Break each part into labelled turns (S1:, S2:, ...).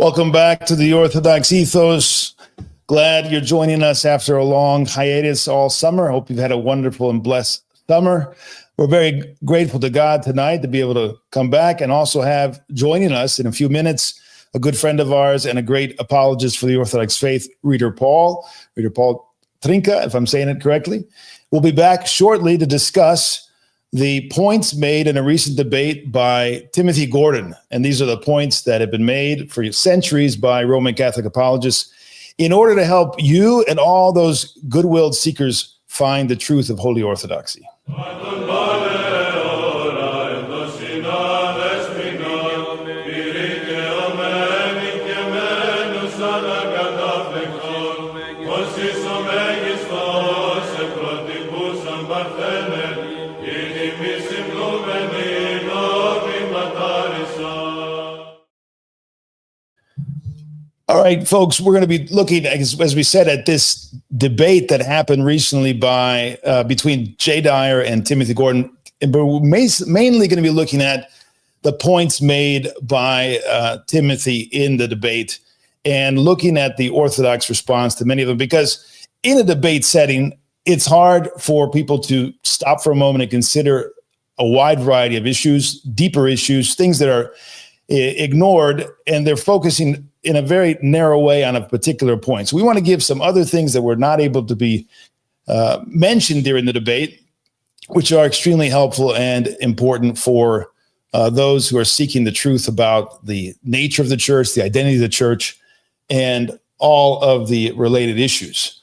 S1: Welcome back to the Orthodox Ethos. Glad you're joining us after a long hiatus all summer. Hope you've had a wonderful and blessed summer. We're very grateful to God tonight to be able to come back and also have joining us in a few minutes a good friend of ours and a great apologist for the Orthodox faith, Reader Paul Trinca, if I'm saying it correctly. We'll be back shortly to discuss the points made in a recent debate by Timothy Gordon. And these are the points that have been made for centuries by Roman Catholic apologists in order to help you and all those good-willed seekers find the truth of Holy Orthodoxy. All right, folks, we're going to be looking, as we said, at this debate that happened recently between Jay Dyer and Timothy Gordon. And we're mainly going to be looking at the points made by Timothy in the debate and looking at the Orthodox response to many of them. Because in a debate setting, it's hard for people to stop for a moment and consider a wide variety of issues, deeper issues, things that are ignored, and they're focusing in a very narrow way on a particular point. So we want to give some other things that were not able to be mentioned during the debate, which are extremely helpful and important for those who are seeking the truth about the nature of the church, the identity of the church, and all of the related issues.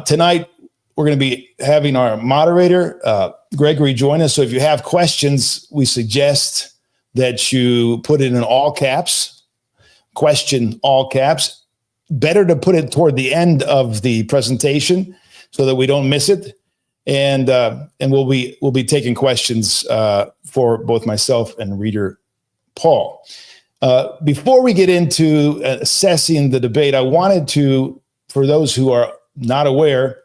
S1: Tonight, we're going to be having our moderator, Gregory, join us. So if you have questions, we suggest that you put it in all caps, question all caps. Better to put it toward the end of the presentation so that we don't miss it. And we'll be taking questions for both myself and Reader Paul. Before we get into assessing the debate, I wanted to, for those who are not aware,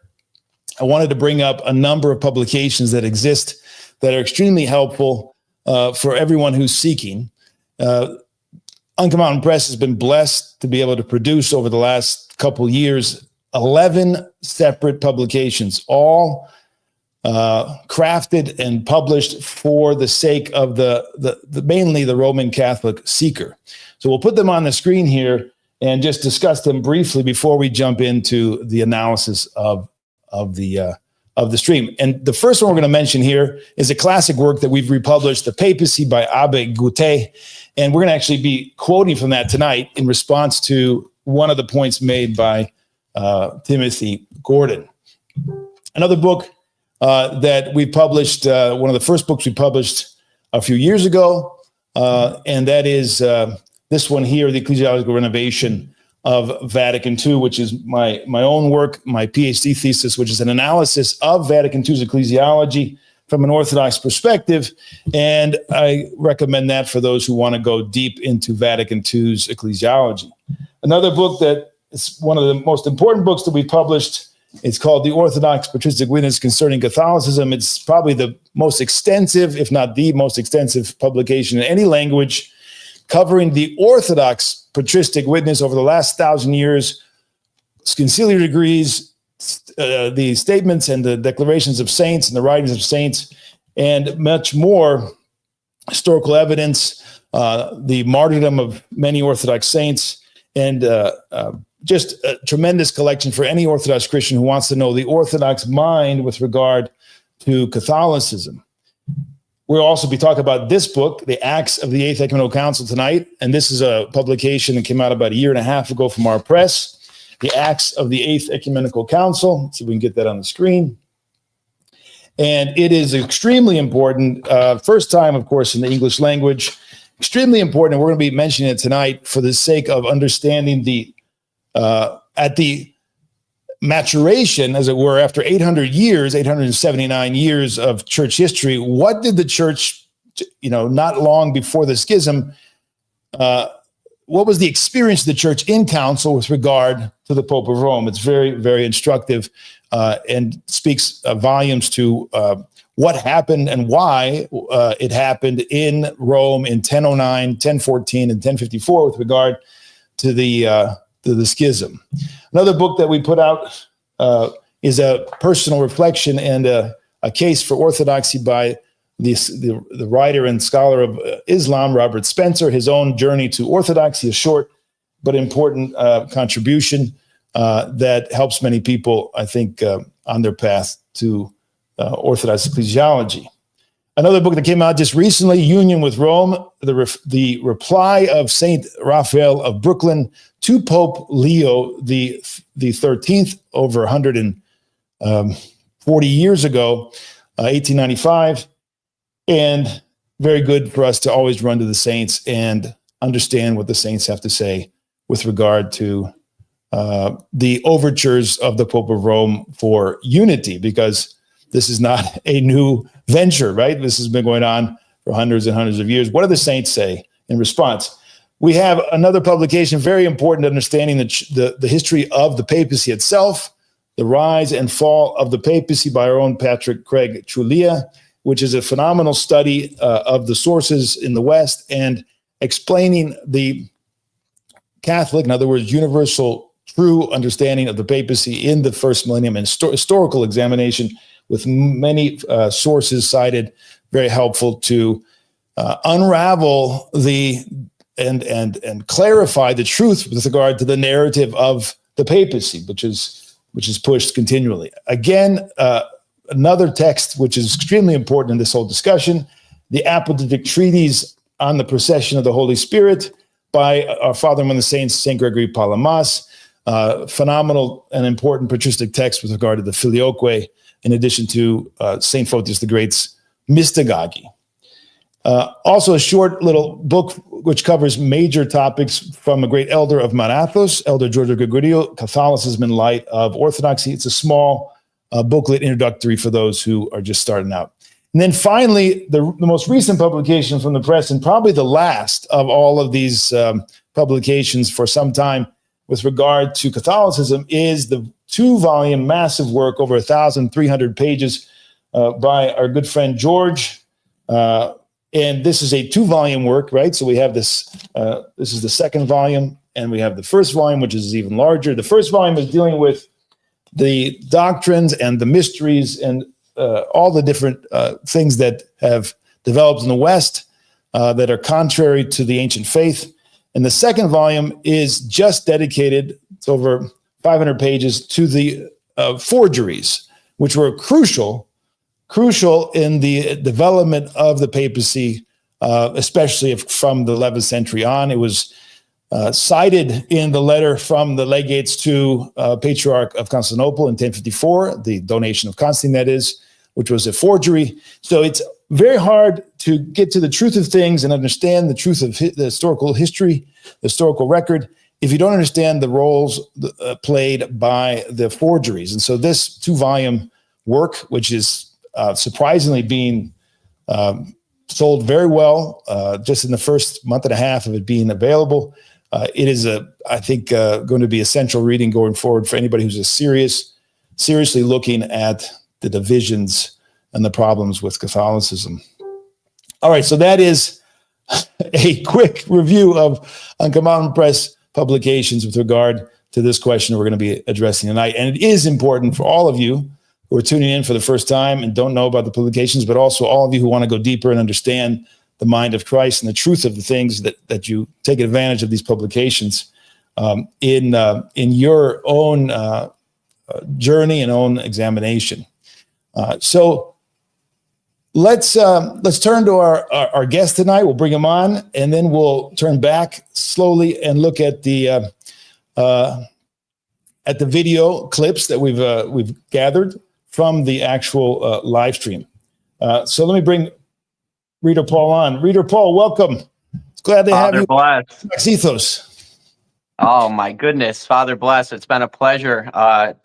S1: I wanted to bring up a number of publications that exist that are extremely helpful for everyone who's seeking. Uncommon Press has been blessed to be able to produce over the last couple years 11 separate publications, all crafted and published for the sake of the mainly the Roman Catholic seeker. So we'll put them on the screen here and just discuss them briefly before we jump into the analysis of the stream. And the first one we're going to mention here is a classic work that we've republished, The Papacy by Abbe Goutet. And we're going to actually be quoting from that tonight in response to one of the points made by Timothy Gordon. Another book that we published, one of the first books we published a few years ago, and that is this one here, The Ecclesiastical Renovation of Vatican II, which is my own work, my PhD thesis, which is an analysis of Vatican II's ecclesiology from an Orthodox perspective. And I recommend that for those who want to go deep into Vatican II's ecclesiology. Another book that is one of the most important books that we published, it's called The Orthodox Patristic Witness Concerning Catholicism. It's probably the most extensive, if not the most extensive publication in any language, covering the Orthodox patristic witness over the last 1,000 years, conciliar degrees, the statements and the declarations of saints and the writings of saints, and much more historical evidence, the martyrdom of many Orthodox saints, and just a tremendous collection for any Orthodox Christian who wants to know the Orthodox mind with regard to Catholicism. We'll also be talking about this book, The Acts of the Eighth Ecumenical Council, tonight. And this is a publication that came out about 1.5 years ago from our press, The Acts of the Eighth Ecumenical Council. Let's see if we can get that on the screen. And it is extremely important. First time, of course, in the English language. Extremely important. And we're going to be mentioning it tonight for the sake of understanding at the maturation, as it were, after 879 years of church history, what did the church, not long before the schism, what was the experience of the church in council with regard to the Pope of Rome? It's very, very instructive and speaks volumes to what happened and why it happened in Rome in 1009, 1014, and 1054 with regard to the schism. Another book that we put out is a personal reflection and a case for orthodoxy by the writer and scholar of Islam, Robert Spencer. His own journey to orthodoxy, a short but important contribution that helps many people, I think, on their path to Orthodox ecclesiology. Another book that came out just recently, Union with Rome, the reply of Saint Raphael of Brooklyn to Pope Leo the 13th, over 140 years ago, 1895, and very good for us to always run to the saints and understand what the saints have to say with regard to the overtures of the Pope of Rome for unity, because this is not a new venture, right? This has been going on for hundreds and hundreds of years. What do the saints say in response? We have another publication, very important to understanding the history of the papacy itself, The Rise and Fall of the Papacy by our own Patrick Craig Trulia, which is a phenomenal study of the sources in the West and explaining the Catholic, in other words, universal true understanding of the papacy in the first millennium and historical examination with many sources cited, very helpful to unravel and clarify the truth with regard to the narrative of the papacy, which is pushed continually. Again, another text which is extremely important in this whole discussion, the Apostolic Treatise on the Procession of the Holy Spirit by our father among the saints, St. Gregory Palamas. Phenomenal and important patristic text with regard to the Filioque, in addition to St. Photius the Great's Mystagogy. Also a short little book which covers major topics from a great elder of Mount Athos, Elder Giorgio Gregorio, Catholicism in Light of Orthodoxy. It's a small booklet introductory for those who are just starting out. And then finally, the most recent publication from the press, and probably the last of all of these publications for some time with regard to Catholicism, is the 2-volume massive work, over 1,300 pages, by our good friend George. And this is a 2-volume work, right? So we have this, this is the second volume, and we have the first volume, which is even larger. The first volume is dealing with the doctrines and the mysteries and all the different things that have developed in the West that are contrary to the ancient faith. And the second volume is just dedicated, it's over 500 pages, to the forgeries, which were crucial in the development of the papacy, especially from the 11th century on. It was cited in the letter from the legates to Patriarch of Constantinople in 1054, the donation of Constantine, that is, which was a forgery. So it's very hard to get to the truth of things and understand the truth of the historical history, the historical record, if you don't understand the roles played by the forgeries. And so this 2-volume work, which is surprisingly being sold very well, just in the first month and a half of it being available, it is, I think, going to be essential reading going forward for anybody who's seriously looking at the divisions and the problems with Catholicism. All right, so that is a quick review of Uncommon Press publications with regard to this question we're going to be addressing tonight. And it is important for all of you who are tuning in for the first time and don't know about the publications, but also all of you who want to go deeper and understand the mind of Christ and the truth of the things that you take advantage of these publications in your own journey and own examination. So let's turn to our guest tonight. We'll bring him on, and then we'll turn back slowly and look at the video clips that we've gathered from the actual live stream. So let me bring Reader Paul on. Reader Paul, welcome. It's glad to have you.
S2: Father bless.
S1: Ethos.
S2: Oh my goodness, Father bless. It's been a pleasure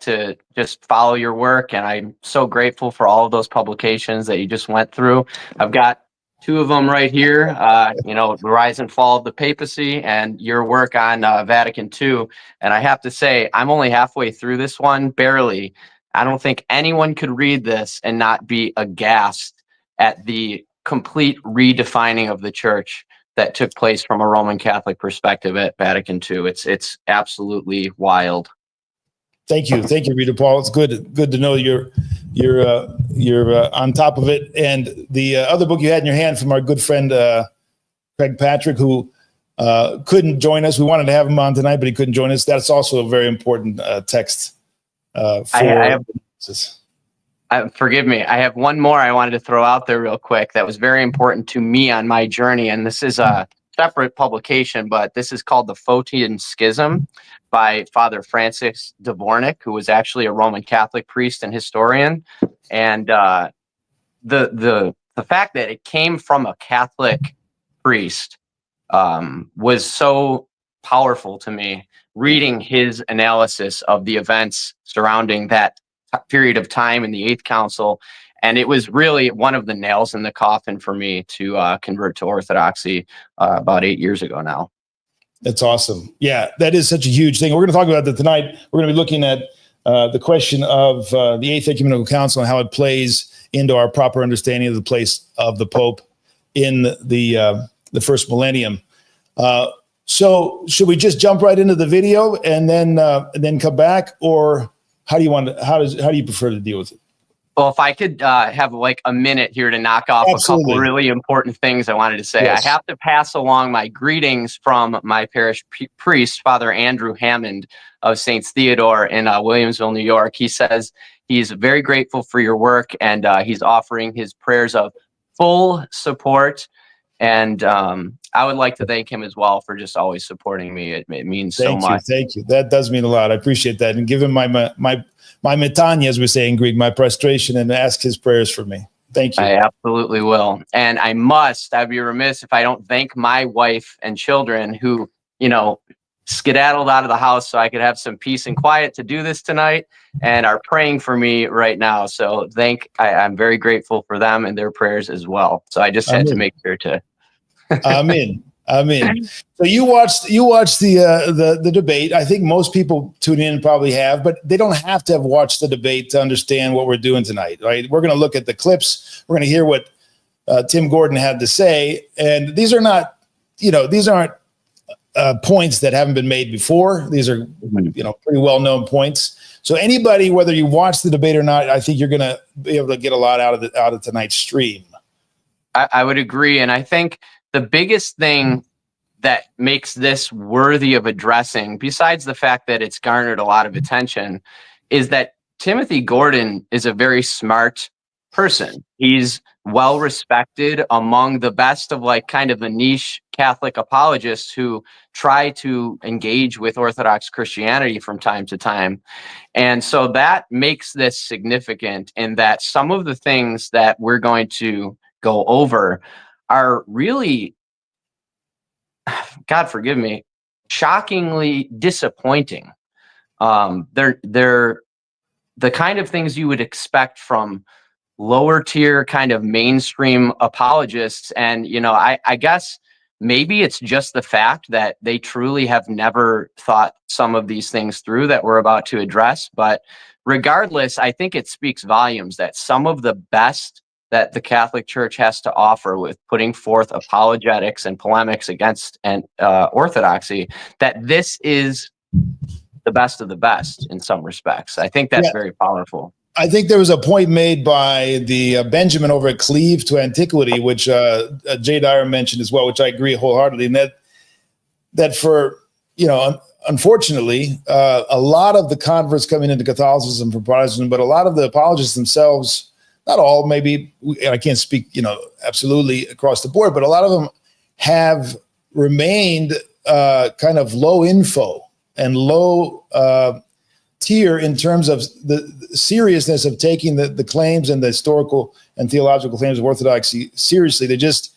S2: to just follow your work, and I'm so grateful for all of those publications that you just went through. I've got 2 of them right here, The Rise and Fall of the Papacy and your work on Vatican II. And I have to say, I'm only halfway through this one, barely. I don't think anyone could read this and not be aghast at the complete redefining of the church. that took place from a Roman Catholic perspective at Vatican II. It's absolutely wild.
S1: Thank you, Reader Paul. It's good to know you're on top of it. And the other book you had in your hand from our good friend Craig Patrick, who couldn't join us. We wanted to have him on tonight, but he couldn't join us. That's also a very important text.
S2: Forgive me. I have one more I wanted to throw out there real quick that was very important to me on my journey, and this is a separate publication, but this is called The Photian Schism by Father Francis Debunking, who was actually a Roman Catholic priest and historian. And the fact that it came from a Catholic priest was so powerful to me, reading his analysis of the events surrounding that period of time in the Eighth Council. And it was really one of the nails in the coffin for me to convert to Orthodoxy about 8 years ago now.
S1: That's awesome. Yeah, that is such a huge thing. We're going to talk about that tonight. We're going to be looking at the question of the Eighth Œcumenical Council and how it plays into our proper understanding of the place of the Pope in the first millennium. So should we just jump right into the video and then come back, or how do you prefer to deal with it?
S2: Well, if I could have like a minute here to knock off
S1: Absolutely.
S2: a couple really important things I wanted to say.
S1: Yes.
S2: I have to pass along my greetings from my parish priest, Father Andrew Hammond of St. Theodore in Williamsville, New York. He says he's very grateful for your work, and he's offering his prayers of full support. And I would like to thank him as well for just always supporting me. It means so much.
S1: Thank you. That does mean a lot. I appreciate that. And give him my metania, as we say in Greek, my prostration, and ask his prayers for me. Thank you.
S2: I absolutely will. And I'd be remiss if I don't thank my wife and children who, skedaddled out of the house so I could have some peace and quiet to do this tonight and are praying for me right now. So I'm very grateful for them and their prayers as well. So I just had to make sure to.
S1: Amen. So you watched the debate. I think most people tuning in probably have, but they don't have to have watched the debate to understand what we're doing tonight, right? We're going to look at the clips. We're going to hear what Tim Gordon had to say, and these aren't points that haven't been made before. These are pretty well known points. So anybody, whether you watch the debate or not, I think you're going to be able to get a lot out of tonight's stream.
S2: I would agree, and I think the biggest thing that makes this worthy of addressing, besides the fact that it's garnered a lot of attention, is that Timothy Gordon is a very smart person. He's well respected among the best of kind of the niche Catholic apologists who try to engage with Orthodox Christianity from time to time. And so that makes this significant in that some of the things that we're going to go over are really, God forgive me, shockingly disappointing. They're the kind of things you would expect from lower tier kind of mainstream apologists. And, I guess maybe it's just the fact that they truly have never thought some of these things through that we're about to address. But regardless, I think it speaks volumes that some of the best that the Catholic Church has to offer with putting forth apologetics and polemics against Orthodoxy, that this is the best of the best in some respects. I think that's very powerful.
S1: I think there was a point made by the Benjamin over at Cleave to Antiquity, which Jay Dyer mentioned as well, which I agree wholeheartedly. And that for, unfortunately, a lot of the converts coming into Catholicism from Protestantism, but a lot of the apologists themselves, not all, maybe, I can't speak, absolutely across the board, but a lot of them have remained kind of low info and low tier in terms of the seriousness of taking the claims and the historical and theological claims of Orthodoxy seriously. They just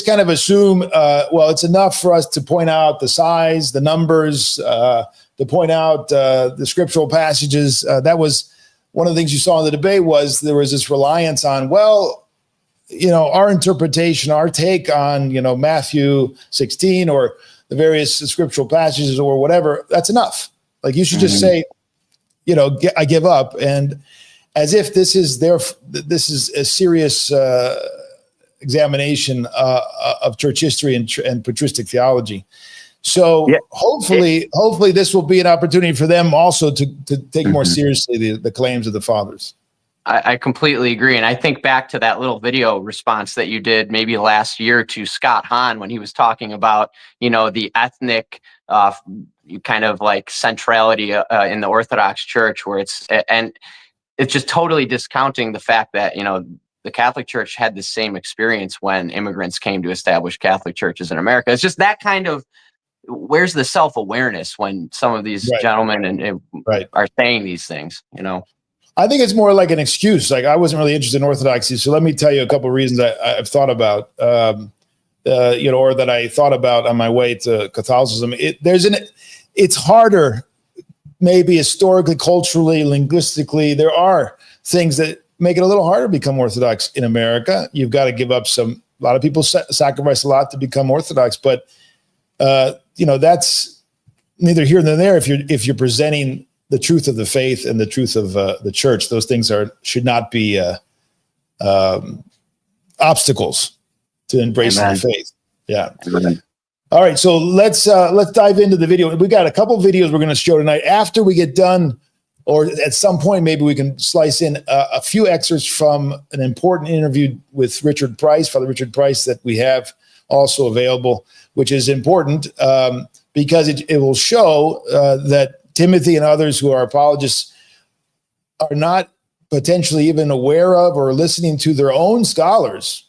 S1: kind of assume, it's enough for us to point out the size, the numbers, to point out the scriptural passages. That was one of the things you saw in the debate was there was this reliance on, our interpretation, our take on, Matthew 16 or the various scriptural passages or whatever. That's enough. Like you should just say, I give up. And as if this is a serious examination of church history and patristic theology. So
S2: Yeah.
S1: hopefully this will be an opportunity for them also to take more seriously the claims of the fathers.
S2: I completely agree. And I think back to that little video response that you did maybe last year to Scott Hahn when he was talking about, the ethnic kind of like centrality in the Orthodox Church, where it's just totally discounting the fact that, the Catholic Church had the same experience when immigrants came to establish Catholic churches in America. It's just that kind of, where's the self-awareness when some of these gentlemen are saying these things,
S1: I think it's more like an excuse. Like, I wasn't really interested in Orthodoxy, so let me tell you a couple of reasons I've thought about, or that I thought about on my way to Catholicism. It's harder, maybe historically, culturally, linguistically. There are things that make it a little harder to become Orthodox in America. You've got to give up a lot of people sacrifice a lot to become Orthodox, but that's neither here nor there. If you're presenting the truth of the faith and the truth of the church, those things should not be obstacles to embracing the faith. Yeah.
S2: Amen.
S1: All right, so let's dive into the video. We got a couple of videos we're going to show tonight. After we get done, or at some point, maybe we can slice in a few excerpts from an important interview with Father Richard Price, that we have also available, which is important because it will show that Timothy and others who are apologists are not potentially even aware of or listening to their own scholars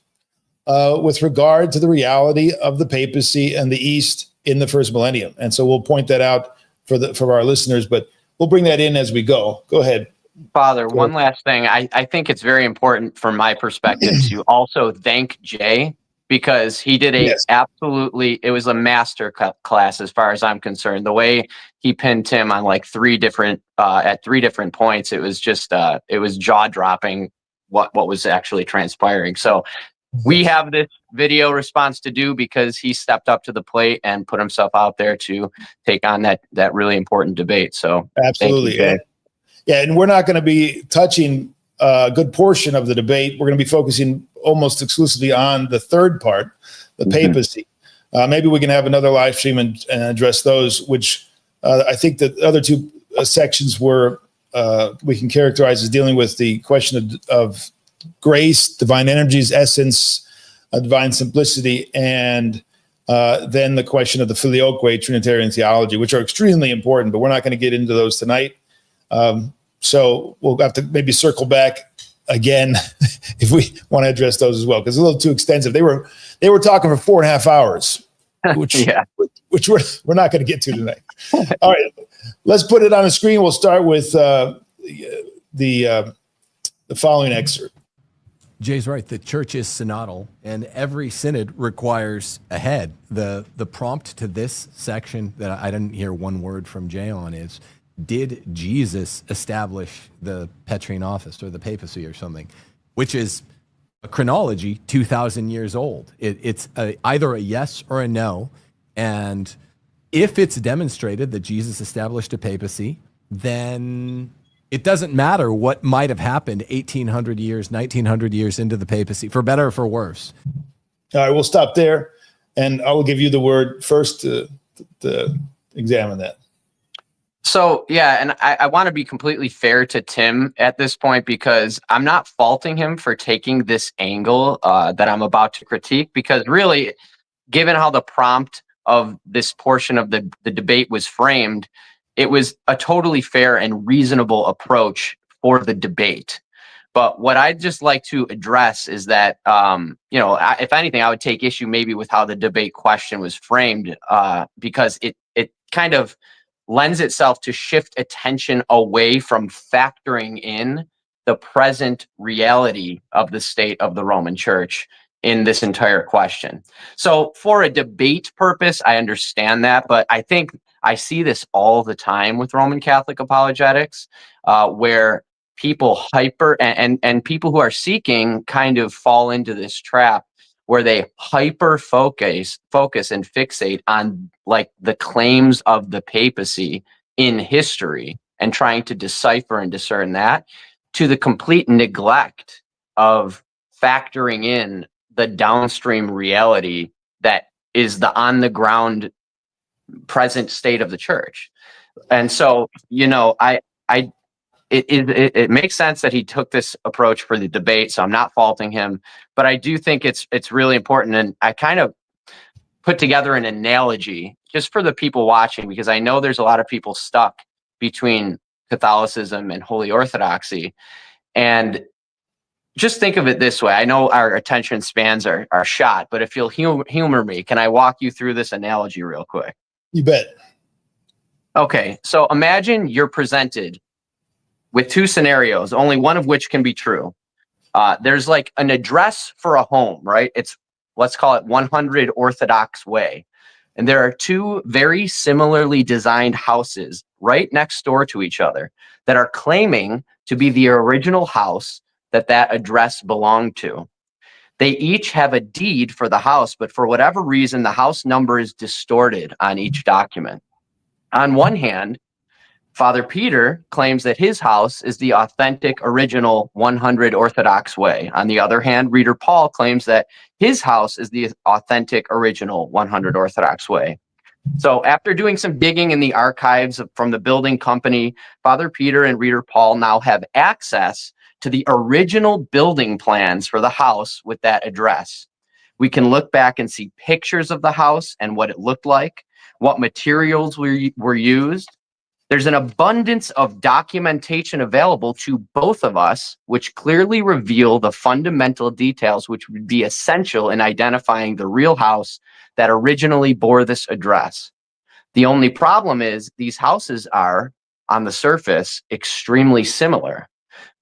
S1: with regard to the reality of the papacy and the East in the first millennium. And so we'll point that out for our listeners, but we'll bring that in as we go. Go ahead.
S2: Father, one last thing. I think it's very important from my perspective to also thank Jay, because he did it was a master class as far as I'm concerned. The way he pinned Tim on like at three different points, it was just it was jaw dropping what was actually transpiring. So we have this video response to do because he stepped up to the plate and put himself out there to take on that really important debate. So
S1: absolutely.
S2: Thank you, Jay.
S1: Yeah, and we're not going to be touching a good portion of the debate. We're going to be focusing almost exclusively on the third part, the papacy. Maybe we can have another live stream and address those, which I think the other two sections we can characterize as dealing with the question of grace, divine energies, essence, divine simplicity, and then the question of the filioque, Trinitarian theology, which are extremely important, but we're not going to get into those tonight. So we'll have to maybe circle back again if we want to address those as well, because it's a little too extensive. They were talking for 4.5 hours, which we're not going to get to tonight. All right, let's put it on the screen. We'll start with the following excerpt.
S3: Jay's right. The church is synodal, and every synod requires a head. The prompt to this section that I didn't hear one word from Jay on is, did Jesus establish the Petrine office or the papacy or something, which is a chronology 2,000 years old. It's either a yes or a no. And if it's demonstrated that Jesus established a papacy, then it doesn't matter what might have happened 1,800 years, 1,900 years into the papacy, for better or for worse.
S1: All right, we'll stop there, and I will give you the word first to examine that.
S2: So, yeah, and I want to be completely fair to Tim at this point, because I'm not faulting him for taking this angle that I'm about to critique, because really, given how the prompt of this portion of the debate was framed, it was a totally fair and reasonable approach for the debate. But what I'd just like to address is that, if anything, I would take issue maybe with how the debate question was framed, because it kind of lends itself to shift attention away from factoring in the present reality of the state of the Roman Church in this entire question. So for a debate purpose, I understand that, but I think I see this all the time with Roman Catholic apologetics, where people and people who are seeking kind of fall into this trap where they hyper focus and fixate on like the claims of the papacy in history and trying to decipher and discern that, to the complete neglect of factoring in the downstream reality that is the on the ground present state of the church. And so, you know, it makes sense that he took this approach for the debate, so I'm not faulting him, but I do think it's really important. And I kind of put together an analogy just for the people watching, because I know there's a lot of people stuck between Catholicism and Holy Orthodoxy. And just think of it this way. I know our attention spans are shot, but if you'll humor me, can I walk you through this analogy real quick?
S1: You bet.
S2: Okay, so imagine you're presented with two scenarios, only one of which can be true. There's like an address for a home, right? It's, let's call it 100 Orthodox Way. And there are two very similarly designed houses right next door to each other that are claiming to be the original house that address belonged to. They each have a deed for the house, but for whatever reason, the house number is distorted on each document. On one hand, Father Peter claims that his house is the authentic original 100 Orthodox Way. On the other hand, Reader Paul claims that his house is the authentic original 100 Orthodox Way. So after doing some digging in the archives from the building company, Father Peter and Reader Paul now have access to the original building plans for the house with that address. We can look back and see pictures of the house and what it looked like, what materials were used. There's an abundance of documentation available to both of us, which clearly reveal the fundamental details which would be essential in identifying the real house that originally bore this address. The only problem is these houses are, on the surface, extremely similar.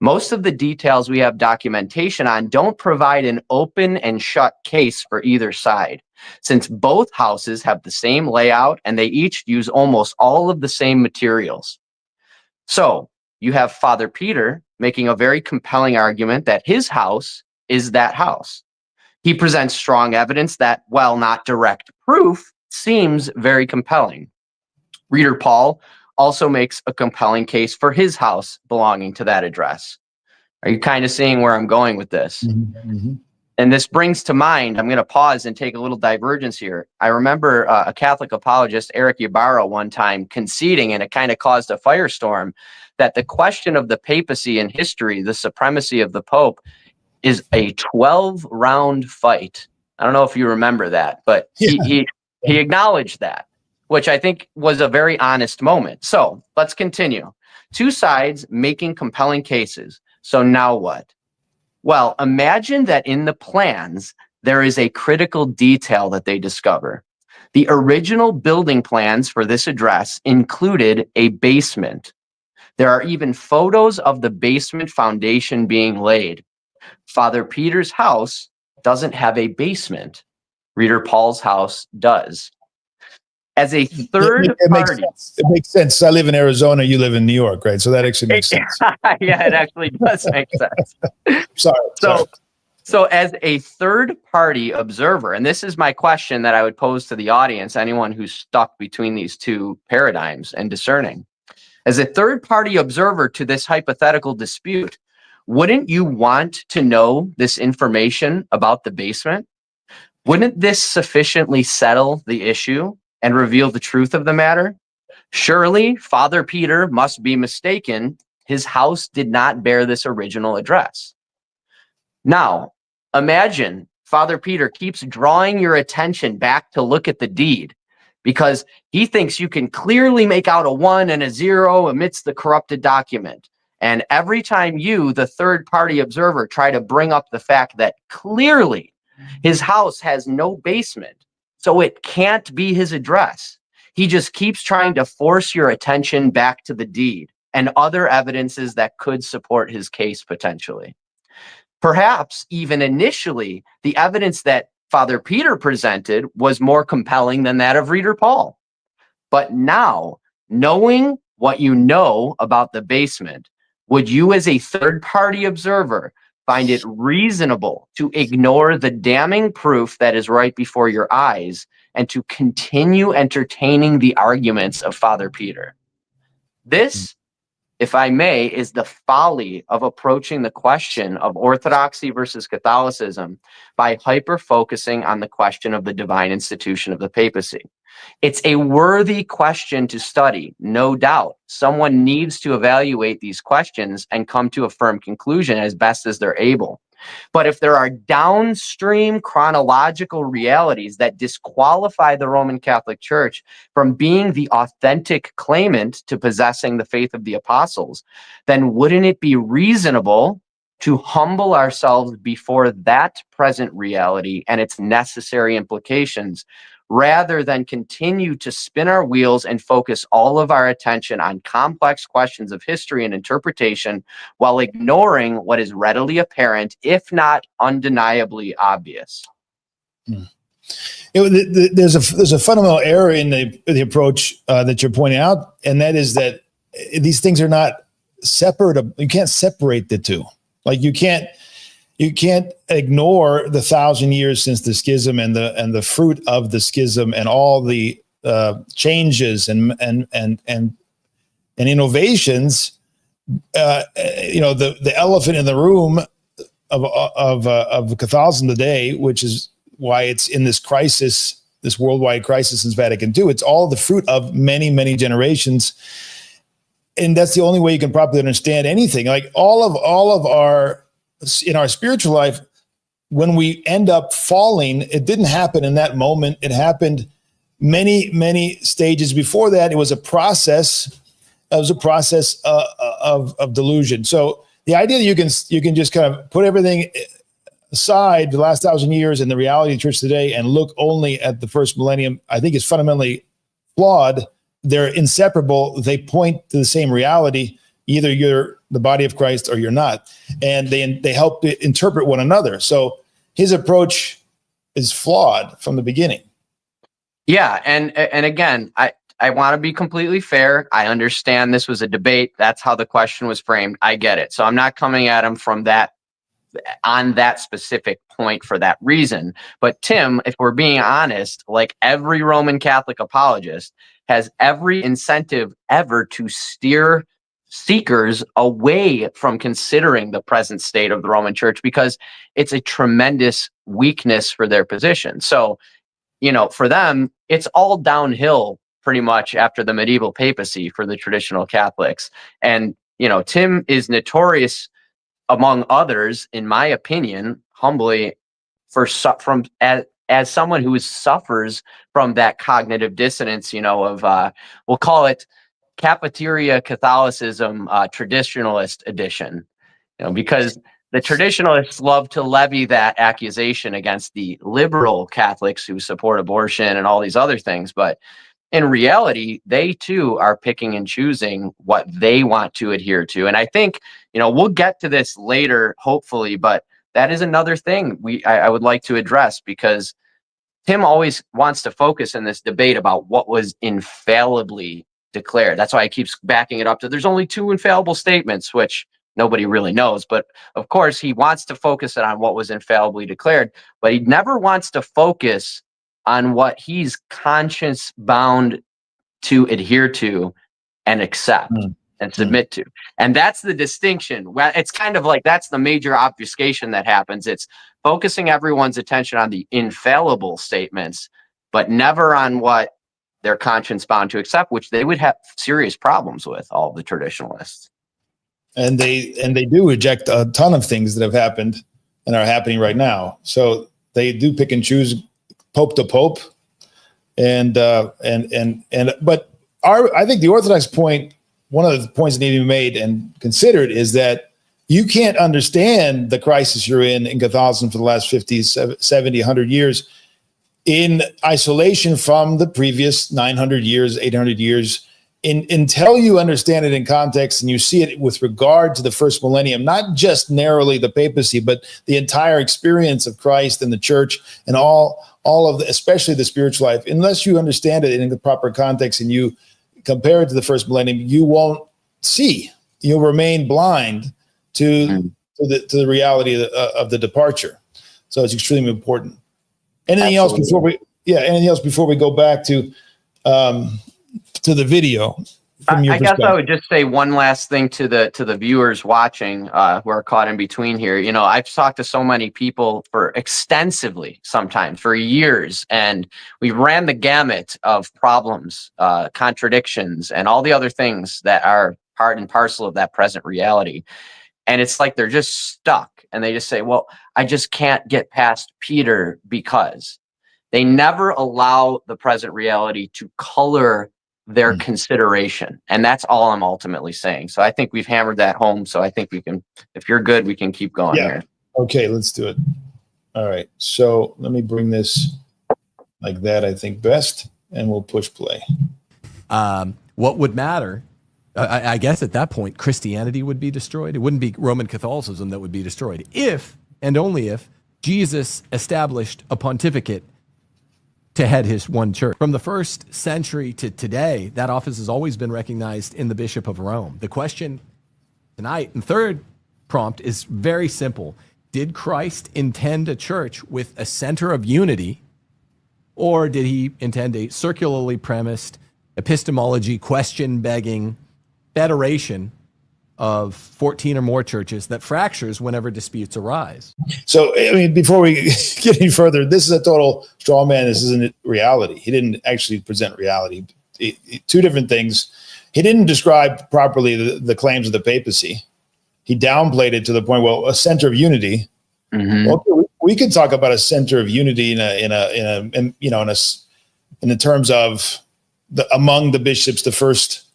S2: Most of the details we have documentation on don't provide an open and shut case for either side, since both houses have the same layout and they each use almost all of the same materials. So you have Father Peter making a very compelling argument that his house is that house. He presents strong evidence that, while not direct proof, seems very compelling. Reader Paul also makes a compelling case for his house belonging to that address. Are you kind of seeing where I'm going with this?
S1: Mm-hmm.
S2: And this brings to mind, I'm going to pause and take a little divergence here. I remember a Catholic apologist, Eric Ybarra, one time conceding, and it kind of caused a firestorm, that the question of the papacy in history, the supremacy of the Pope, is a 12-round fight. I don't know if you remember that, but he acknowledged that, which I think was a very honest moment. So let's continue. Two sides making compelling cases. So now what? Well, imagine that in the plans, there is a critical detail that they discover. The original building plans for this address included a basement. There are even photos of the basement foundation being laid. Father Peter's house doesn't have a basement. Reader Paul's house does. As a third party.
S1: It makes sense. I live in Arizona. You live in New York, right? So that actually makes sense.
S2: Yeah, it actually does make sense.
S1: Sorry.
S2: So as a third party observer, and this is my question that I would pose to the audience, anyone who's stuck between these two paradigms and discerning. As a third party observer to this hypothetical dispute, wouldn't you want to know this information about the basement? Wouldn't this sufficiently settle the issue and reveal the truth of the matter? Surely Father Peter must be mistaken. His house did not bear this original address. Now, imagine Father Peter keeps drawing your attention back to look at the deed because he thinks you can clearly make out a 1 and a 0 amidst the corrupted document. And every time you, the third party observer, try to bring up the fact that clearly his house has no basement, so it can't be his address, he just keeps trying to force your attention back to the deed and other evidences that could support his case potentially. Perhaps even initially, the evidence that Father Peter presented was more compelling than that of Reader Paul. But now, knowing what you know about the basement, would you as a third-party observer find it reasonable to ignore the damning proof that is right before your eyes and to continue entertaining the arguments of Father Peter? This if I may, is the folly of approaching the question of orthodoxy versus Catholicism by hyper-focusing on the question of the divine institution of the papacy. It's a worthy question to study, no doubt. Someone needs to evaluate these questions and come to a firm conclusion as best as they're able. But if there are downstream chronological realities that disqualify the Roman Catholic Church from being the authentic claimant to possessing the faith of the apostles, then wouldn't it be reasonable to humble ourselves before that present reality and its necessary implications, rather than continue to spin our wheels and focus all of our attention on complex questions of history and interpretation while ignoring what is readily apparent, if not undeniably obvious?
S1: There's a fundamental error in the approach that you're pointing out, and that is that these things are not separate. You can't separate the two. Like you can't ignore the 1,000 years since the schism and the fruit of the schism and all the changes and innovations. The elephant in the room of Catholicism today, which is why it's in this crisis, this worldwide crisis since Vatican II. It's all the fruit of many, many generations, and that's the only way you can properly understand anything. Like all of our in our spiritual life, when we end up falling, it didn't happen in that moment. It happened many, many stages before that. It was a process. It was a process of delusion. So the idea that you can just kind of put everything aside, the last 1,000 years and the reality of the church today, and look only at the first millennium, I think is fundamentally flawed. They're inseparable. They point to the same reality. Either you're the body of Christ or you're not. And they help to interpret one another. So his approach is flawed from the beginning.
S2: Yeah. And again, I want to be completely fair. I understand this was a debate. That's how the question was framed. I get it. So I'm not coming at him from that on that specific point for that reason. But Tim, if we're being honest, like every Roman Catholic apologist has every incentive ever to steer seekers away from considering the present state of the Roman Church, because it's a tremendous weakness for their position. So, for them, it's all downhill pretty much after the medieval papacy for the traditional Catholics. And, Tim is notorious, among others, in my opinion, humbly, as someone who suffers from that cognitive dissonance, of we'll call it cafeteria Catholicism, traditionalist edition, because the traditionalists love to levy that accusation against the liberal Catholics who support abortion and all these other things. But in reality, they too are picking and choosing what they want to adhere to. And I think, we'll get to this later, hopefully, but that is another thing I would like to address, because Tim always wants to focus in this debate about what was infallibly declared. That's why he keeps backing it up to there's only 2 infallible statements, which nobody really knows. But of course, he wants to focus it on what was infallibly declared, but he never wants to focus on what he's conscience bound to adhere to and accept and submit to. And that's the distinction. It's kind of like that's the major obfuscation that happens. It's focusing everyone's attention on the infallible statements, but never on what they're conscience bound to accept, which they would have serious problems with, all the traditionalists.
S1: And they do reject a ton of things that have happened and are happening right now. So they do pick and choose pope to pope. But I think the Orthodox point, one of the points that need to be made and considered, is that you can't understand the crisis you're in Catholicism for the last 50, 70, 100 years in isolation from the previous 900 years, 800 years, until you understand it in context and you see it with regard to the first millennium, not just narrowly the papacy, but the entire experience of Christ and the church and all of the, especially the spiritual life. Unless you understand it in the proper context and you compare it to the first millennium, you won't see. You'll remain blind to the reality of the departure. So it's extremely important. Anything else before we go back to the video? from your
S2: I guess I
S1: perspective?
S2: would just say one last thing to the viewers watching who are caught in between here. You know, I've talked to so many people for extensively, sometimes for years, and we ran the gamut of problems, contradictions, and all the other things that are part and parcel of that present reality. And it's like they're just stuck, and they just say, "Well, I just can't get past Peter," because they never allow the present reality to color their consideration. And that's all I'm ultimately saying. So I think we've hammered that home. So I think we can, if you're good, we can keep going here.
S1: Okay, let's do it. All right. So let me bring this like that, I think best, and we'll push play.
S3: What would matter? I guess at that point, Christianity would be destroyed. It wouldn't be Roman Catholicism that would be destroyed if, and only if, Jesus established a pontificate to head his one church. From the first century to today, that office has always been recognized in the Bishop of Rome. The question tonight, and third prompt, is very simple. Did Christ intend a church with a center of unity, or did he intend a circularly premised epistemology, question-begging federation of 14 or more churches that fractures whenever disputes arise?
S1: So, I mean, before we get any further, this is a total straw man. This isn't reality. He didn't actually present reality. Two different things. He didn't describe properly the claims of the papacy. He downplayed it to the point, well, a center of unity.
S2: Mm-hmm.
S1: Well, we could talk about a center of unity in the terms of among the bishops, the first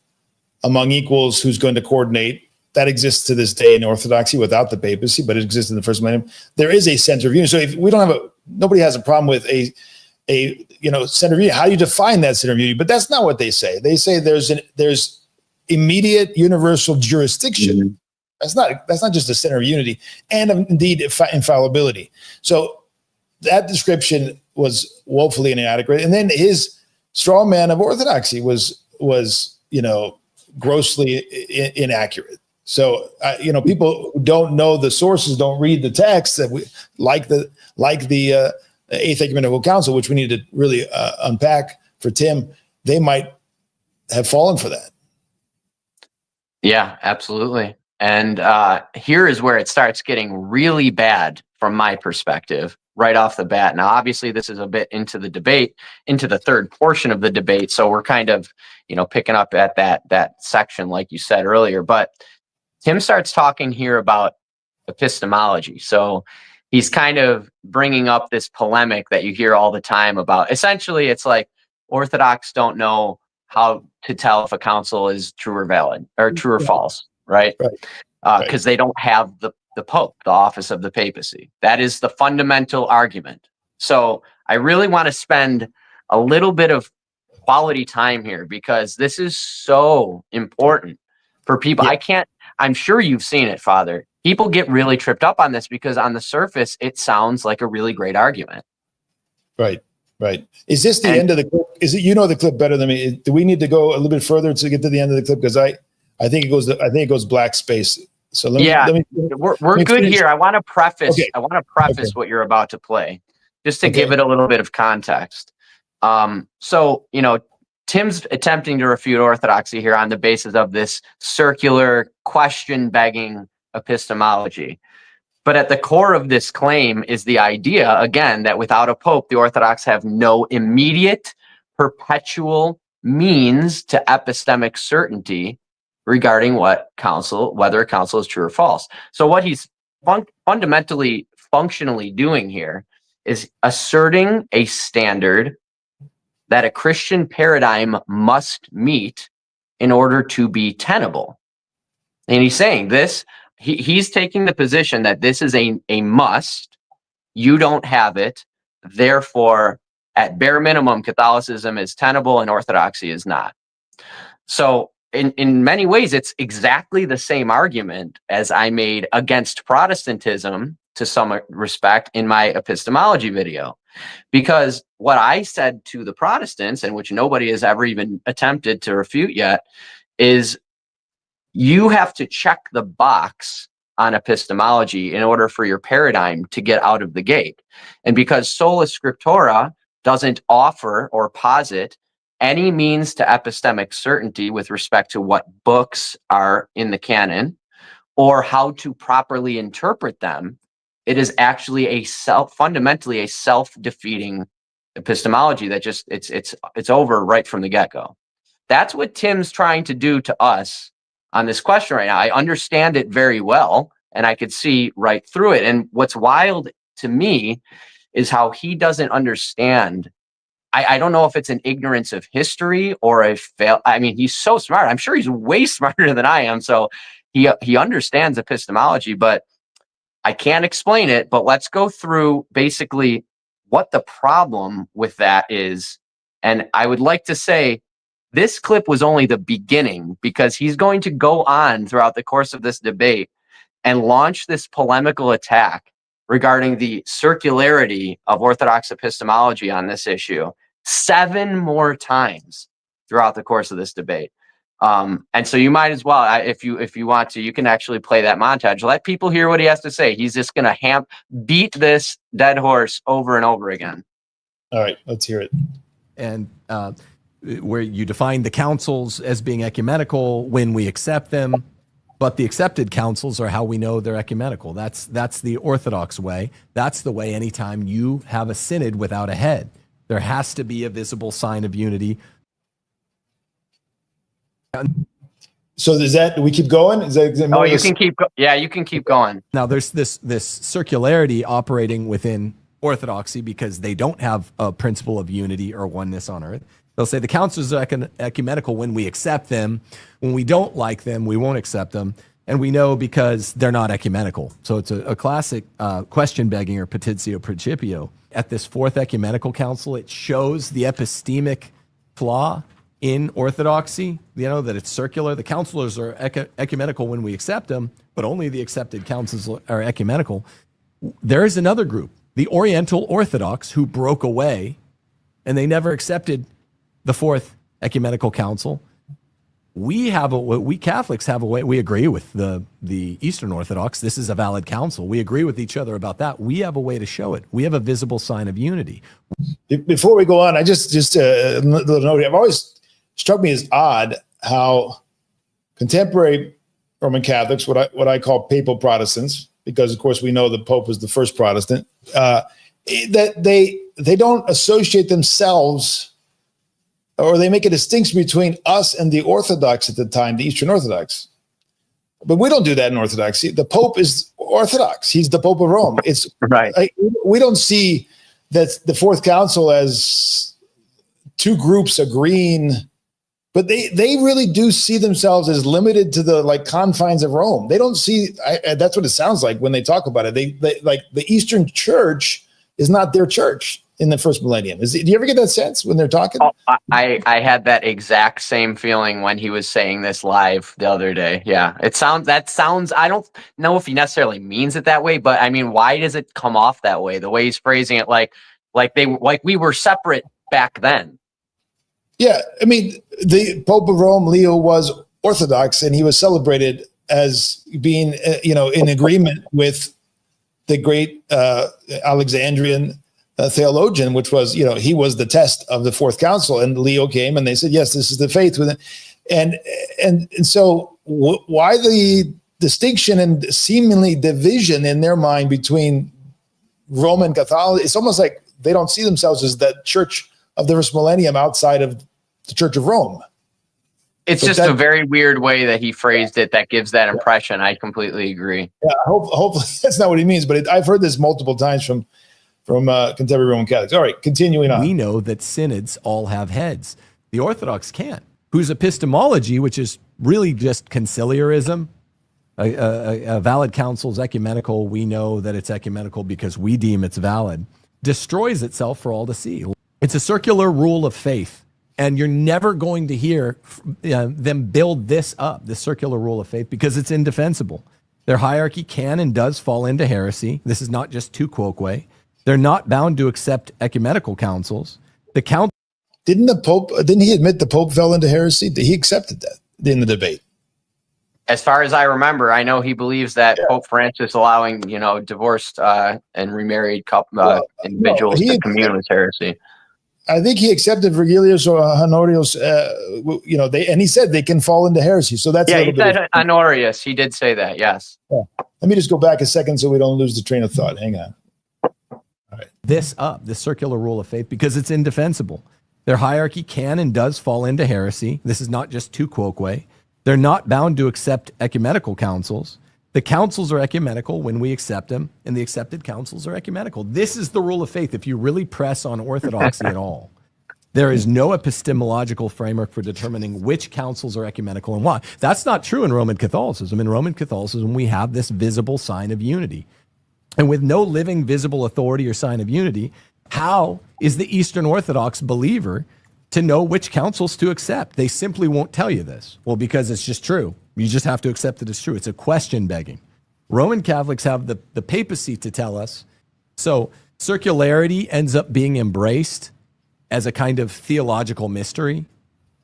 S1: among equals, who's going to coordinate. That exists to this day in Orthodoxy without the papacy, but it exists in the first millennium. There is a center of unity. So if we don't have nobody has a problem with a center of unity. How do you define that center of unity? But that's not what they say. They say there's immediate universal jurisdiction.
S2: Mm-hmm.
S1: That's not just a center of unity, and indeed infallibility. So that description was woefully inadequate. And then his straw man of Orthodoxy was grossly inaccurate. So, people who don't know the sources, don't read the text, that we like the Eighth Ecumenical Council, which we need to really unpack for Tim. They might have fallen for that.
S2: Yeah, absolutely. And here is where it starts getting really bad from my perspective right off the bat. Now, obviously, this is a bit into the debate, into the third portion of the debate. So we're kind of, picking up at that section, like you said earlier. But Tim starts talking here about epistemology. So he's kind of bringing up this polemic that you hear all the time about. Essentially, it's like Orthodox don't know how to tell if a council is true or valid, or true or false, right? Because they don't have the Pope, the office of the papacy. That is the fundamental argument. So I really want to spend a little bit of quality time here, because this is so important for people.
S1: Yeah.
S2: I'm sure you've seen it, Father. People get really tripped up on this because on the surface, it sounds like a really great argument.
S1: Right. Is this the end of the clip? Is it, the clip better than me? Do we need to go a little bit further to get to the end of the clip? Because I think it goes black space. So
S2: we're good here. I want to preface.
S1: Okay.
S2: I want to preface what you're about to play, just to give it a little bit of context. Tim's attempting to refute orthodoxy here on the basis of this circular, question-begging epistemology. But at the core of this claim is the idea, again, that without a pope, the Orthodox have no immediate, perpetual means to epistemic certainty regarding whether a council is true or false. So what he's fundamentally, functionally doing here is asserting a standard that a Christian paradigm must meet in order to be tenable. And he's saying this, he's taking the position that this is a must. You don't have it. Therefore, at bare minimum, Catholicism is tenable and Orthodoxy is not. So in many ways, it's exactly the same argument as I made against Protestantism to some respect in my epistemology video. Because what I said to the Protestants, and which nobody has ever even attempted to refute yet, is you have to check the box on epistemology in order for your paradigm to get out of the gate. And because sola scriptura doesn't offer or posit any means to epistemic certainty with respect to what books are in the canon or how to properly interpret them, it is actually fundamentally a self-defeating epistemology that just it's over right from the get-go. That's what Tim's trying to do to us on this question right now. I understand it very well, and I could see right through it. And what's wild to me is how he doesn't understand. I don't know if it's an ignorance of history or I mean, he's so smart. I'm sure he's way smarter than I am. So he understands epistemology, but I can't explain it. But let's go through basically what the problem with that is. And I would like to say this clip was only the beginning, because he's going to go on throughout the course of this debate and launch this polemical attack regarding the circularity of Orthodox epistemology on this issue 7 more times throughout the course of this debate. And so you might as well, if you want to, you can actually play that montage. Let people hear what he has to say. He's just going to beat this dead horse over and over again.
S1: All right, let's hear it.
S3: And where you define the councils as being ecumenical when we accept them, but the accepted councils are how we know they're ecumenical. That's the Orthodox way. That's the way anytime you have a synod without a head. There has to be a visible sign of unity.
S1: So do we keep going? Is that
S2: you can keep you can keep going.
S3: Now there's this circularity operating within Orthodoxy because they don't have a principle of unity or oneness on earth. They'll say the councils are ecumenical when we accept them. When we don't like them, we won't accept them. And we know because they're not ecumenical. So it's a classic question begging, or petitio principio. At this 4th ecumenical council, it shows the epistemic flaw in Orthodoxy, that it's circular. The councilors are ecumenical when we accept them, but only the accepted councils are ecumenical. There is another group, the Oriental Orthodox, who broke away, and they never accepted the 4th ecumenical council. We Catholics have a way. We agree with the Eastern Orthodox. This is a valid council. We agree with each other about that. We have a way to show it. We have a visible sign of unity.
S1: Before we go on, I just a little note. I've always struck me as odd how contemporary Roman Catholics, what I call papal Protestants, because of course we know the Pope was the first Protestant, that they don't associate themselves, or they make a distinction between us and the Orthodox at the time, the Eastern Orthodox. But we don't do that in Orthodoxy. The Pope is Orthodox. He's the Pope of Rome. It's
S2: right.
S1: We don't see that the 4th Council as 2 groups agreeing, but they really do see themselves as limited to the confines of Rome. They don't see. That's what it sounds like when they talk about it. They like the Eastern Church is not their church in the first millennium. Do you ever get that sense when they're talking?
S2: Oh, I had that exact same feeling when he was saying this live the other day. Yeah, that sounds. I don't know if he necessarily means it that way, but I mean, why does it come off that way? The way he's phrasing it, like we were separate back then.
S1: Yeah, I mean, the Pope of Rome, Leo, was Orthodox, and he was celebrated as being, in agreement with the great Alexandrian theologian, which was, he was the test of the 4th Council, and Leo came and they said, yes, this is the faith with it. And so why the distinction and seemingly division in their mind between Roman Catholic? It's almost like they don't see themselves as the church of the first millennium outside of the Church of Rome.
S2: It's just a very weird way that he phrased it that gives that impression. I completely agree.
S1: Yeah, hopefully that's not what he means, but I've heard this multiple times from contemporary Roman Catholics. All right, continuing on.
S3: We know that synods all have heads. The Orthodox can't. Whose epistemology, which is really just conciliarism, a valid council is ecumenical. We know that it's ecumenical because we deem it's valid, destroys itself for all to see. It's a circular rule of faith. And you're never going to hear them build this up, the circular rule of faith, because it's indefensible. Their hierarchy can and does fall into heresy. This is not just tu quoque. They're not bound to accept ecumenical councils. The council.
S1: Didn't he admit the Pope fell into heresy? He accepted that in the debate.
S2: As far as I remember, I know he believes that Pope Francis allowing, divorced and remarried individuals to commune with heresy.
S1: I think he accepted Virgilius or Honorius, and he said they can fall into heresy. So that's
S2: Yeah, he said Honorius. He did say that, yes.
S1: Yeah. Let me just go back a second so we don't lose the train of thought. Hang on. All right.
S3: This circular rule of faith, because it's indefensible. Their hierarchy can and does fall into heresy. This is not just tu quoque. They're not bound to accept ecumenical councils. The councils are ecumenical when we accept them, and the accepted councils are ecumenical. This is the rule of faith if you really press on orthodoxy at all. There is no epistemological framework for determining which councils are ecumenical and why. That's not true in Roman Catholicism. In Roman Catholicism, we have this visible sign of unity. And with no living, visible authority or sign of unity, how is the Eastern Orthodox believer to know which councils to accept? They simply won't tell you this. Well, because it's just true. You just have to accept it as true. It's a question begging. Roman Catholics have the papacy to tell us. So circularity ends up being embraced as a kind of theological mystery,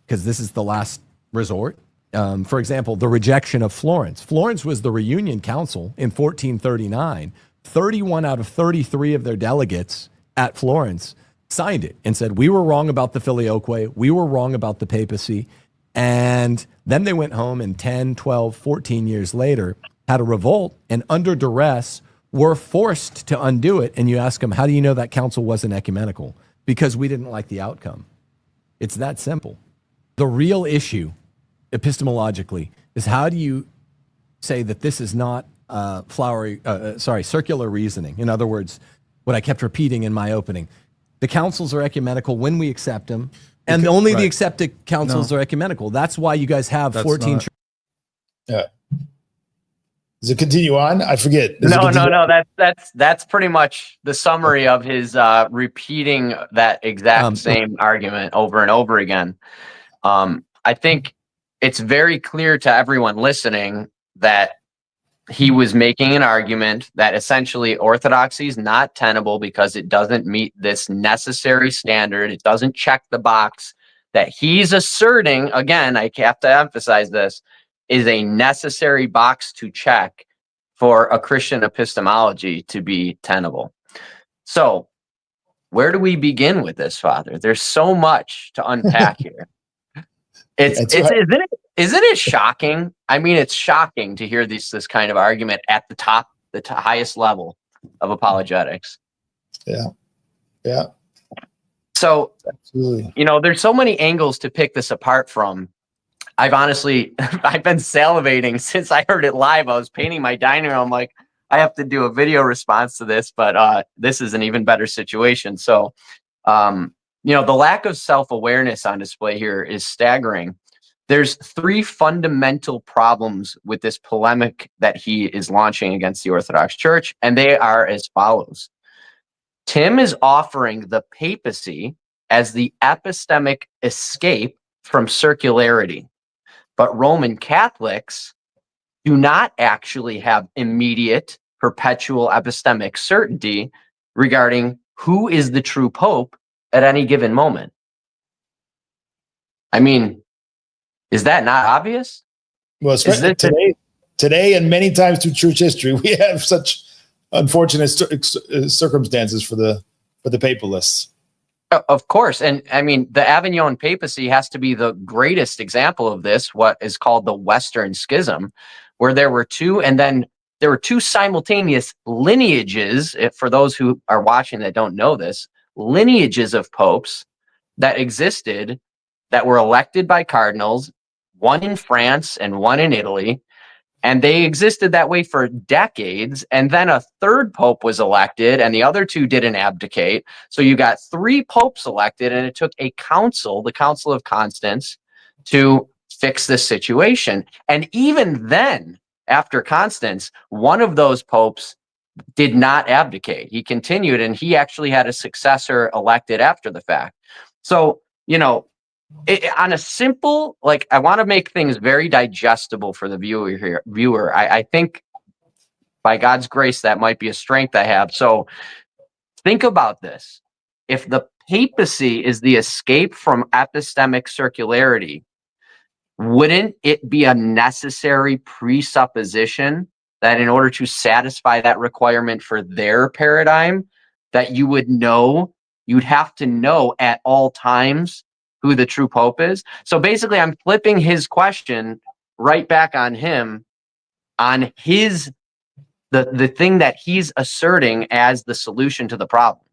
S3: because this is the last resort. For example, the rejection of Florence. Florence was the reunion council in 1439. 31 out of 33 of their delegates at Florence signed it and said, we were wrong about the filioque, we were wrong about the papacy. And then they went home and 10, 12, 14 years later had a revolt, and under duress were forced to undo it. And you ask them, how do you know that council wasn't ecumenical? Because we didn't like the outcome. It's that simple. The real issue epistemologically is, how do you say that this is not circular reasoning? In other words, what I kept repeating in my opening, the councils are ecumenical when we accept them, and only the accepted councils are ecumenical. That's why you guys have 14.
S1: Yeah. Does it continue on? I forget.
S2: No. That's pretty much the summary of his repeating that exact same argument over and over again. I think it's very clear to everyone listening that he was making an argument that essentially orthodoxy is not tenable because it doesn't meet this necessary standard. It doesn't check the box that he's asserting. Again, I have to emphasize this, is a necessary box to check for a Christian epistemology to be tenable. So where do we begin with this, Father? There's so much to unpack here. Isn't it shocking? I mean, it's shocking to hear this kind of argument at the top, highest level of apologetics.
S1: Yeah.
S2: So,
S1: absolutely.
S2: There's so many angles to pick this apart from. I've been salivating since I heard it live. I was painting my dining room. I'm like, I have to do a video response to this, but this is an even better situation. So, the lack of self-awareness on display here is staggering. There's three fundamental problems with this polemic that he is launching against the Orthodox Church, and they are as follows. Tim is offering the papacy as the epistemic escape from circularity, but Roman Catholics do not actually have immediate, perpetual epistemic certainty regarding who is the true pope at any given moment. I mean, is that not obvious?
S1: Well, especially today and many times through church history, we have such unfortunate circumstances for the papalists.
S2: Of course. And I mean, the Avignon papacy has to be the greatest example of this, what is called the Western Schism, where there were two simultaneous lineages, for those who are watching that don't know this, lineages of popes that existed that were elected by cardinals, one in France and one in Italy. And they existed that way for decades. And then a third pope was elected and the other two didn't abdicate. So you got three popes elected, and it took a council, the Council of Constance, to fix this situation. And even then, after Constance, one of those popes did not abdicate. He continued, and he actually had a successor elected after the fact. So, on a simple, I want to make things very digestible for the viewer. I think by God's grace, that might be a strength I have. So think about this. If the papacy is the escape from epistemic circularity, wouldn't it be a necessary presupposition that in order to satisfy that requirement for their paradigm, that you would know you'd have to know at all times who the true pope is. So basically, I'm flipping his question right back on him, on his the thing that he's asserting as the solution to the problem.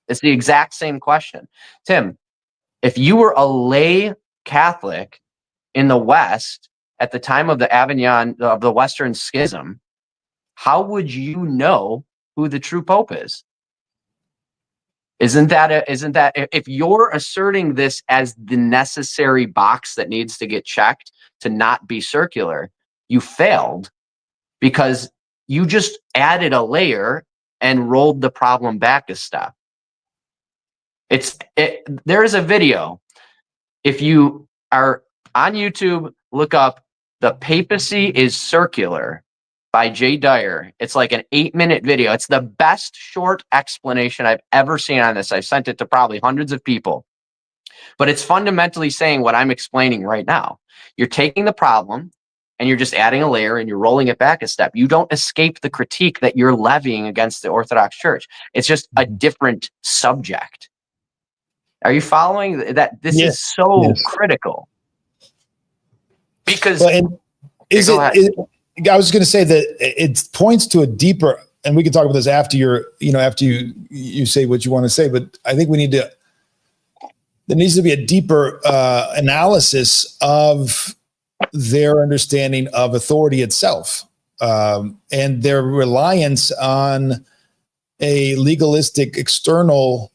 S2: It's the exact same question. Tim, if you were a lay Catholic in the West at the time of the Avignon, of the Western Schism, how would you know who the true pope is? Isn't that if you're asserting this as the necessary box that needs to get checked to not be circular, you failed, because you just added a layer and rolled the problem back a step. There is a video. If you are on YouTube, look up "The Papacy is Circular" by Jay Dyer. It's like an 8-minute video. It's the best short explanation I've ever seen on this. I've sent it to probably hundreds of people. But it's fundamentally saying what I'm explaining right now. You're taking the problem and you're just adding a layer and you're rolling it back a step. You don't escape the critique that you're levying against the Orthodox Church. It's just a different subject. Are you following that? This is so critical. Because
S1: I was going to say that it points to a deeper, and we can talk about this after you say what you want to say, but I think there needs to be a deeper analysis of their understanding of authority itself, and their reliance on a legalistic external,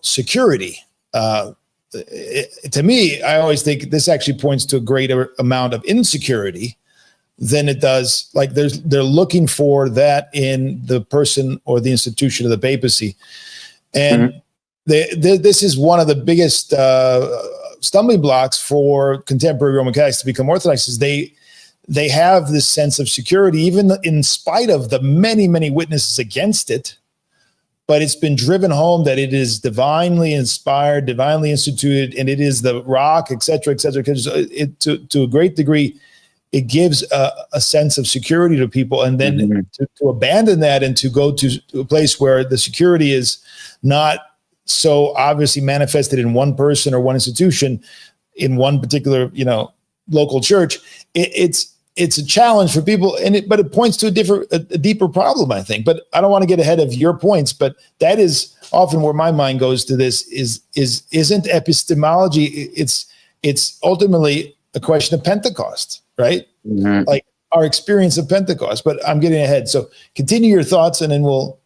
S1: security. To me, I always think this actually points to a greater amount of insecurity than it does. Like they're looking for that in the person or the institution of the papacy. And this is one of the biggest stumbling blocks for contemporary Roman Catholics to become Orthodox, is they have this sense of security, even in spite of the many, many witnesses against it. But it's been driven home that it is divinely inspired, divinely instituted, and it is the rock, et cetera, et cetera. Because to a great degree, it gives a sense of security to people. And then to abandon that and to go to a place where the security is not so obviously manifested in one person or one institution, in one particular, local church, it's a challenge for people, but it points to a deeper problem, I think. But I don't want to get ahead of your points, but that is often where my mind goes to this isn't epistemology. It's ultimately a question of Pentecost, right? Like our experience of Pentecost, but I'm getting ahead. So continue your thoughts, and then we'll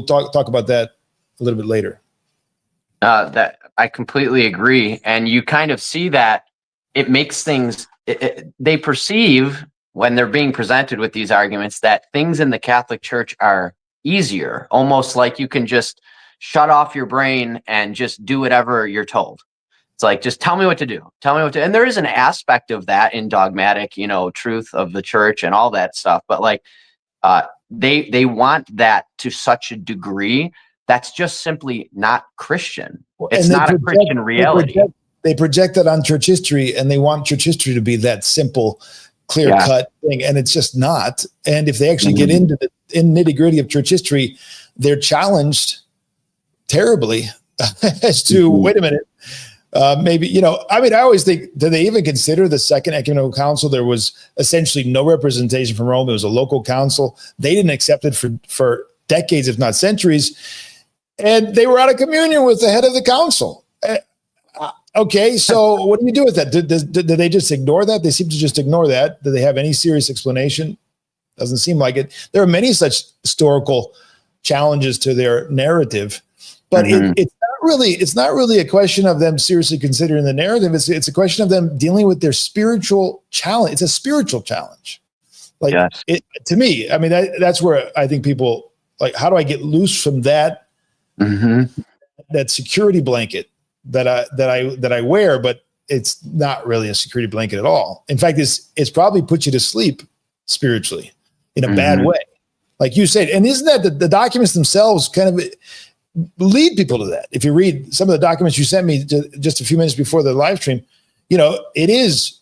S1: talk about that a little bit later.
S2: That I completely agree. And you kind of see that it makes things, they perceive when they're being presented with these arguments that things in the Catholic Church are easier, almost like you can just shut off your brain and just do whatever you're told. It's like, just tell me what to do. And there is an aspect of that in dogmatic, truth of the church and all that stuff. But like, they want that to such a degree that's just simply not Christian. It's not a Christian reality.
S1: They project that on church history, and they want church history to be that simple, clear-cut thing, and it's just not. And if they actually get into the nitty-gritty of church history, they're challenged terribly as to, wait a minute, maybe, I always think, do they even consider the Second Œcumenical Council? There was essentially no representation from Rome. It was a local council. They didn't accept it for decades, if not centuries, and they were out of communion with the head of the council. Okay, so what do you do with that? Do they just ignore that? They seem to just ignore that. Do they have any serious explanation? Doesn't seem like it. There are many such historical challenges to their narrative, but it's not really a question of them seriously considering the narrative. It's a question of them dealing with their spiritual challenge. It's a spiritual challenge. Like to me, that's where I think people like, how do I get loose from that that security blanket that I wear, but it's not really a security blanket at all. In fact, it's probably put you to sleep spiritually in a bad way, like you said. And isn't that the documents themselves kind of lead people to that? If you read some of the documents you sent me just a few minutes before the live stream, it is,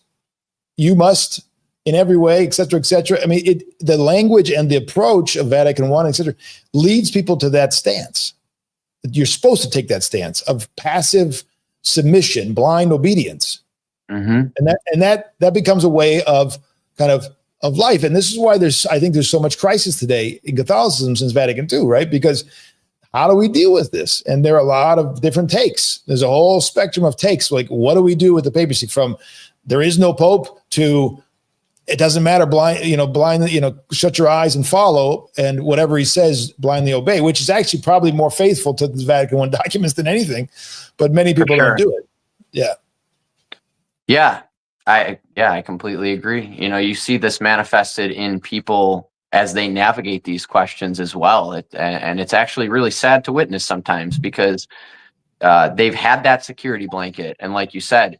S1: you must in every way, et cetera, et cetera. The language and the approach of Vatican I, et cetera, leads people to that stance. you're supposed to take that stance of passive submission, blind obedience. And that becomes a way of kind of life. And this is why I think there's so much crisis today in Catholicism since Vatican II, right? Because how do we deal with this? And there are a lot of different takes. There's a whole spectrum of takes. Like, what do we do with the papacy? From there is no pope to it doesn't matter, blind, shut your eyes and follow, and whatever he says, blindly obey, which is actually probably more faithful to the Vatican I documents than anything. But many people don't do it. Yeah.
S2: Yeah. I completely agree. You see this manifested in people as they navigate these questions as well. And it's actually really sad to witness sometimes, because they've had that security blanket. And like you said,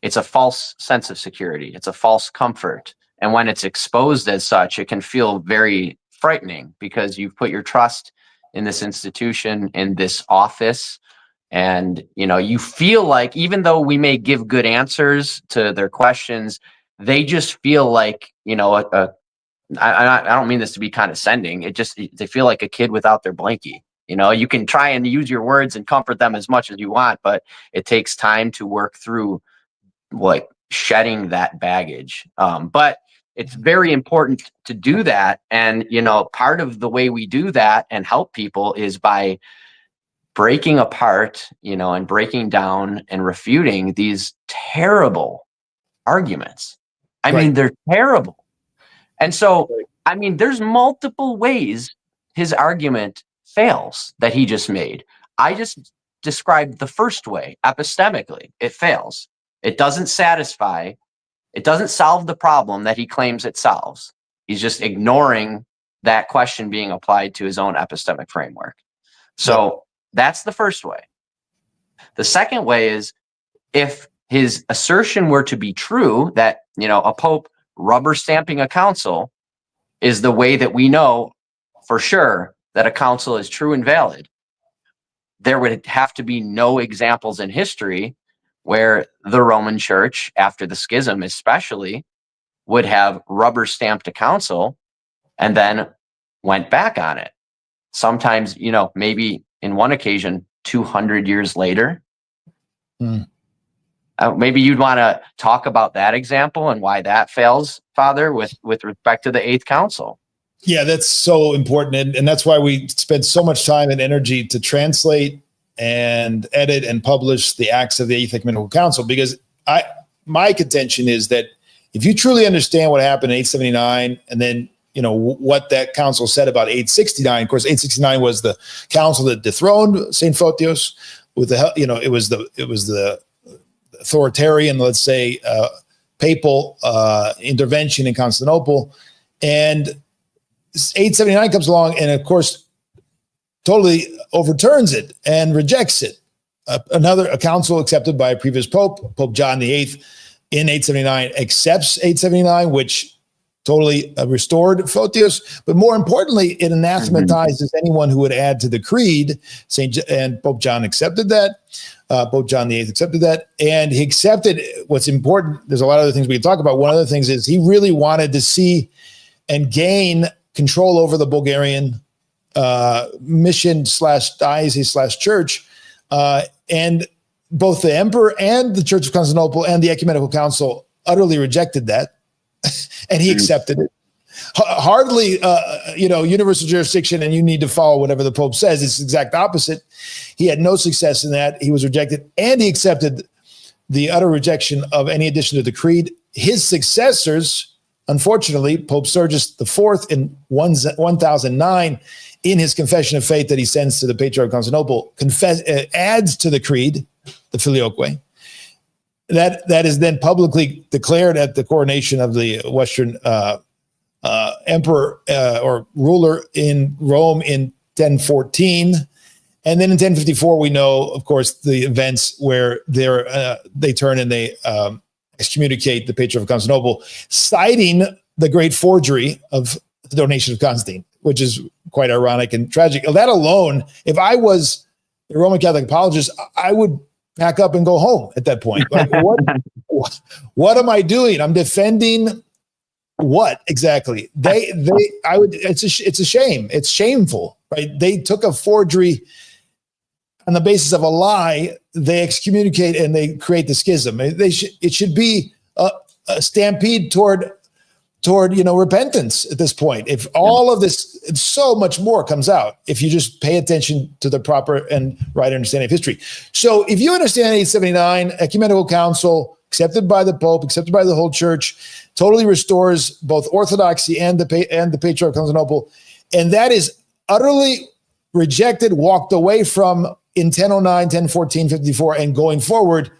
S2: it's a false sense of security. It's a false comfort. And when it's exposed as such, it can feel very frightening, because you've put your trust in this institution, in this office. And, you feel like, even though we may give good answers to their questions, they just feel like, I don't mean this to be condescending. They feel like a kid without their blankie. You can try and use your words and comfort them as much as you want, but it takes time to work through like shedding that baggage. But it's very important to do that. And, part of the way we do that and help people is by breaking apart, and breaking down and refuting these terrible arguments. I mean, they're terrible. And so, there's multiple ways his argument fails that he just made. I just described the first way, epistemically. It fails. It doesn't satisfy. It doesn't solve the problem that he claims it solves. He's just ignoring that question being applied to his own epistemic framework. So that's the first way. The second way is, if his assertion were to be true, that, a pope rubber stamping a council is the way that we know for sure that a council is true and valid, there would have to be no examples in history where the Roman Church, after the schism especially, would have rubber stamped a council and then went back on it. Sometimes, maybe in one occasion, 200 years later. Maybe you'd want to talk about that example and why that fails, Father, with respect to the Eighth Council.
S1: Yeah, that's so important. And that's why we spend so much time and energy to translate and edit and publish the acts of the Eighth Œcumenical Council, because my contention is that if you truly understand what happened in 879, and then what that council said about 869. Of course, 869 was the council that dethroned Saint Photios with it was the authoritarian, let's say, papal intervention in Constantinople, and 879 comes along and, of course, totally overturns it and rejects it. A council accepted by a previous pope, Pope John VIII, in 879 accepts 879, which totally restored Photios, but more importantly, it anathematizes anyone who would add to the creed. And Pope John accepted that. Pope John VIII accepted that, and he accepted what's important. There's a lot of other things we can talk about. One of the things is he really wanted to see and gain control over the Bulgarian mission / diocese / church, and both the emperor and the Church of Constantinople and the Ecumenical Council utterly rejected that. And he accepted it. Hardly, universal jurisdiction, and you need to follow whatever the Pope says. It's the exact opposite. He had no success in that. He was rejected, and he accepted the utter rejection of any addition to the creed. His successors, unfortunately, Pope Sergius IV in 1009, in his confession of faith that he sends to the Patriarch of Constantinople, adds to the creed, the Filioque. That is then publicly declared at the coronation of the Western emperor or ruler in Rome in 1014. And then in 1054, we know, of course, the events where they turn and they excommunicate the Patriarch of Constantinople, citing the great forgery of the donation of Constantine, which is quite ironic and tragic. That alone, if I was a Roman Catholic apologist, I would pack up and go home at that point. Like, what am I doing? I'm defending what exactly? It's a shame. It's shameful, right? They took a forgery on the basis of a lie, they excommunicate and they create the schism. It should be a stampede toward repentance at this point. If all of this, so much more comes out if you just pay attention to the proper and right understanding of history. So if you understand 879, Ecumenical Council, accepted by the Pope, accepted by the whole Church, totally restores both Orthodoxy and the Patriarch of Constantinople, and that is utterly rejected, walked away from in 1009, 1014, 54, and going forward.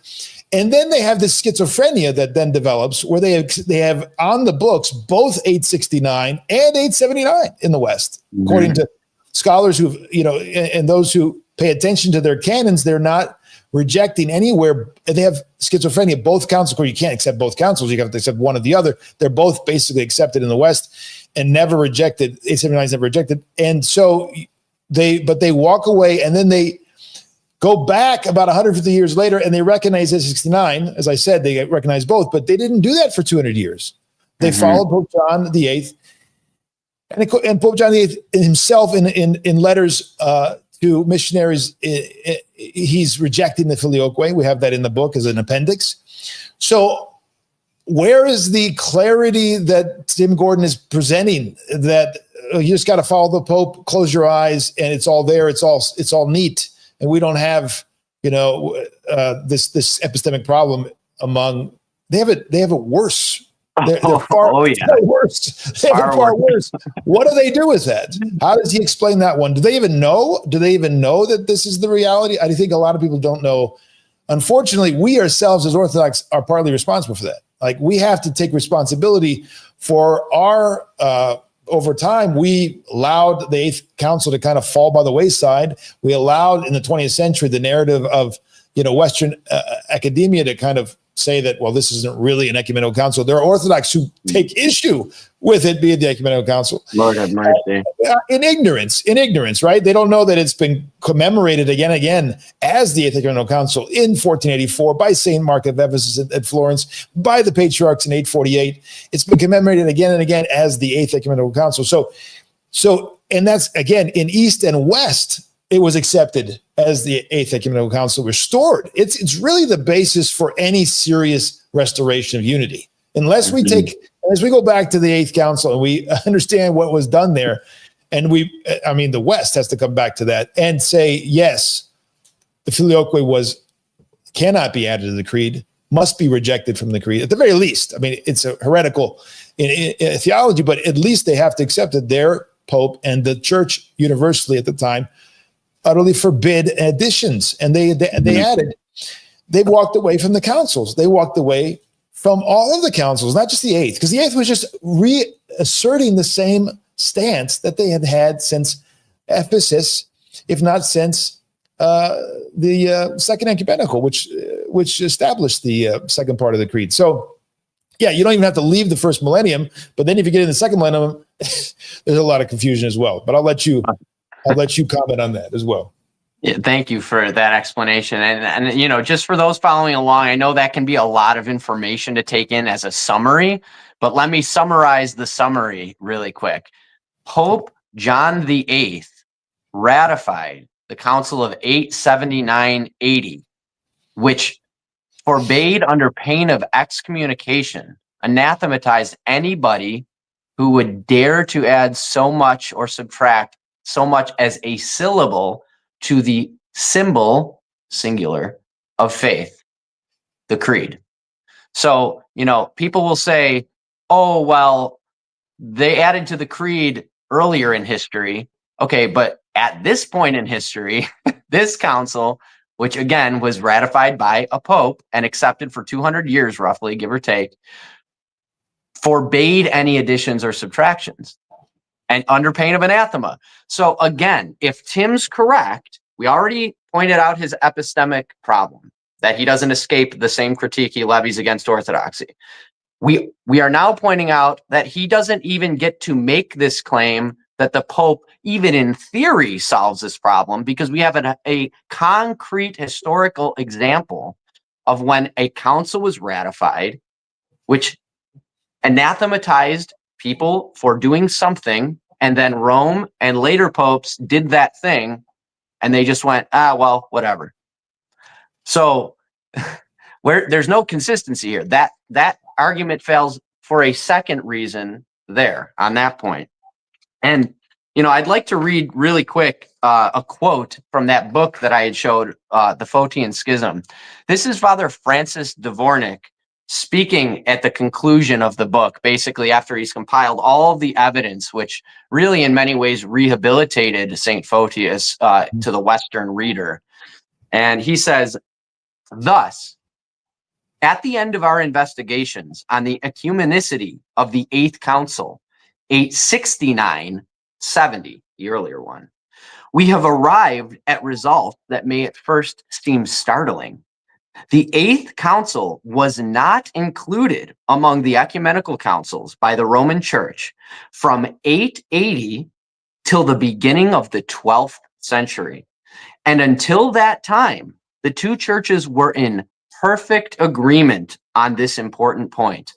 S1: And then they have this schizophrenia that then develops where they have on the books both 869 and 879 in the West, according to scholars who, and those who pay attention to their canons. They're not rejecting anywhere. They have schizophrenia. Both councils, you can't accept both councils. You have to accept one or the other. They're both basically accepted in the West and never rejected. 879 is never rejected. And so they walk away, and then they go back about 150 years later and they recognize 869. As I said, they recognize both, but they didn't do that for 200 years. They followed Pope John VIII, and Pope John VIII himself in letters to missionaries, he's rejecting the filioque. We have that in the book as an appendix. So where is the clarity that Tim Gordon is presenting, that you just got to follow the Pope, close your eyes, and it's all there. It's all neat. And we don't have, this epistemic problem among. They have it worse. They're far worse. They have it far worse. What do they do with that? How does he explain that one? Do they even know? Do they even know that this is the reality? I think a lot of people don't know. Unfortunately, we ourselves as Orthodox are partly responsible for that. Like, we have to take responsibility for our. Over time, we allowed the Eighth Council to kind of fall by the wayside. We allowed in the 20th century the narrative of Western academia to kind of say that, well, this isn't really an ecumenical council. There are Orthodox who take issue with it being the ecumenical council.
S2: Lord have mercy.
S1: In ignorance, right? They don't know that it's been commemorated again and again as the Eighth Ecumenical Council in 1484 by St. Mark of Ephesus at Florence, by the patriarchs in 848. It's been commemorated again and again as the Eighth Ecumenical Council. So, and that's, again, in East and West, it was accepted as the Eighth Ecumenical Council restored. It's really the basis for any serious restoration of unity. Unless we go back to the Eighth Council and we understand what was done there, and the West has to come back to that and say, yes, the filioque cannot be added to the creed, must be rejected from the creed, at the very least. I mean, it's a heretical in theology, but at least they have to accept that their Pope and the Church universally at the time utterly forbid additions, and they added. They've walked away from the councils. They walked away from all of the councils, not just the Eighth, because the Eighth was just reasserting the same stance that they had had since Ephesus, if not since the Second Ecumenical, which established the second part of the creed. So, yeah, you don't even have to leave the first millennium, but then if you get in the second millennium, there's a lot of confusion as well. But I'll let you comment on that as well.
S2: Yeah, thank you for that explanation. And just for those following along, I know that can be a lot of information to take in as a summary, but let me summarize the summary really quick. Pope John VIII ratified the Council of 879-80, which forbade, under pain of excommunication, anathematized anybody who would dare to add so much or subtract so much as a syllable to the symbol, singular, of faith, the creed. So, people will say, oh, well, they added to the creed earlier in history. Okay, but at this point in history, this council, which again was ratified by a pope and accepted for 200 years, roughly, give or take, forbade any additions or subtractions, and under pain of anathema. So again, if Tim's correct, we already pointed out his epistemic problem, that he doesn't escape the same critique he levies against Orthodoxy. We are now pointing out that he doesn't even get to make this claim that the Pope, even in theory, solves this problem, because we have a concrete historical example of when a council was ratified, which anathematized people for doing something, and then Rome and later popes did that thing, and they just went, well, whatever. So where there's no consistency here, that argument fails for a second reason there on that point. And, I'd like to read really quick a quote from that book that I had showed, The Photian Schism. This is Father Francis Dvornik speaking at the conclusion of the book, basically after he's compiled all of the evidence, which really in many ways rehabilitated St. Photius to the Western reader. And he says, thus, at the end of our investigations on the ecumenicity of the Eighth Council, 869-70, the earlier one, we have arrived at results that may at first seem startling. The Eighth Council was not included among the ecumenical councils by the Roman Church from 880 till the beginning of the 12th century. And until that time, the two churches were in perfect agreement on this important point.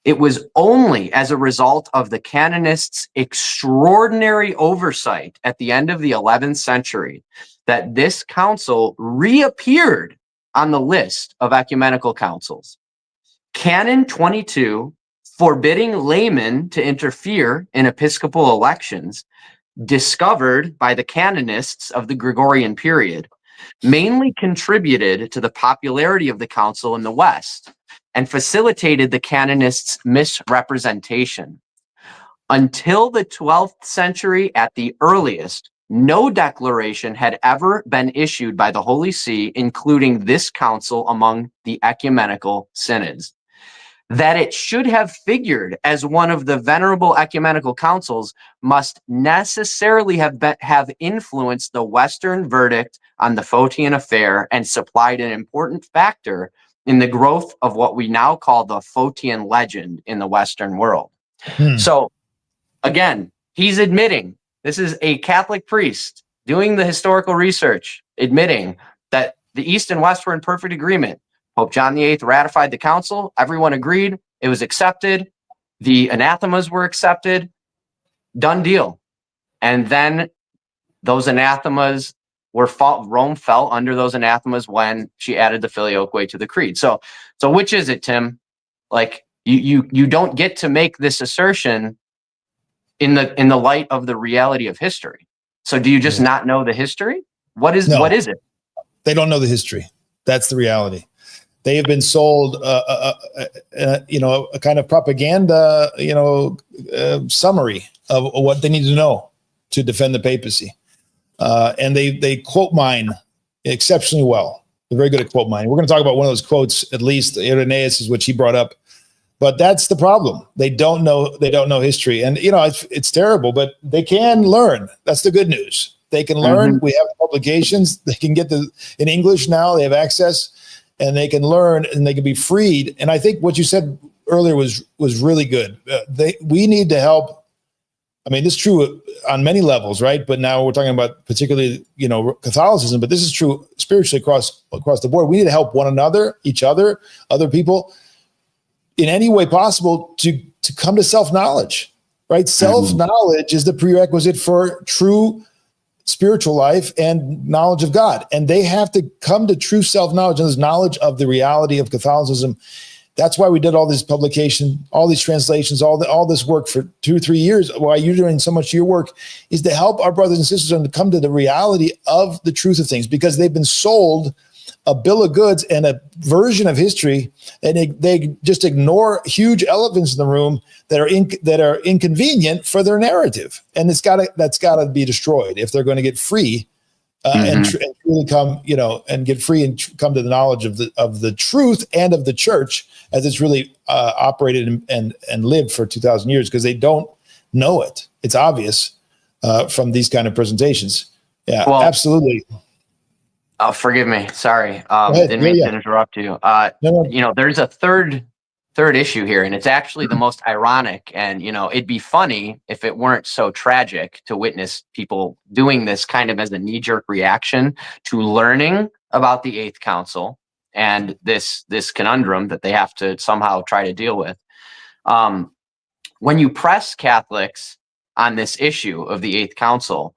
S2: It was only as a result of the canonists' extraordinary oversight at the end of the 11th century that this council reappeared on the list of ecumenical councils. Canon 22, forbidding laymen to interfere in episcopal elections, discovered by the canonists of the Gregorian period, mainly contributed to the popularity of the council in the West and facilitated the canonists' misrepresentation. Until the 12th century at the earliest, no declaration had ever been issued by the Holy See, including this council among the ecumenical synods. That it should have figured as one of the venerable ecumenical councils must necessarily have influenced the Western verdict on the Photian affair and supplied an important factor in the growth of what we now call the Photian legend in the Western world. So again, he's admitting, this is a Catholic priest doing the historical research, admitting that the East and West were in perfect agreement. Pope John VIII ratified the council. Everyone agreed. It was accepted. The anathemas were accepted. Done deal. And then those anathemas Rome fell under those anathemas when she added the filioque to the creed. So which is it, Tim? Like you don't get to make this assertion in the light of the reality of history. So do you just not know the history? What is it?
S1: They don't know the history. That's the reality. They have been sold, a kind of propaganda, summary of what they need to know to defend the papacy. And they quote mine exceptionally well. They're very good at quote mining. We're going to talk about one of those quotes, at least Irenaeus is what he brought up. But that's the problem. They don't know history. And, it's terrible, but they can learn. That's the good news. They can learn. We have publications. They can get in English now. They have access. And they can learn and they can be freed. And I think what you said earlier was really good. We need to help. I mean, this is true on many levels, right? But now we're talking about particularly, Catholicism, but this is true spiritually across the board. We need to help one another, each other, other people in any way possible to come to self-knowledge, right? Self-knowledge is the prerequisite for true spiritual life and knowledge of God. And they have to come to true self-knowledge and this knowledge of the reality of Catholicism. That's why we did all this publication, all these translations, all this work for 2 or 3 years. Why you're doing so much of your work is to help our brothers and sisters to come to the reality of the truth of things, because they've been sold a bill of goods and a version of history, and they just ignore huge elephants in the room that are inconvenient for their narrative, and that's got to be destroyed if they're going to get free and truly come, and get free and come to the knowledge of the truth and of the church as it's really operated and lived for 2,000 years, because they don't know it. It's obvious from these kind of presentations. Yeah, well, absolutely.
S2: Oh, forgive me. Sorry. Didn't mean to interrupt you. No. There's a third issue here, and it's actually the most ironic. And, it'd be funny if it weren't so tragic to witness people doing this kind of as a knee-jerk reaction to learning about the Eighth Council and this conundrum that they have to somehow try to deal with. When you press Catholics on this issue of the Eighth Council,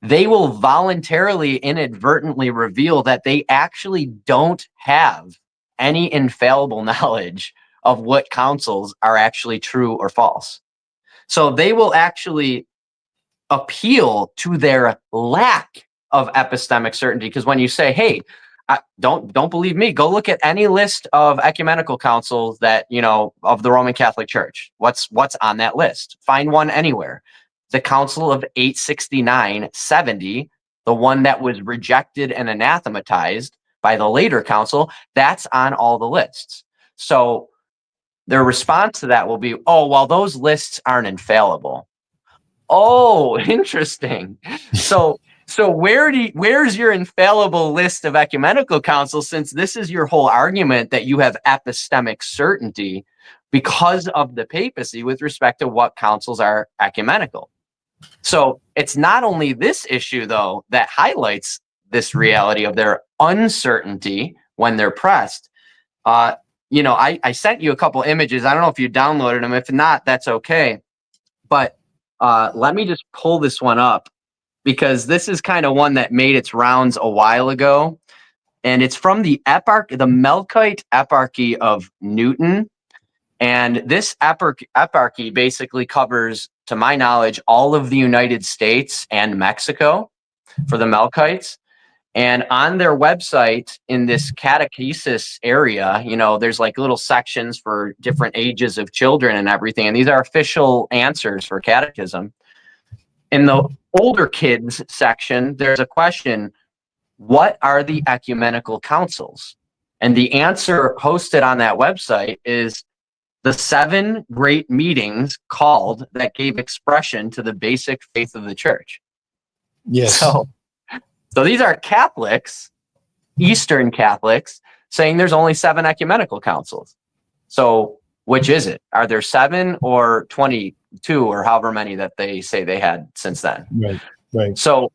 S2: they will voluntarily, inadvertently reveal that they actually don't have any infallible knowledge of what councils are actually true or false. So they will actually appeal to their lack of epistemic certainty. Because when you say, hey, don't believe me, go look at any list of ecumenical councils that, of the Roman Catholic Church. What's on that list? Find one anywhere. The Council of 869-70, the one that was rejected and anathematized by the later council, that's on all the lists. So their response to that will be, oh, well, those lists aren't infallible. Oh, interesting. So where's your infallible list of ecumenical councils, since this is your whole argument that you have epistemic certainty because of the papacy with respect to what councils are ecumenical? So it's not only this issue, though, that highlights this reality of their uncertainty when they're pressed. I sent you a couple images. I don't know if you downloaded them. If not, that's okay. But let me just pull this one up, because this is kind of one that made its rounds a while ago. And it's from the Melkite Eparchy of Newton. And this eparchy basically covers, to my knowledge, all of the United States and Mexico for the Melkites. And on their website, in this catechesis area, there's like little sections for different ages of children and everything. And these are official answers for catechism. In the older kids section, there's a question: what are the ecumenical councils? And the answer hosted on that website is the 7 great meetings called that gave expression to the basic faith of the church.
S1: Yes.
S2: So these are Catholics, Eastern Catholics, saying there's only 7 ecumenical councils. So which is it? Are there 7 or 22 or however many that they say they had since then?
S1: Right.
S2: So,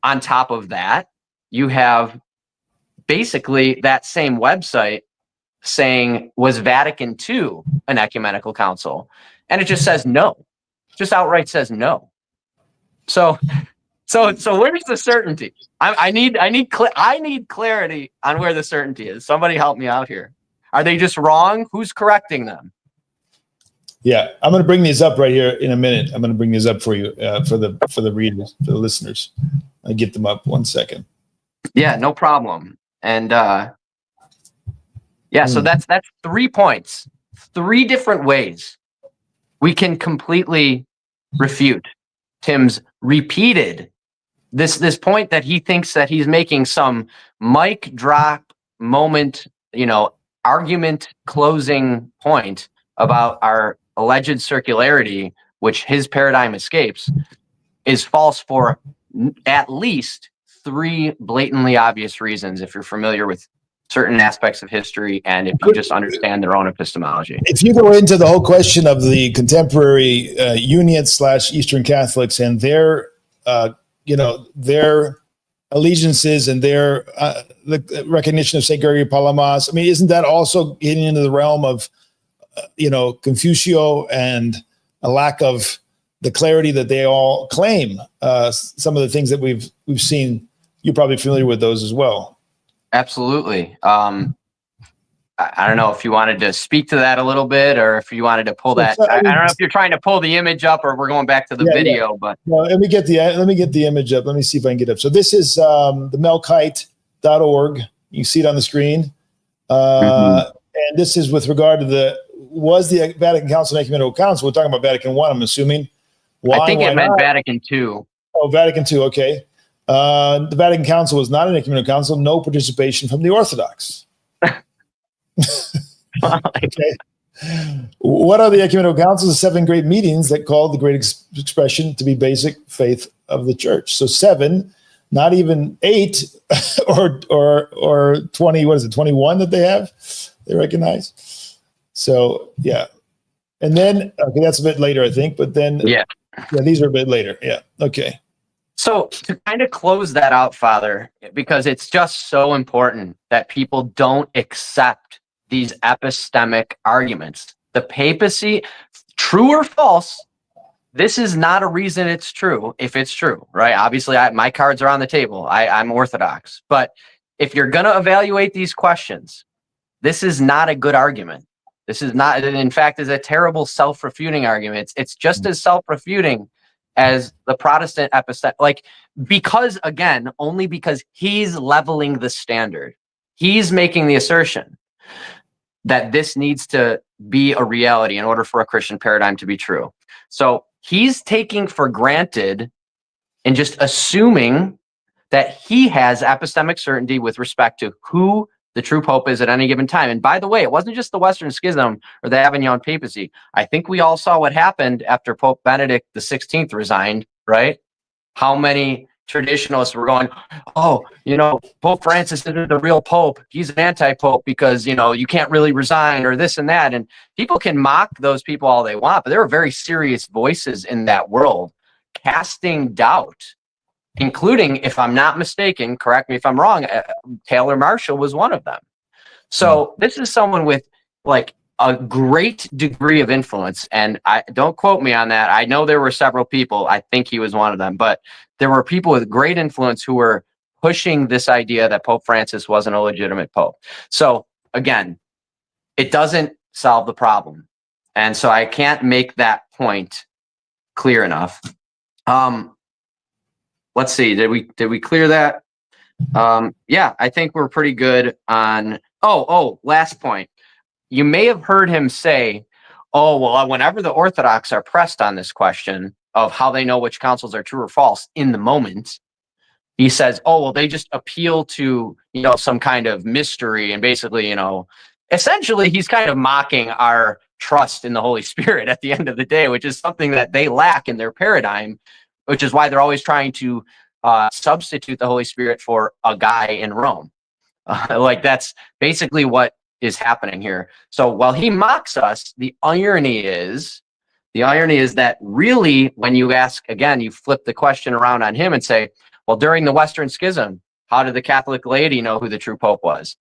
S2: on top of that, you have basically that same website saying, was Vatican II an ecumenical council? And it just says no. Just outright says no. So where's the certainty? I need clarity on where the certainty is. Somebody help me out here. Are they just wrong? Who's correcting them?
S1: Yeah, I'm going to bring these up right here in a minute. I'm going to bring these up for you, for the readers, for the listeners. I get them up 1 second.
S2: Yeah, no problem. And so that's 3 points, 3 different ways we can completely refute Tim's repeated this point that he thinks that he's making some mic drop moment, argument closing point about our alleged circularity, which his paradigm escapes, is false for at least 3 blatantly obvious reasons, if you're familiar with certain aspects of history and if you just understand their own epistemology.
S1: If you go into the whole question of the contemporary Uniate/Eastern Catholics and their their allegiances and their the recognition of St. Gregory Palamas, I mean, isn't that also getting into the realm of Confucio and a lack of the clarity that they all claim? Some of the things that we've seen, you're probably familiar with those as well.
S2: Absolutely. I don't know if you wanted to speak to that a little bit, or if you wanted to pull that. I don't know if you're trying to pull the image up, or we're going back to the video. But
S1: let me get the image up. Let me see if I can get it up. So this is the Melkite.org. You can see it on the screen. And this is with regard to was the Vatican Council an ecumenical council? We're talking about Vatican I, I'm assuming.
S2: I think it meant Vatican II.
S1: Oh, Vatican II. Okay. The Vatican Council was not an ecumenical council. No participation from the Orthodox. Okay. What are the ecumenical councils? The 7 great meetings that called the great expression to be basic faith of the church. So 7, not even 8 or 20. What is it? 21 that they recognize. So yeah, and then that's a bit later, I think. But then these are a bit later. Yeah. Okay.
S2: So to kind of close that out, Father, because it's just so important that people don't accept these epistemic arguments. The papacy, true or false, this is not a reason it's true if it's true, right? Obviously, my cards are on the table. I'm Orthodox. But if you're going to evaluate these questions, this is not a good argument. This is not, in fact, is a terrible self-refuting argument. It's just as self-refuting as the Protestant epistemic, because, again, only because he's leveling the standard. He's making the assertion that this needs to be a reality in order for a Christian paradigm to be true. So he's taking for granted and just assuming that he has epistemic certainty with respect to who the true pope is at any given time. And by the way, it wasn't just the Western Schism or the Avignon Papacy. I think we all saw what happened after Pope Benedict XVI resigned, right? How many traditionalists were going, oh, Pope Francis isn't the real pope. He's an anti-pope because, you can't really resign or this and that. And people can mock those people all they want, but there are very serious voices in that world casting doubt, including, if I'm not mistaken, correct me if I'm wrong, Taylor Marshall was one of them. So this is someone with a great degree of influence, and I don't quote me on that. I know there were several people. I think he was one of them, but there were people with great influence who were pushing this idea that Pope Francis wasn't a legitimate pope. So again, it doesn't solve the problem, and so I can't make that point clear enough. Let's see. Did we clear that? Yeah, I think we're pretty good on. Oh, last point. You may have heard him say, oh, well, whenever the Orthodox are pressed on this question of how they know which councils are true or false in the moment, he says, oh, well, they just appeal to, some kind of mystery. And basically, essentially, he's kind of mocking our trust in the Holy Spirit at the end of the day, which is something that they lack in their paradigm, which is why they're always trying to substitute the Holy Spirit for a guy in Rome. That's basically what is happening here. So while he mocks us, the irony is that really, when you ask again, you flip the question around on him and say, well, during the Western Schism, how did the Catholic laity know who the true pope was?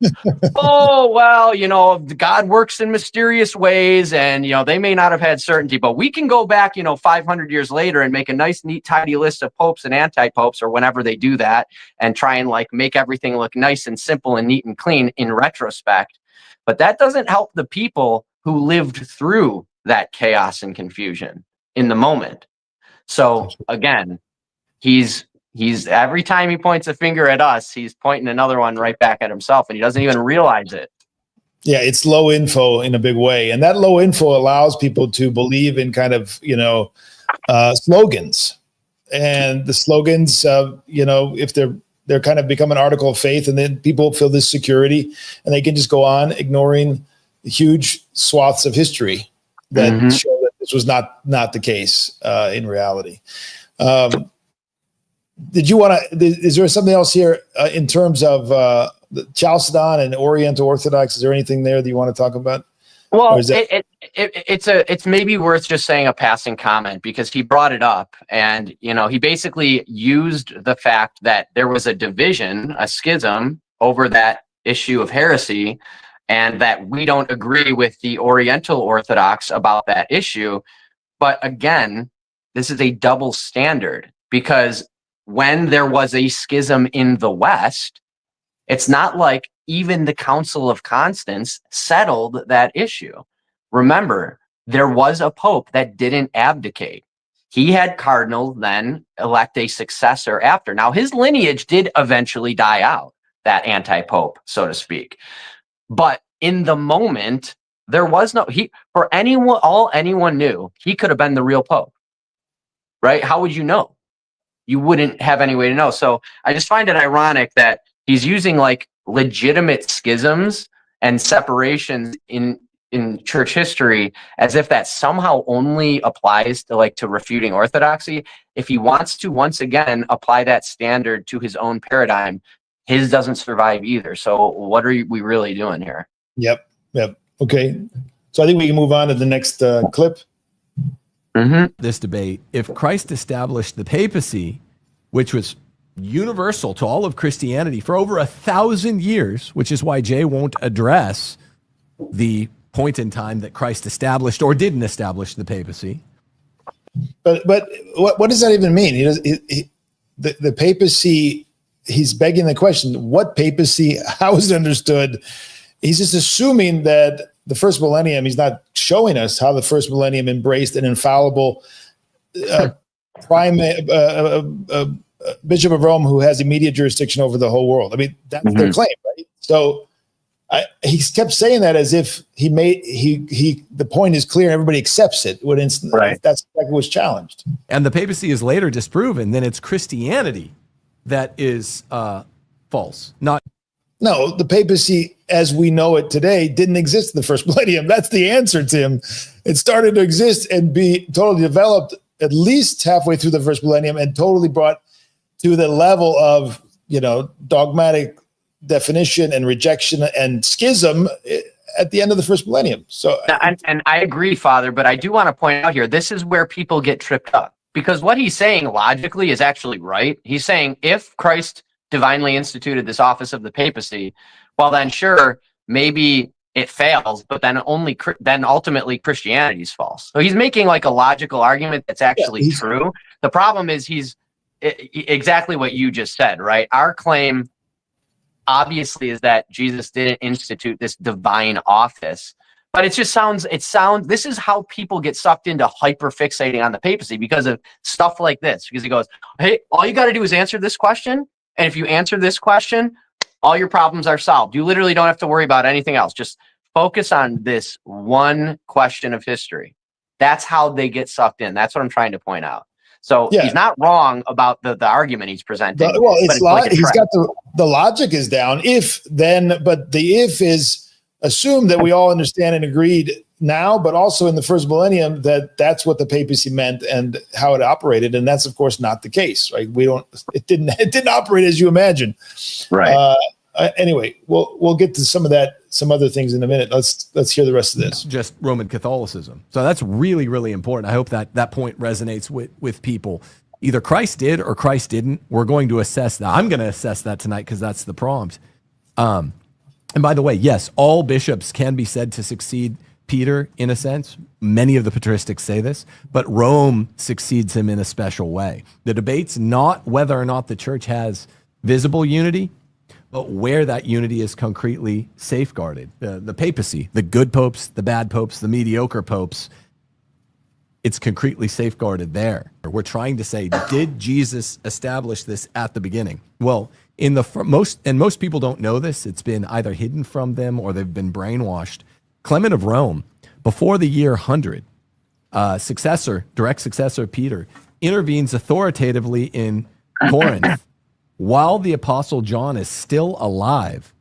S2: Oh, well, God works in mysterious ways, and they may not have had certainty, but we can go back 500 years later and make a nice, neat, tidy list of popes and anti-popes, or whenever they do that, and try and make everything look nice and simple and neat and clean in retrospect. But that doesn't help the people who lived through that chaos and confusion in the moment. So again, he's every time he points a finger at us, he's pointing another one right back at himself, and he doesn't even realize it.
S1: Yeah, it's low info in a big way. And that low info allows people to believe in kind of, slogans. And the slogans, if they're kind of become an article of faith, and then people feel this security, and they can just go on ignoring the huge swaths of history that show that this was not the case in reality. Did you want to? Is there something else here in terms of the Chalcedon and Oriental Orthodox? Is there anything there that you want to talk about?
S2: Well, it's maybe worth just saying a passing comment, because he brought it up, and he basically used the fact that there was a division, a schism over that issue of heresy, and that we don't agree with the Oriental Orthodox about that issue. But again, this is a double standard, because when there was a schism in the West, it's not like even the Council of Constance settled that issue. Remember, there was a pope that didn't abdicate. He had cardinals then elect a successor after. Now, his lineage did eventually die out, that anti-pope, so to speak. But in the moment, there was anyone knew, he could have been the real pope, right? How would you know? You wouldn't have any way to know. So I just find it ironic that he's using legitimate schisms and separations in church history as if that somehow only applies to refuting orthodoxy. If he wants to once again apply that standard to his own paradigm, his doesn't survive either. So what are we really doing here?
S1: Yep. Okay. So I think we can move on to the next clip.
S3: This debate, if Christ established the papacy, which was universal to all of Christianity for over 1,000 years, which is why Jay won't address the point in time that Christ established or didn't establish the papacy.
S1: But what does that even mean? The papacy, he's begging the question, what papacy, how is it understood? He's just assuming that the first millennium, he's not showing us how the first millennium embraced an infallible Bishop of Rome who has immediate jurisdiction over the whole world. I mean, that's their claim, right? So he kept saying that as if the point is clear and everybody accepts it. When that's exactly what was challenged.
S3: And the papacy is later disproven. Then it's Christianity that is false.
S1: No, the papacy, as we know it today, didn't exist in the first millennium. That's the answer, Tim. It started to exist and be totally developed at least halfway through the first millennium and totally brought to the level of, dogmatic definition and rejection and schism at the end of the first millennium. So,
S2: and I agree, Father, but I do want to point out here, this is where people get tripped up, because what he's saying logically is actually right. He's saying if Christ divinely instituted this office of the papacy, well, then sure, maybe it fails, but then ultimately Christianity is false. So he's making like a logical argument that's actually true. The problem is he's exactly what you just said, right? Our claim obviously is that Jesus didn't institute this divine office, but it sounds, this is how people get sucked into hyper fixating on the papacy because of stuff like this, because he goes, hey, all you got to do is answer this question. And if you answer this question, all your problems are solved. You literally don't have to worry about anything else. Just focus on this one question of history. That's how they get sucked in. That's what I'm trying to point out. So he's not wrong about the argument he's presenting.
S1: Well, he's got the logic is down. But the if is assumed that we all understand and agreed now, but also in the first millennium that's what the papacy meant and how it operated, and that's of course not the case, right? It didn't operate as you imagine,
S2: right?
S1: Anyway, we'll get to some other things in a minute. Let's hear the rest of this.
S3: Just Roman Catholicism. So that's really, really important. I hope that point resonates with people. Either Christ did or Christ didn't. We're going to assess that. I'm going to assess that tonight because that's the prompt. And by the way, yes, all bishops can be said to succeed Peter in a sense. Many of the patristics say this, but Rome succeeds him in a special way. The debate's not whether or not the church has visible unity, but where that unity is concretely safeguarded. The papacy, the good popes, the bad popes, the mediocre popes, it's concretely safeguarded there. We're trying to say, did Jesus establish this at the beginning? Well, most people don't know this. It's been either hidden from them or they've been brainwashed. Clement of Rome, before the year 100, direct successor of Peter, intervenes authoritatively in Corinth while the Apostle John is still alive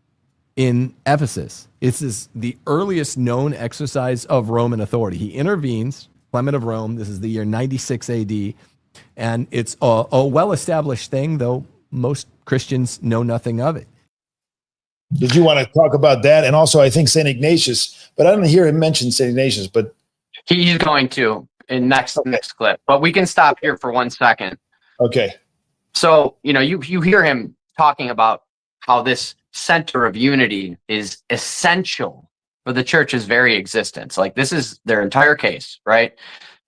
S3: in Ephesus. This is the earliest known exercise of Roman authority. He intervenes, Clement of Rome, this is the year 96 AD, and it's a well-established thing, though most Christians know nothing of it.
S1: Did you want to talk about that? And also, I think St. Ignatius, but I didn't hear him mention St. Ignatius, but
S2: he's going to in next clip. But we can stop here for 1 second.
S1: Okay.
S2: So, you hear him talking about how this center of unity is essential for the church's very existence. Like, this is their entire case, right?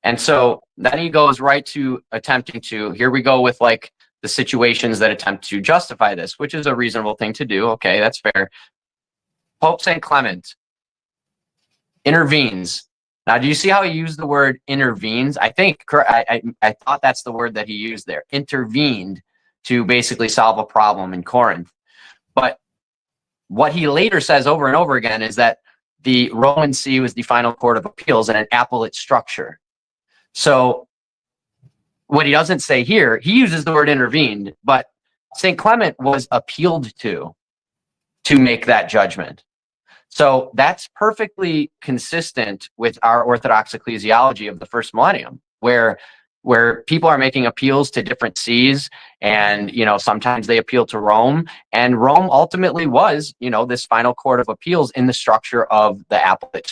S2: And so then he goes right to attempting to, here we go with like the situations that attempt to justify this, which is a reasonable thing to do. Okay, that's fair. Pope St. Clement intervenes. Now, do you see how he used the word intervenes? I think I thought that's the word that he used there. Intervened to basically solve a problem in Corinth. But what he later says over and over again is that the Roman See was the final court of appeals in an appellate structure. So what he doesn't say here, he uses the word intervened, but St. Clement was appealed to make that judgment. So that's perfectly consistent with our Orthodox ecclesiology of the first millennium, where people are making appeals to different sees, and sometimes they appeal to Rome, and Rome ultimately was this final court of appeals in the structure of the appellate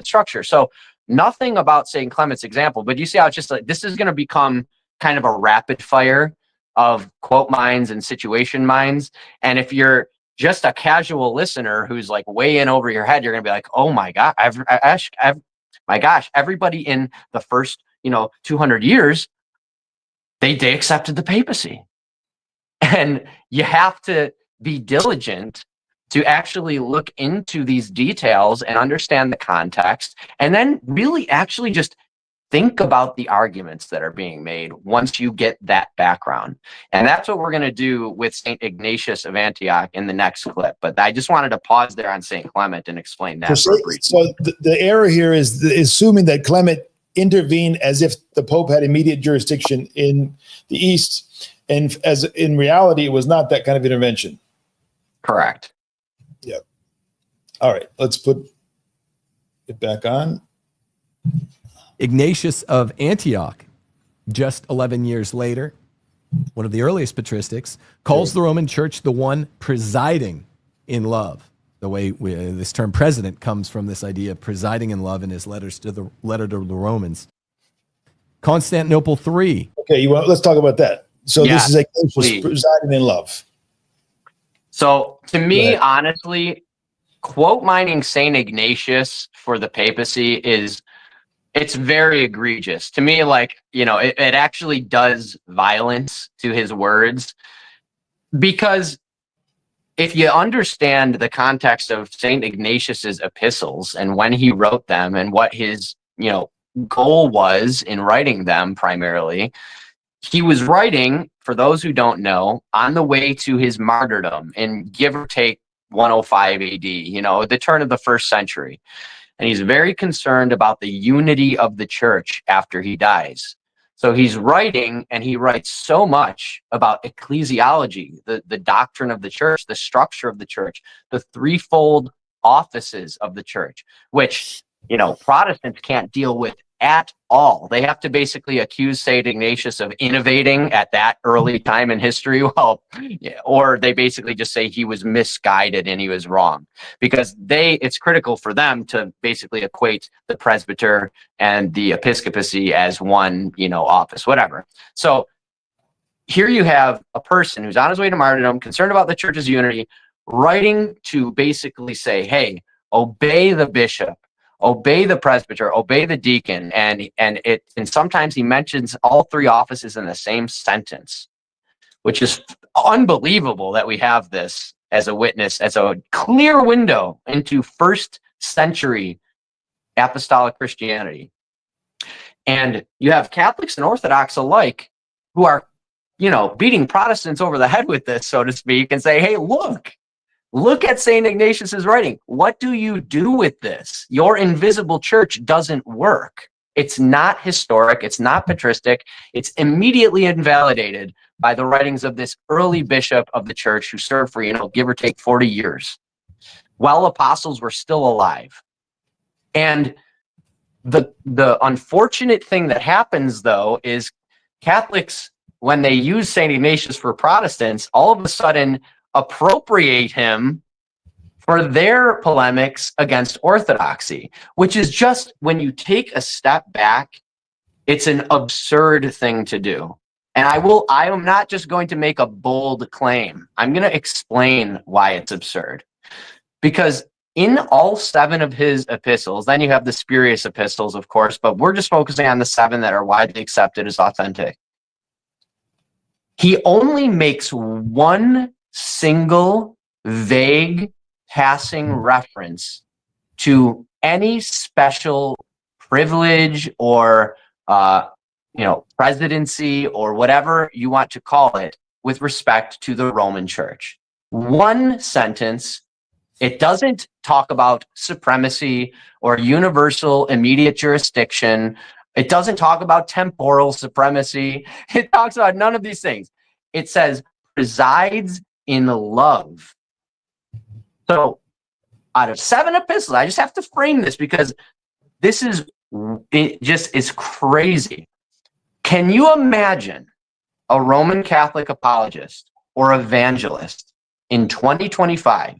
S2: structure. So nothing about St. Clement's example, but you see how it's just like this is going to become kind of a rapid fire of quote minds and situation minds, and if you're just a casual listener who's like way in over your head, you're going to be like, oh my God, my gosh, everybody in the first 200 years, they accepted the papacy. And you have to be diligent to actually look into these details and understand the context, and then really actually just think about the arguments that are being made once you get that background. And that's what we're going to do with St. Ignatius of Antioch in the next clip. But I just wanted to pause there on St. Clement and explain that.
S1: So the error here is assuming that Clement intervened as if the Pope had immediate jurisdiction in the East, and as in reality, it was not that kind of intervention.
S2: Correct.
S1: Yeah. All right, let's put it back on.
S3: Ignatius of Antioch, just 11 years later, one of the earliest patristics, calls the Roman Church the one presiding in love. The way this term president comes from this idea of presiding in love in his letter to the Romans. Constantinople III.
S1: Okay, let's talk about that. So this is Ignatius presiding in love.
S2: So to me, honestly, quote mining St. Ignatius for the papacy it's very egregious. To me, it actually does violence to his words, because if you understand the context of St. Ignatius's epistles and when he wrote them and what his, goal was in writing them primarily, he was writing, for those who don't know, on the way to his martyrdom in give or take 105 AD, the turn of the 1st century. And he's very concerned about the unity of the church after he dies. So he's writing, and he writes so much about ecclesiology, the doctrine of the church, the structure of the church, the threefold offices of the church, which, Protestants can't deal with at all. They have to basically accuse St. Ignatius of innovating at that early time in history. Or they basically just say he was misguided and he was wrong, because it's critical for them to basically equate the presbyter and the episcopacy as one, office, whatever. So here you have a person who's on his way to martyrdom, concerned about the church's unity, writing to basically say, hey, obey the bishop, obey the presbyter, obey the deacon, and sometimes he mentions all three offices in the same sentence, which is unbelievable that we have this as a witness, as a clear window into 1st century apostolic Christianity. And you have Catholics and Orthodox alike who are, beating Protestants over the head with this, so to speak, and say, hey, Look at St. Ignatius's writing. What do you do with this? Your invisible church doesn't work. It's not historic. It's not patristic. It's immediately invalidated by the writings of this early bishop of the church who served for, give or take 40 years, while apostles were still alive. And the unfortunate thing that happens, though, is Catholics, when they use St. Ignatius for Protestants, all of a sudden appropriate him for their polemics against Orthodoxy, which is just, when you take a step back, it's an absurd thing to do. And I am not just going to make a bold claim. I'm going to explain why it's absurd. Because in all 7 of his epistles, then you have the spurious epistles, of course, but we're just focusing on the 7 that are widely accepted as authentic. He only makes one single vague passing reference to any special privilege or presidency or whatever you want to call it with respect to the Roman Church. One sentence. It doesn't talk about supremacy or universal immediate jurisdiction. It doesn't talk about temporal supremacy. It talks about none of these things. It says presides in love. So out of 7 epistles, I just have to frame this because it just is crazy. Can you imagine a Roman Catholic apologist or evangelist in 2025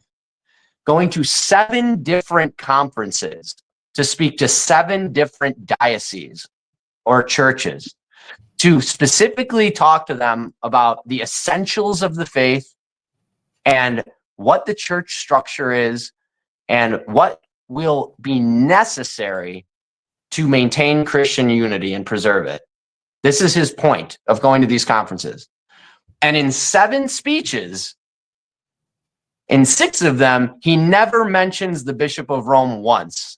S2: going to 7 different conferences to speak to 7 different dioceses or churches to specifically talk to them about the essentials of the faith and what the church structure is and what will be necessary to maintain Christian unity and preserve it. This is his point of going to these conferences. And in 7 speeches, in 6 of them, he never mentions the Bishop of Rome once.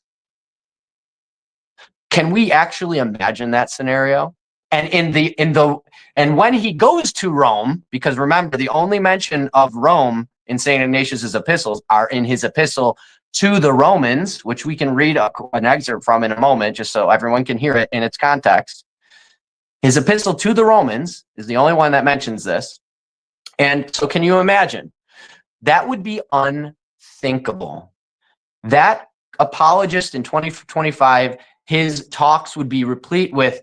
S2: Can we actually imagine that scenario? And and when he goes to Rome, because remember, the only mention of Rome in St. Ignatius's epistles are in his epistle to the Romans, which we can read an excerpt from in a moment, just so everyone can hear it in its context. His epistle to the Romans is the only one that mentions this. And so can you imagine? That would be unthinkable. That apologist in 2025, his talks would be replete with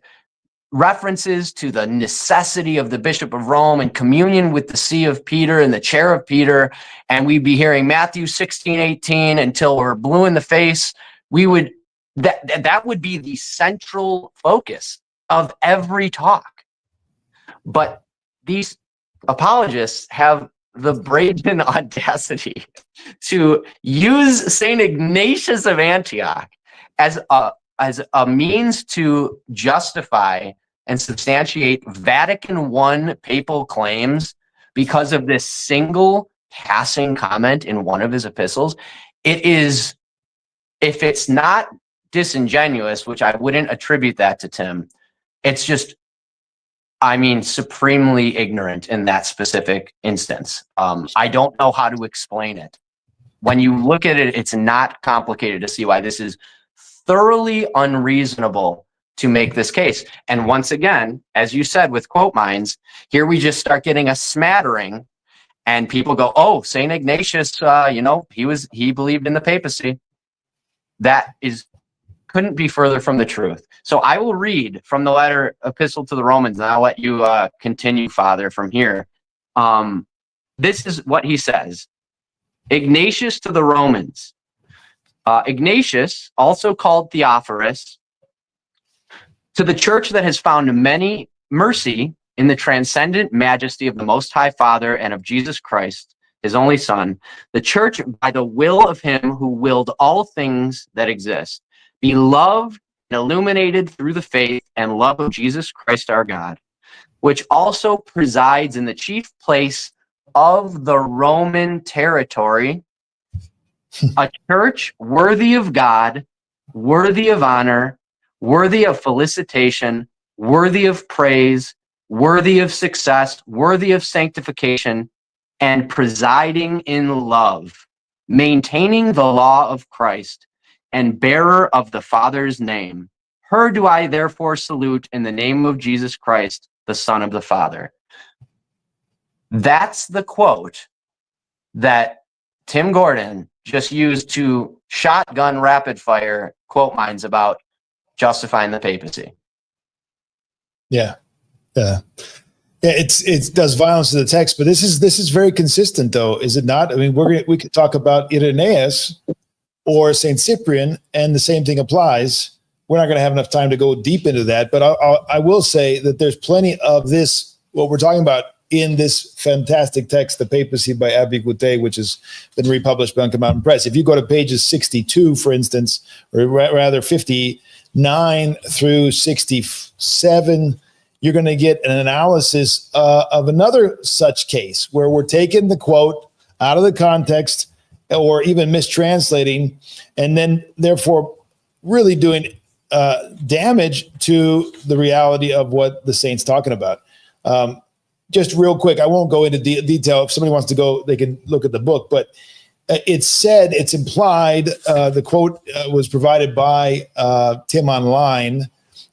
S2: references to the necessity of the Bishop of Rome and communion with the See of Peter and the Chair of Peter. And we'd be hearing Matthew 16:18 until we're blue in the face. That would be the central focus of every talk. But these apologists have the brazen audacity to use St. Ignatius of Antioch as a means to justify and substantiate Vatican I papal claims because of this single passing comment in one of his epistles. It is, if it's not disingenuous, which I wouldn't attribute that to Tim, it's just, I mean, supremely ignorant in that specific instance. I don't know how to explain it. When you look at it, it's not complicated to see why this is thoroughly unreasonable to make this case. And once again, as you said with quote mines, here we just start getting a smattering and people go, oh, St. Ignatius, he believed in the papacy. That couldn't be further from the truth. So I will read from the epistle to the Romans, and I'll let you continue, Father, from here. This is what he says. Ignatius to the Romans. Ignatius, also called Theophorus, to the church that has found many mercy in the transcendent majesty of the Most High Father and of Jesus Christ, his only Son, the church by the will of him who willed all things that exist, be loved and illuminated through the faith and love of Jesus Christ our God, which also presides in the chief place of the Roman territory, a church worthy of God, worthy of honor, worthy of felicitation, worthy of praise, worthy of success, worthy of sanctification, and presiding in love, maintaining the law of Christ, and bearer of the Father's name. Her do I therefore salute in the name of Jesus Christ, the Son of the Father. That's the quote that Tim Gordon just used to shotgun rapid fire quote mines about justifying the papacy.
S1: Yeah. It does violence to the text, but this is very consistent, though, is it not? I mean, we could talk about Irenaeus or Saint Cyprian, and the same thing applies. We're not going to have enough time to go deep into that, but I will say that there's plenty of this, what we're talking about, in this fantastic text, The Papacy by Abbé Goutet, which has been republished by Uncle Mountain Press. If you go to pages 62, for instance, or rather 59 through 67, you're going to get an analysis of another such case where we're taking the quote out of the context or even mistranslating, and then therefore really doing damage to the reality of what the saint's talking about. Just real quick, I won't go into detail. If somebody wants to go, they can look at the book, but it's implied, the quote was provided by Tim online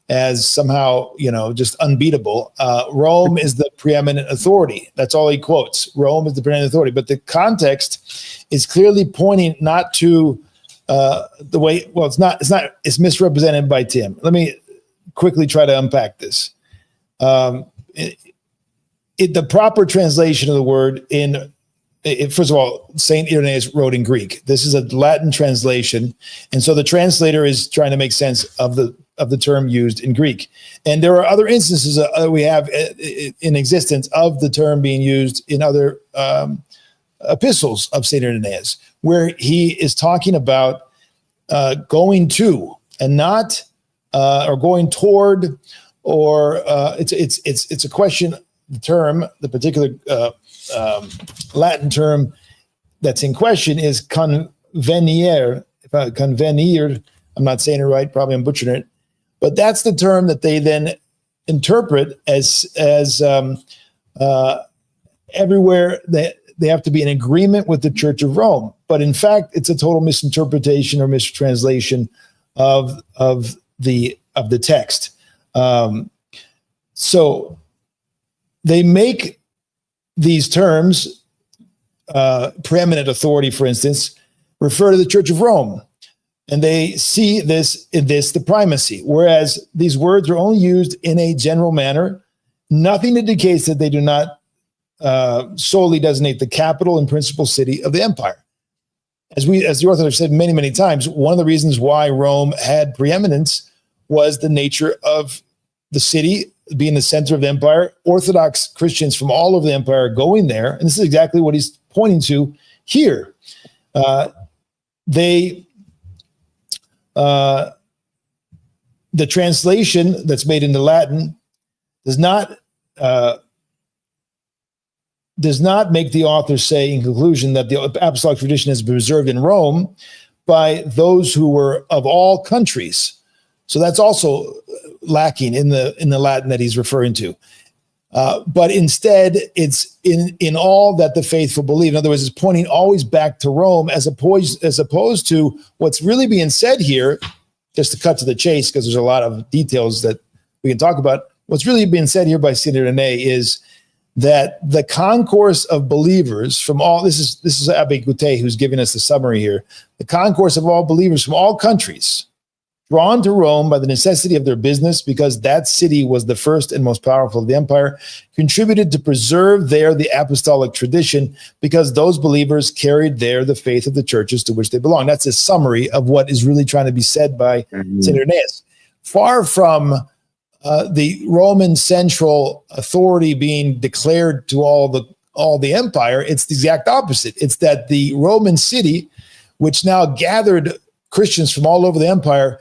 S1: as somehow, just unbeatable. Rome is the preeminent authority. That's all he quotes. Rome is the preeminent authority. But the context is clearly pointing not to the way, well, it's misrepresented by Tim. Let me quickly try to unpack this. The proper translation of the word first of all, Saint Irenaeus wrote in Greek. This is a Latin translation, and so the translator is trying to make sense of the term used in Greek. And there are other instances we have in existence of the term being used in other epistles of Saint Irenaeus, where he is talking about going to, and not or going toward, or it's a question. The term, the particular Latin term that's in question is convenire. Convenire, I'm not saying it right, probably I'm butchering it, but that's the term that they then interpret as everywhere that they have to be in agreement with the Church of Rome. But in fact, it's a total misinterpretation or mistranslation of the text. So they make these terms, preeminent authority, for instance, refer to the Church of Rome. And they see this in the primacy, whereas these words are only used in a general manner. Nothing indicates that they do not solely designate the capital and principal city of the empire. As the Orthodox have said many, many times, one of the reasons why Rome had preeminence was the nature of the city being the center of the empire. Orthodox Christians from all over the empire are going there, and this is exactly what he's pointing to here. The translation that's made into Latin does not make the author say in conclusion that the apostolic tradition has been preserved in Rome by those who were of all countries. So that's also lacking in the Latin that he's referring to. But instead, it's in all that the faithful believe. In other words, it's pointing always back to Rome as opposed to what's really being said here, just to cut to the chase, because there's a lot of details that we can talk about. What's really being said here by St. Irenaeus is that the concourse of believers from all, this is Abbe Goutet who's giving us the summary here, the concourse of all believers from all countries, drawn to Rome by the necessity of their business, because that city was the first and most powerful of the empire, contributed to preserve there the apostolic tradition, because those believers carried there the faith of the churches to which they belong. That's a summary of what is really trying to be said by St. Irenaeus. Far from the Roman central authority being declared to all the empire, it's the exact opposite. It's that the Roman city, which now gathered Christians from all over the empire,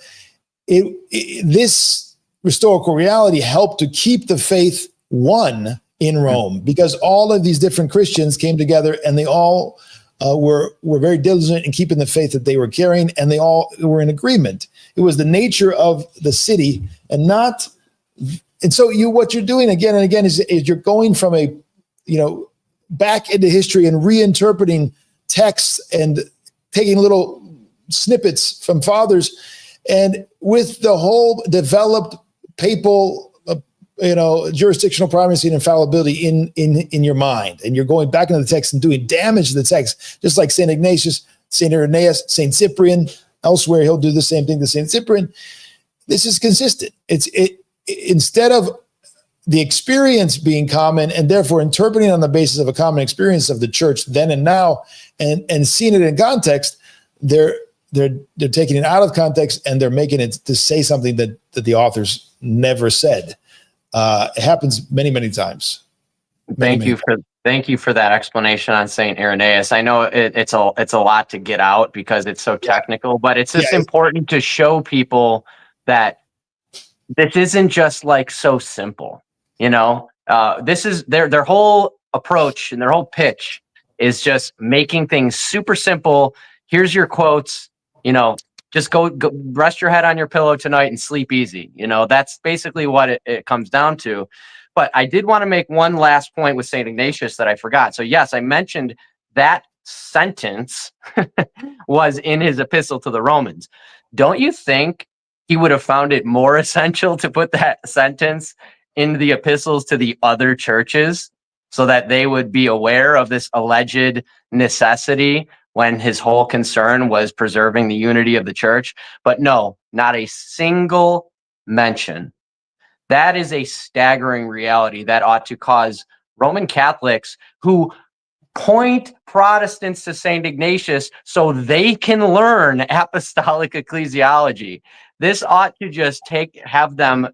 S1: this historical reality helped to keep the faith one in Rome, because all of these different Christians came together and they all were very diligent in keeping the faith that they were carrying, and they all were in agreement. It was the nature of the city, and so what you're doing again and again is you're going from back into history and reinterpreting texts and taking little snippets from fathers, and with the whole developed papal jurisdictional primacy and infallibility in your mind, and you're going back into the text and doing damage to the text, just like St. Ignatius, St. Irenaeus, St. Cyprian. Elsewhere he'll do the same thing to St. Cyprian. This is consistent. Instead of the experience being common and therefore interpreting on the basis of a common experience of the church then and now, and seeing it in context, they're taking it out of context and they're making it to say something that the authors never said. It happens many, many times.
S2: Thank you for that explanation on St. Irenaeus. I know it's a lot to get out because it's so technical, but it's just important to show people that this isn't just like so simple. This is their whole approach and their whole pitch is just making things super simple. Here's your quotes, just go rest your head on your pillow tonight and sleep easy. That's basically what it comes down to. But I did want to make one last point with St. Ignatius that I forgot. So yes, I mentioned that sentence was in his epistle to the Romans. Don't you think he would have found it more essential to put that sentence in the epistles to the other churches so that they would be aware of this alleged necessity when his whole concern was preserving the unity of the church? But no, not a single mention. That is a staggering reality that ought to cause Roman Catholics who point Protestants to St. Ignatius so they can learn apostolic ecclesiology. This ought to just have them,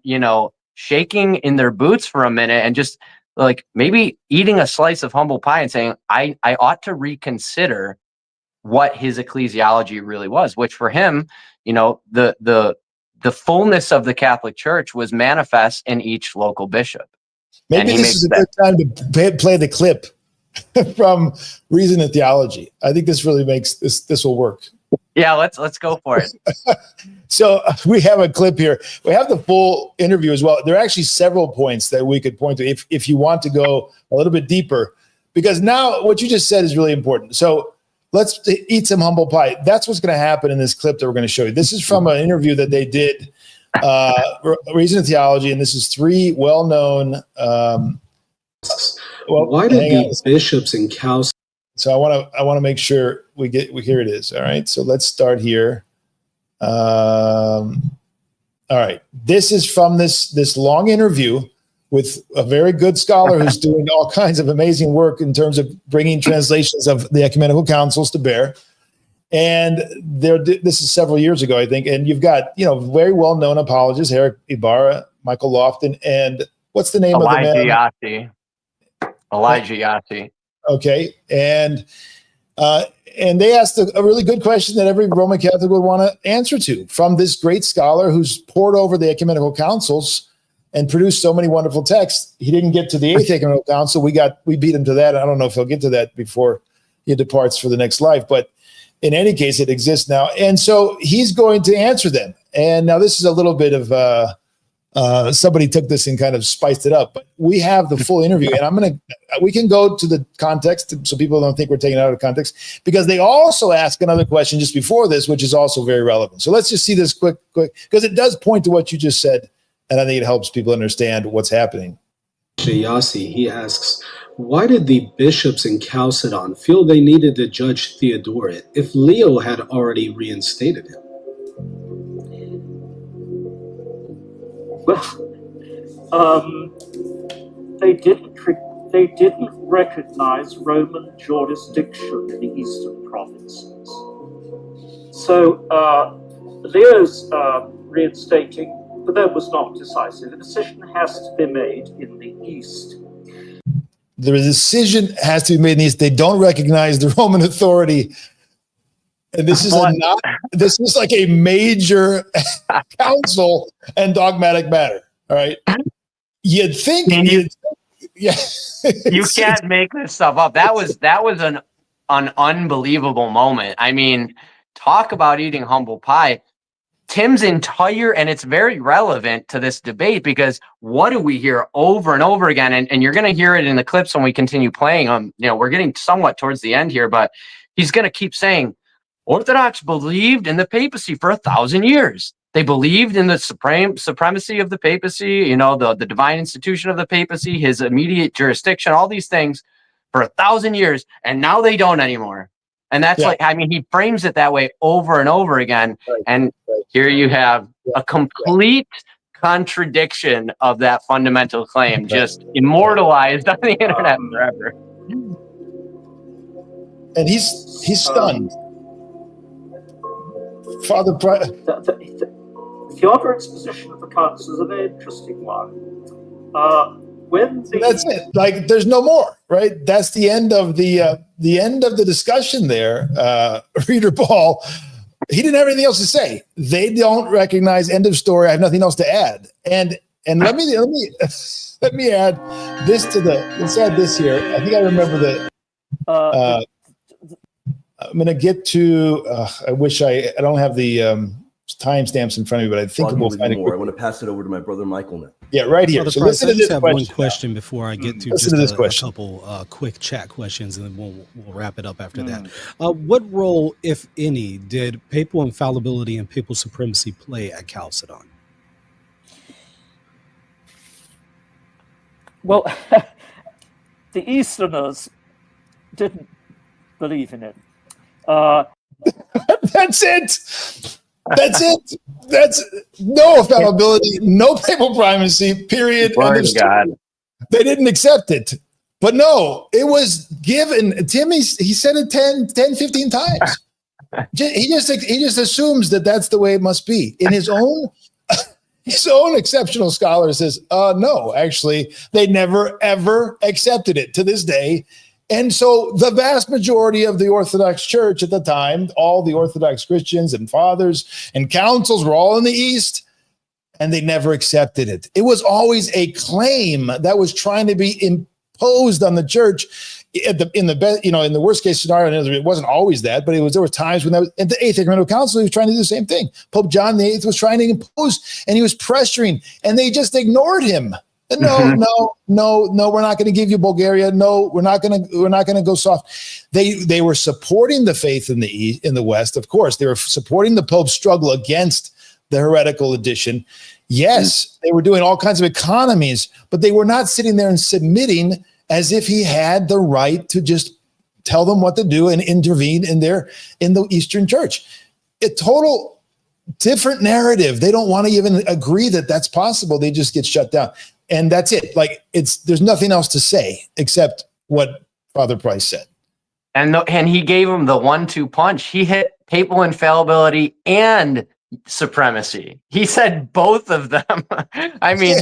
S2: shaking in their boots for a minute and just like maybe eating a slice of humble pie and saying, I ought to reconsider what his ecclesiology really was, which for him, the the fullness of the Catholic Church was manifest in each local bishop.
S1: Maybe this is a good time to play the clip from Reason and Theology. I think this really makes this will work.
S2: Yeah, let's go for it.
S1: So we have a clip here. We have the full interview as well. There are actually several points that we could point to if you want to go a little bit deeper, because now what you just said is really important. So let's eat some humble pie. That's what's going to happen in this clip that we're going to show you. This is from an interview that they did, Reason and Theology, and this is three well-known.
S4: Why did the bishops in Chalcedon?
S1: So I want to make sure here it is. All right. So let's start here. All right. This is from this long interview with a very good scholar who's doing all kinds of amazing work in terms of bringing translations of the ecumenical councils to bear. And this is several years ago, I think. And you've got, very well-known apologists, Eric Ibarra, Michael Lofton, and what's the name of the man?
S2: Elijah Yassi.
S1: Okay. And they asked a really good question that every Roman Catholic would want to answer to from this great scholar who's pored over the ecumenical councils and produced so many wonderful texts. He didn't get to the eighth ecumenical council. We beat him to that. I don't know if he'll get to that before he departs for the next life, but in any case, it exists now. And so he's going to answer them. And now this is a little bit of somebody took this and kind of spiced it up, but we have the full interview, and we can go to the context so people don't think we're taking it out of context, because they also ask another question just before this, which is also very relevant. So let's just see this quick, because it does point to what you just said. And I think it helps people understand what's happening.
S4: Jay Yassi, he asks, why did the bishops in Chalcedon feel they needed to judge Theodoret if Leo had already reinstated him?
S5: Well, they didn't recognize Roman jurisdiction in the eastern provinces. So Leo's reinstating, but that was not decisive. The decision has to be made in the east.
S1: The decision has to be made in the east. They don't recognize the Roman authority. And this is like a major council and dogmatic matter. All right. You'd think, yeah.
S2: You can't make this stuff up. That was an unbelievable moment. I mean, talk about eating humble pie. Tim's entire, and it's very relevant to this debate, because what do we hear over and over again? And you're going to hear it in the clips when we continue playing them. We're getting somewhat towards the end here, but he's going to keep saying, Orthodox believed in the papacy for 1,000 years. They believed in the supremacy of the papacy, the divine institution of the papacy, his immediate jurisdiction, all these things for 1,000 years. And now they don't anymore. And that's he frames it that way over and over again. Right. And here you have a complete contradiction of that fundamental claim, just immortalized on the internet forever.
S1: And he's stunned. Father
S5: Theodoret's position of the council is a very interesting one.
S1: That's it. Like, there's no more, right? That's the end of the discussion there. Reader Paul, he didn't have anything else to say. They don't recognize. End of story. I have nothing else to add. And let me add this to let's add this here. I think I remember that. I'm going to get to. I wish I don't have the timestamps in front of me, but I think we'll find it.
S6: I want to pass it over to my brother Michael now.
S1: Yeah, right here. So listen to this question.
S7: One question before I get to just a couple quick chat questions, and then we'll wrap it up after that. What role, if any, did papal infallibility and papal supremacy play at Chalcedon?
S5: Well, the Easterners didn't believe in it.
S1: That's it. That's no infallibility, no papal primacy, period.
S2: God.
S1: They didn't accept it. But no, it was given. Tim, he said it 10, 15 times. He just assumes that that's the way it must be. In his own exceptional scholar says, no, actually, they never, ever accepted it to this day. And so the vast majority of the Orthodox Church at the time, all the Orthodox Christians and fathers and councils were all in the East. and they never accepted it. It was always a claim that was trying to be imposed on the church. In the worst case scenario, it wasn't always that, but there were times when that was, at the Eighth Ecumenical Council, he was trying to do the same thing. Pope John VIII was trying to impose, and he was pressuring, and they just ignored him. No, we're not going to give you Bulgaria. No, we're not going to go soft. They were supporting the faith in the West, of course. They were supporting the Pope's struggle against the heretical edition. Yes, they were doing all kinds of economies, but they were not sitting there and submitting as if he had the right to just tell them what to do and intervene in the Eastern Church. A total different narrative. They don't want to even agree that that's possible. They just get shut down. And that's it. Like there's nothing else to say except what Father Price said.
S2: And he gave him the 1-2 punch. He hit papal infallibility and supremacy. He said both of them. I mean,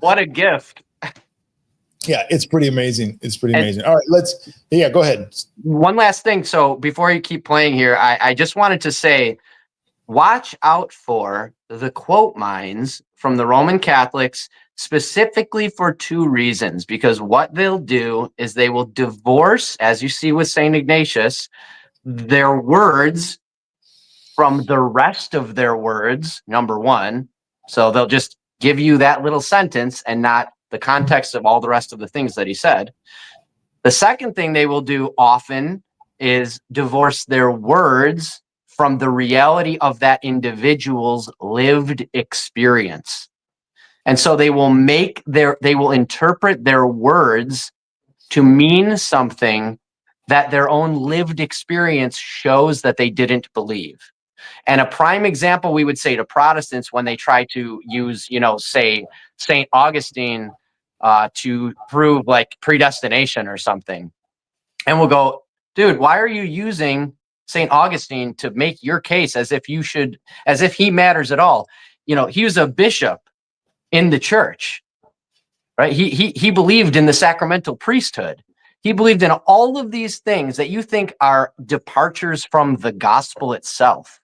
S2: what a gift.
S1: Yeah, it's pretty amazing. It's pretty amazing. All right, go ahead.
S2: One last thing. So before you keep playing here, I just wanted to say, watch out for the quote mines from the Roman Catholics, specifically for 2 reasons. Because what they'll do is they will divorce, as you see with St. Ignatius, their words from the rest of their words, number one. So they'll just give you that little sentence and not the context of all the rest of the things that he said. The second thing they will do often is divorce their words from the reality of that individual's lived experience. And so they will interpret their words to mean something that their own lived experience shows that they didn't believe. And a prime example we would say to Protestants when they try to use, say St. Augustine to prove like predestination or something. And we'll go, dude, why are you using St. Augustine to make your case as if he matters at all? He was a bishop in the church, right? He believed in the sacramental priesthood. He believed in all of these things that you think are departures from the gospel itself.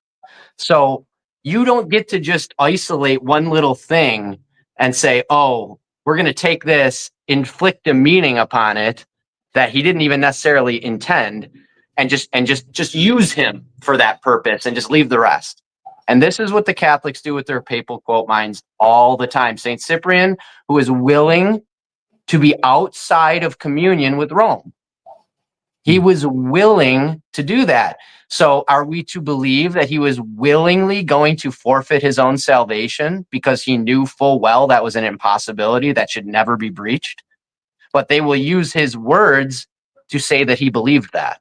S2: So you don't get to just isolate one little thing and say, oh, we're going to take this, inflict a meaning upon it that he didn't even necessarily intend, and just use him for that purpose and just leave the rest. And this is what the Catholics do with their papal quote mines all the time. St. Cyprian, who is willing to be outside of communion with Rome. He was willing to do that. So are we to believe that he was willingly going to forfeit his own salvation because he knew full well that was an impossibility that should never be breached? But they will use his words to say that he believed that.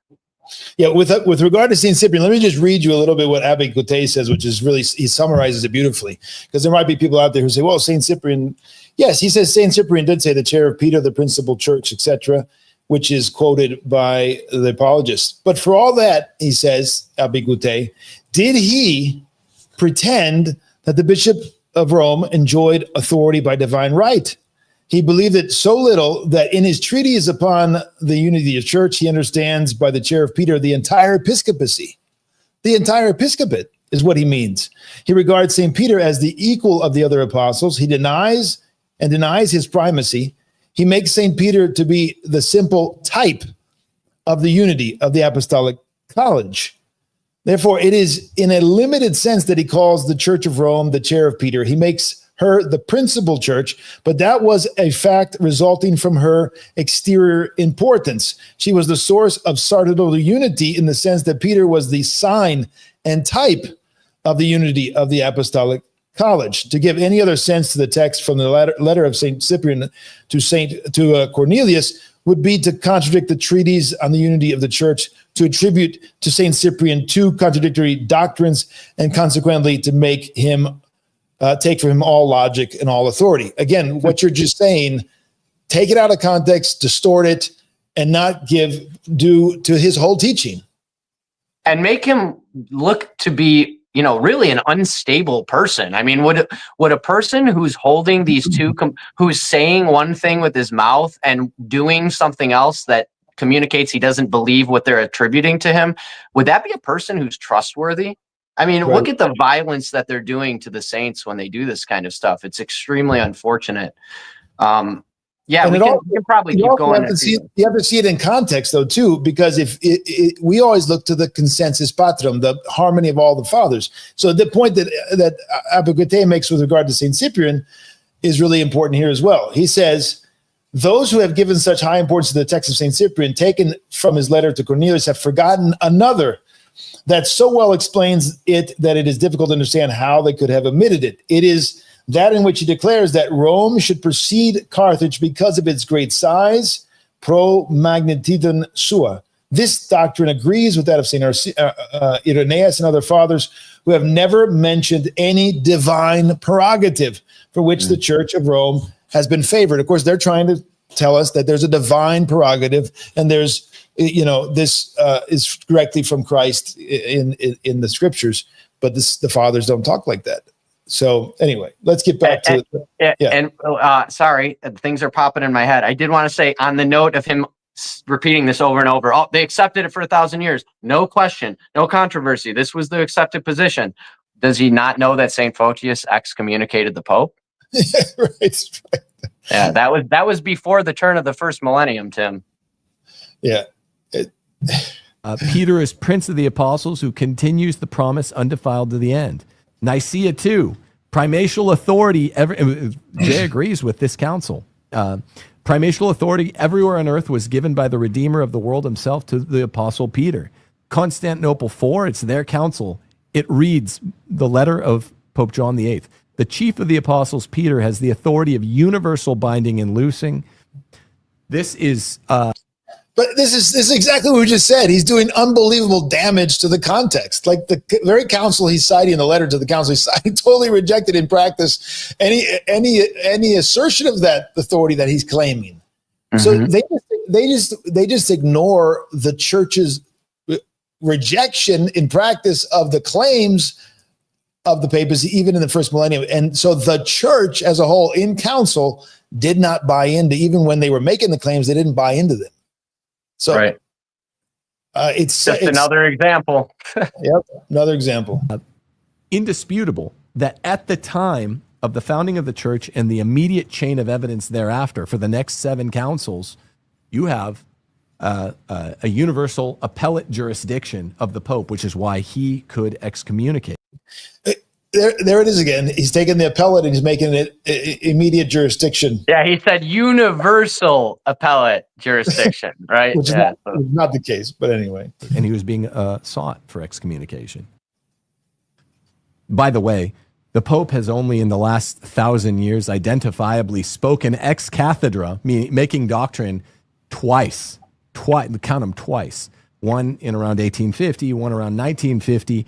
S1: Yeah, with regard to St. Cyprian, let me just read you a little bit what Abbe Goutet says, which is really, he summarizes it beautifully. Because there might be people out there who say, well, St. Cyprian, yes, he says St. Cyprian did say the chair of Peter, the principal church, etc., which is quoted by the apologists. But for all that, he says, Abbe Goutet, did he pretend that the Bishop of Rome enjoyed authority by divine right? He believed it so little that in his treatise upon the unity of the church, he understands by the chair of Peter the entire episcopacy. The entire episcopate is what he means. He regards St. Peter as the equal of the other apostles. He denies his primacy. He makes St. Peter to be the simple type of the unity of the apostolic college. Therefore, it is in a limited sense that he calls the Church of Rome the chair of Peter. He makes her the principal church, but that was a fact resulting from her exterior importance. She was the source of sacerdotal unity in the sense that Peter was the sign and type of the unity of the apostolic college. To give any other sense to the text from the letter of St. Cyprian to Cornelius would be to contradict the treatise on the unity of the church, to attribute to St. Cyprian 2 contradictory doctrines, and consequently to make him take from him all logic and all authority. Again, what you're just saying, take it out of context, distort it, and not give due to his whole teaching.
S2: And make him look to be, really an unstable person. I mean, would a person who's holding these two, who's saying one thing with his mouth and doing something else that communicates he doesn't believe what they're attributing to him, would that be a person who's trustworthy? I mean,
S1: Right.
S2: look at the violence that they're doing to the saints when they do this kind of stuff. It's extremely unfortunate. Yeah,
S1: And
S2: we can probably keep going.
S1: You have to see it in context, though, too, because if we always look to the consensus patrum, the harmony of all the fathers. So the point that Abogate makes with regard to Saint Cyprian is really important here as well. He says, those who have given such high importance to the text of Saint Cyprian, taken from his letter to Cornelius, have forgotten another that so well explains it that it is difficult to understand how they could have omitted it. It is that in which he declares that Rome should precede Carthage because of its great size, pro magnitudine sua. This doctrine agrees with that of St. Irenaeus and other fathers who have never mentioned any divine prerogative for which the Church of Rome has been favored. Of course, they're trying to tell us that there's a divine prerogative, and there's, this is directly from Christ in the scriptures, but the fathers don't talk like that. So anyway, let's get back to
S2: sorry, things are popping in my head. I did want to say, on the note of him repeating this over and over, they accepted it for 1,000 years. No question, no controversy. This was the accepted position. Does he not know that St. Photius excommunicated the Pope?
S1: Right.
S2: Yeah, that was before the turn of the first millennium, Tim.
S1: Yeah.
S3: Peter is Prince of the Apostles who continues the promise undefiled to the end. Nicaea 2, primatial authority. Jay agrees with this council. Primatial authority everywhere on earth was given by the Redeemer of the world himself to the Apostle Peter. Constantinople 4, it's their council. It reads the letter of Pope John VIII. The chief of the apostles, Peter, has the authority of universal binding and loosing. This is...
S1: But this is exactly what we just said. He's doing unbelievable damage to the context. Like the very council he's citing in the letter to the council he's citing totally rejected in practice any assertion of that authority that he's claiming. Mm-hmm. So they just ignore the church's rejection in practice of the claims of the papacy, even in the first millennium. And so the church as a whole in council did not buy into, even when they were making the claims, they didn't buy into them. So
S2: right.
S1: It's
S2: just another example.
S1: Yep, another example.
S3: Indisputable that at the time of the founding of the church and the immediate chain of evidence thereafter for the next 7 councils, you have a universal appellate jurisdiction of the Pope, which is why he could excommunicate.
S1: There it is again. He's taking the appellate and he's making it immediate jurisdiction.
S2: Yeah, he said universal appellate jurisdiction, right?
S1: Which is not the case, but anyway.
S3: And he was being sought for excommunication. By the way, the Pope has only in the last 1,000 years identifiably spoken ex cathedra, meaning making doctrine twice, count them twice. One in around 1850, one around 1950.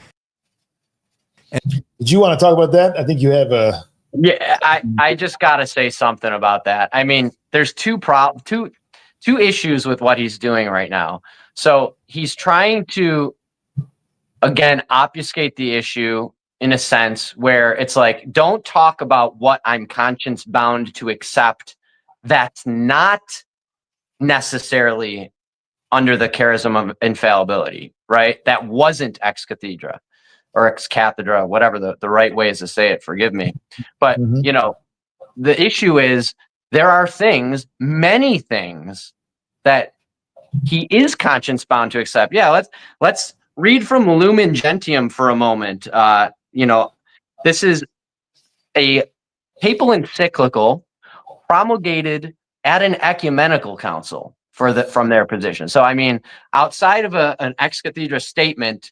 S1: Did you want to talk about that? I think you have a...
S2: Yeah, I just got to say something about that. I mean, there's two issues with what he's doing right now. So he's trying to, again, obfuscate the issue in a sense where it's like, don't talk about what I'm conscience bound to accept. That's not necessarily under the charism of infallibility, right? That wasn't ex cathedra. Or ex cathedra, whatever the right way is to say it, forgive me. But, the issue is there are things, many things that he is conscience bound to accept. Yeah, let's read from Lumen Gentium for a moment. This is a papal encyclical promulgated at an ecumenical council from their position. So, I mean, outside of an ex cathedra statement,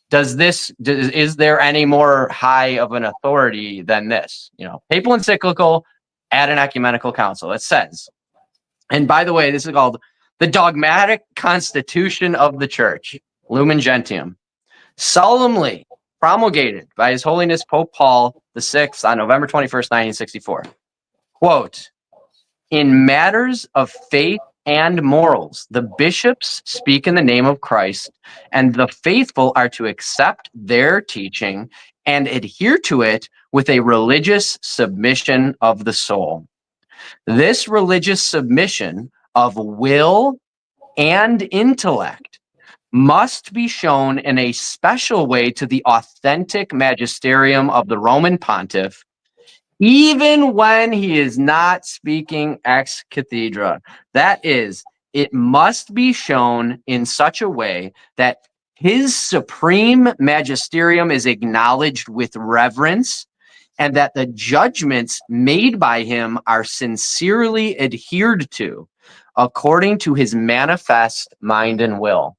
S2: is there any more high of an authority than this? Papal encyclical at an ecumenical council. It says, and by the way, this is called the Dogmatic Constitution of the Church, Lumen Gentium, solemnly promulgated by His Holiness Pope Paul VI on November 21st, 1964. Quote, in matters of faith and morals, the bishops speak in the name of Christ, and the faithful are to accept their teaching and adhere to it with a religious submission of the soul. This religious submission of will and intellect must be shown in a special way to the authentic magisterium of the Roman pontiff, even when he is not speaking ex cathedra. That is, it must be shown in such a way that his supreme magisterium is acknowledged with reverence, and that the judgments made by him are sincerely adhered to according to his manifest mind and will.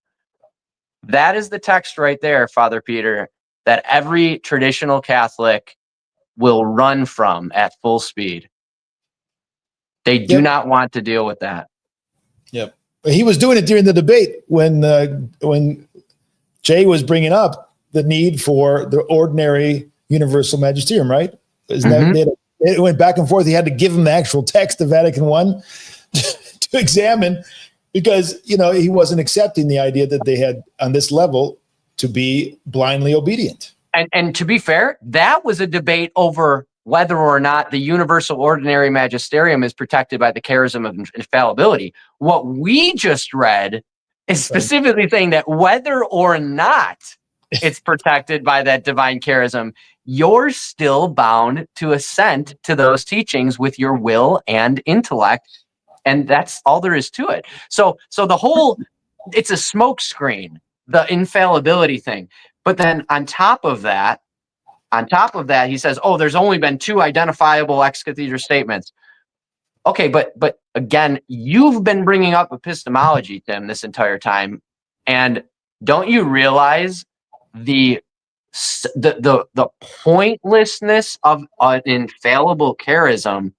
S2: That is the text right there, Father Peter, that every traditional Catholic will run from at full speed. They do not want to deal with that.
S1: Yep. But he was doing it during the debate when Jay was bringing up the need for the ordinary universal magisterium, right? Isn't that it went back and forth? He had to give him the actual text of Vatican I to examine, because he wasn't accepting the idea that they had on this level to be blindly obedient.
S2: And to be fair, that was a debate over whether or not the universal ordinary magisterium is protected by the charism of infallibility. What we just read is specifically saying that whether or not it's protected by that divine charism, you're still bound to assent to those teachings with your will and intellect. And that's all there is to it. So the whole, it's a smokescreen, the infallibility thing. But then on top of that, he says, oh, there's only been 2 identifiable ex cathedra statements. Okay, but again, you've been bringing up epistemology, Tim, this entire time. And don't you realize the pointlessness of an infallible charism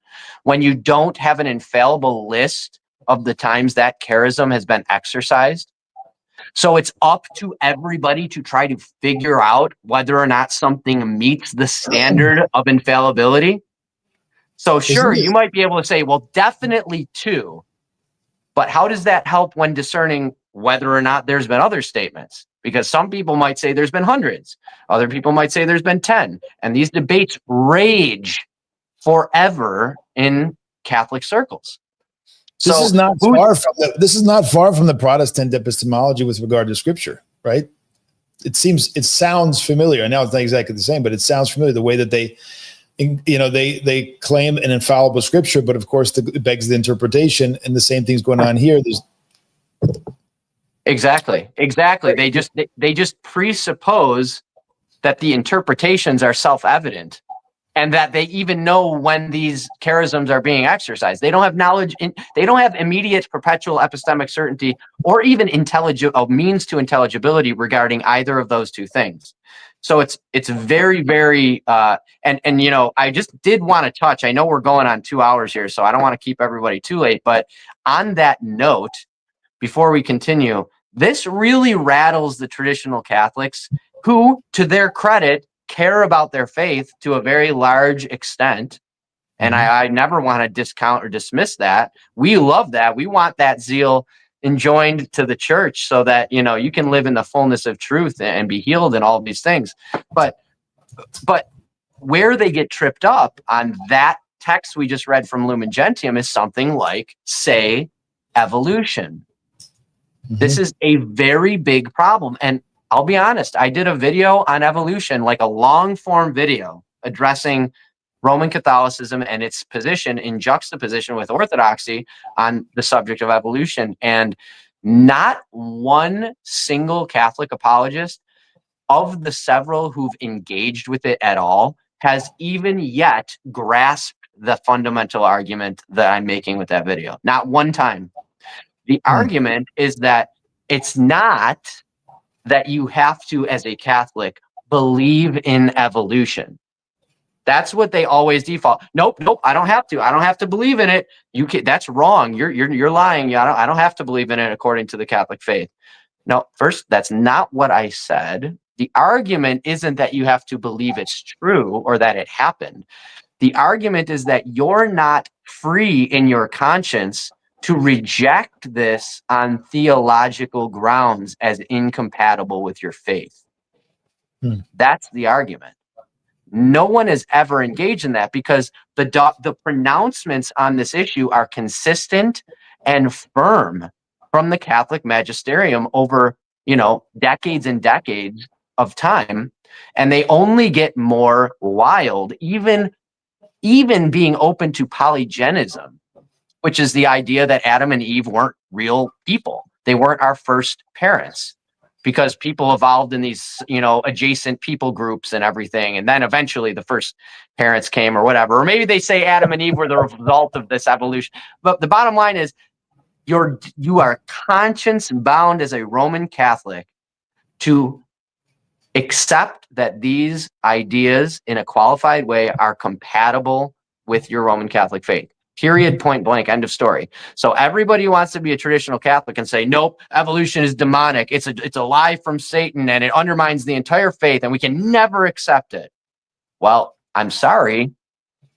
S2: when you don't have an infallible list of the times that charism has been exercised? So it's up to everybody to try to figure out whether or not something meets the standard of infallibility. So sure, you might be able to say, well, definitely 2. But how does that help when discerning whether or not there's been other statements? Because some people might say there's been hundreds. Other people might say there's been 10. And these debates rage forever in Catholic circles.
S1: This is not far from the Protestant epistemology with regard to Scripture, right? It sounds familiar. I know it's not exactly the same, but it sounds familiar. The way that they claim an infallible Scripture, but of course it begs the interpretation, and the same thing's going on here.
S2: Exactly. They just presuppose that the interpretations are self-evident, and that they even know when these charisms are being exercised. They don't have knowledge. They don't have immediate perpetual epistemic certainty, or even means to intelligibility regarding either of those 2 things. So it's very, very and I just did want to touch. I know we're going on 2 hours here, so I don't want to keep everybody too late. But on that note, before we continue, this really rattles the traditional Catholics who, to their credit, care about their faith to a very large extent. And I never want to discount or dismiss that. We love that. We want that zeal enjoined to the church so that, you can live in the fullness of truth and be healed and all of these things. But where they get tripped up on that text we just read from Lumen Gentium is something like, say, evolution. This is a very big problem. And I'll be honest, I did a video on evolution, like a long form video addressing Roman Catholicism and its position in juxtaposition with Orthodoxy on the subject of evolution. And not one single Catholic apologist of the several who've engaged with it at all has even yet grasped the fundamental argument that I'm making with that video. Not one time. The argument is that it's not that you have to, as a Catholic, believe in evolution. That's what they always default. Nope, I don't have to. I don't have to believe in it. That's wrong. You're lying. I don't have to believe in it according to the Catholic faith. No, first, that's not what I said. The argument isn't that you have to believe it's true or that it happened. The argument is that you're not free in your conscience to reject this on theological grounds as incompatible with your faith. That's the argument. No one has ever engaged in that because the pronouncements on this issue are consistent and firm from the Catholic magisterium over, decades and decades of time, and they only get more wild, even being open to polygenism, which is the idea that Adam and Eve weren't real people. They weren't our first parents, because people evolved in these, adjacent people groups and everything. And then eventually the first parents came or whatever. Or maybe they say Adam and Eve were the result of this evolution. But the bottom line is you are conscience bound as a Roman Catholic to accept that these ideas in a qualified way are compatible with your Roman Catholic faith. Period, point blank, end of story. So everybody who wants to be a traditional Catholic and say, nope, evolution is demonic. It's a lie from Satan and it undermines the entire faith and we can never accept it. Well, I'm sorry,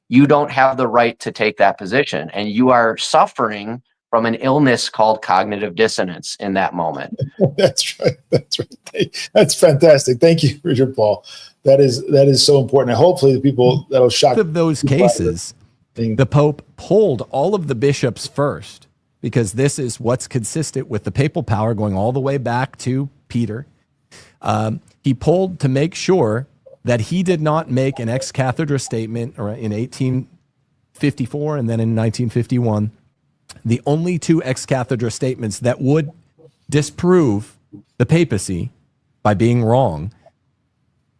S2: you don't have the right to take that position, and you are suffering from an illness called cognitive dissonance in that moment.
S1: That's right. That's right. That's fantastic. Thank you, Reader Paul. That is so important. And hopefully the people that'll shock
S3: of those cases, the Pope polled all of the bishops first, because this is what's consistent with the papal power going all the way back to Peter. He polled to make sure that he did not make an ex cathedra statement in 1854 and then in 1951. The only two ex cathedra statements that would disprove the papacy by being wrong.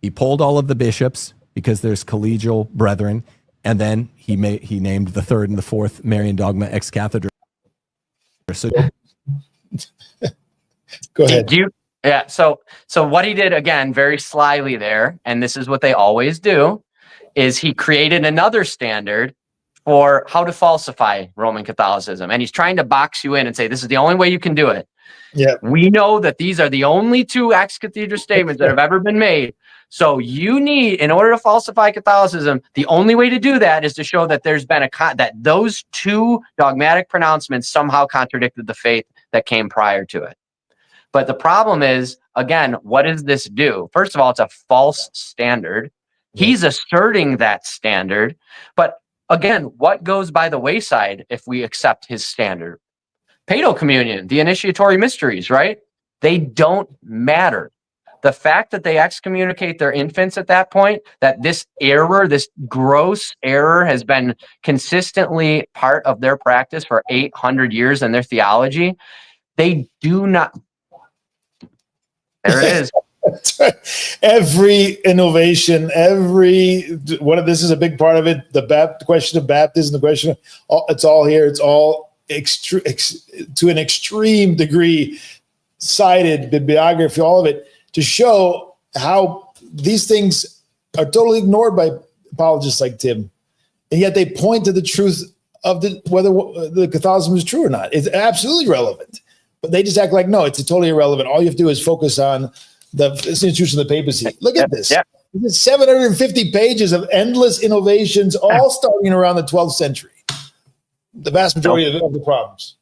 S3: He polled all of the bishops because there's collegial brethren, and then he named the third and the fourth Marian dogma ex cathedra. So,
S1: go ahead.
S2: So what he did, again, very slyly there, and this is what they always do, is he created another standard for how to falsify Roman Catholicism. And he's trying to box you in and say, this is the only way you can do it.
S1: Yeah.
S2: We know that these are the only two ex cathedra statements that have ever been made. So you need, in order to falsify Catholicism, the only way to do that is to show that there's been that those two dogmatic pronouncements somehow contradicted the faith that came prior to it. But the problem is, again, what does this do? First of all, it's a false standard. He's asserting that standard, but again, what goes by the wayside if we accept his standard? Paedo communion, the initiatory mysteries, right? They don't matter. The fact that they excommunicate their infants at that point, that this error, this gross error, has been consistently part of their practice for 800 years in their theology, they do not. There it is.
S1: That's right. Every innovation, this is a big part of it. The question of baptism, the question of, it's all here. It's all to an extreme degree cited, bibliography, all of it, to show how these things are totally ignored by apologists like Tim, and yet they point to the truth of whether the Catholicism is true or not. It's absolutely relevant, but they just act like, no, it's totally irrelevant. All you have to do is focus on the institution of the papacy. Look at this. Yeah. It's 750 pages of endless innovations, all starting around the 12th century. The vast majority of the problems.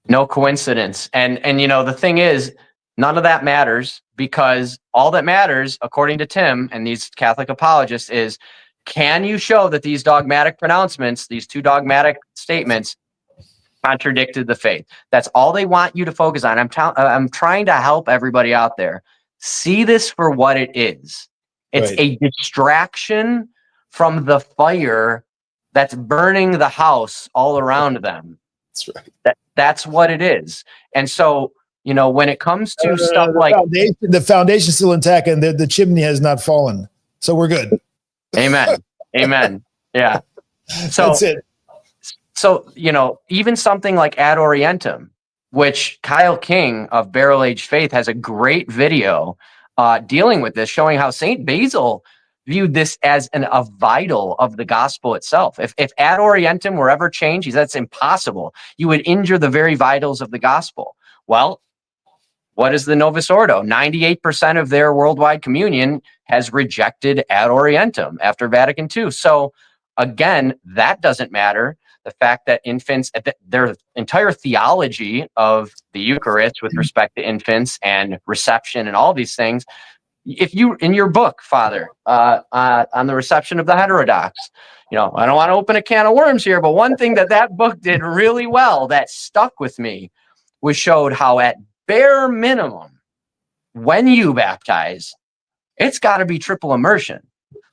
S2: No coincidence. And the thing is, none of that matters, because all that matters, according to Tim and these Catholic apologists, is, can you show that these dogmatic pronouncements, these two dogmatic statements, contradicted the faith? That's all they want you to focus on. I'm trying to help everybody out there. See this for what it is. It's a distraction from the fire that's burning the house all around them.
S1: That's right.
S2: That's what it is. And so, when it comes to stuff like
S1: the foundation's still intact and the chimney has not fallen, so we're good.
S2: Amen. Amen. Yeah. So
S1: that's it.
S2: So even something like Ad Orientem, which Kyle King of Barrel Age Faith has a great video dealing with this, showing how Saint Basil viewed this as a vital of the gospel itself. If Ad Orientem were ever changed, that's impossible. You would injure the very vitals of the gospel. Well, what is the Novus Ordo? 98% of their worldwide communion has rejected Ad Orientem after Vatican II. So again, that doesn't matter. The fact that infants, their entire theology of the Eucharist with respect to infants and reception and all these things, if you, in your book, Father, on the reception of the heterodox, I don't want to open a can of worms here, but one thing that book did really well that stuck with me was showed how at bare minimum, when you baptize, it's got to be triple immersion.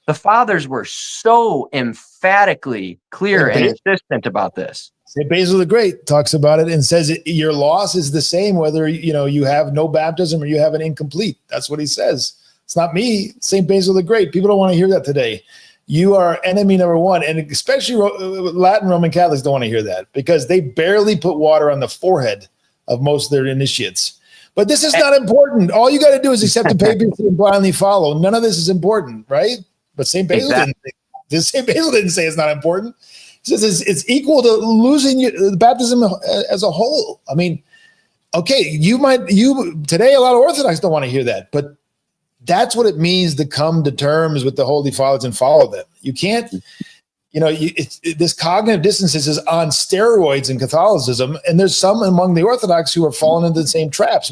S2: The fathers were so emphatically clear and insistent about this.
S1: St. Basil the Great talks about it and says your loss is the same whether you have no baptism or you have an incomplete. That's what he says. It's not me, St. Basil the Great. People don't want to hear that today. You are enemy number one, and especially Latin Roman Catholics don't want to hear that because they barely put water on the forehead of most of their initiates. But this is not important. All you got to do is accept the papacy and blindly follow. None of this is important, right? But St. Basil St. Basil didn't say it's not important. He says it's equal to losing the baptism as a whole. I mean, okay, today a lot of Orthodox don't want to hear that, but that's what it means to come to terms with the Holy Fathers and follow them. You can't, this cognitive dissonance is on steroids in Catholicism, and there's some among the Orthodox who are falling into the same traps.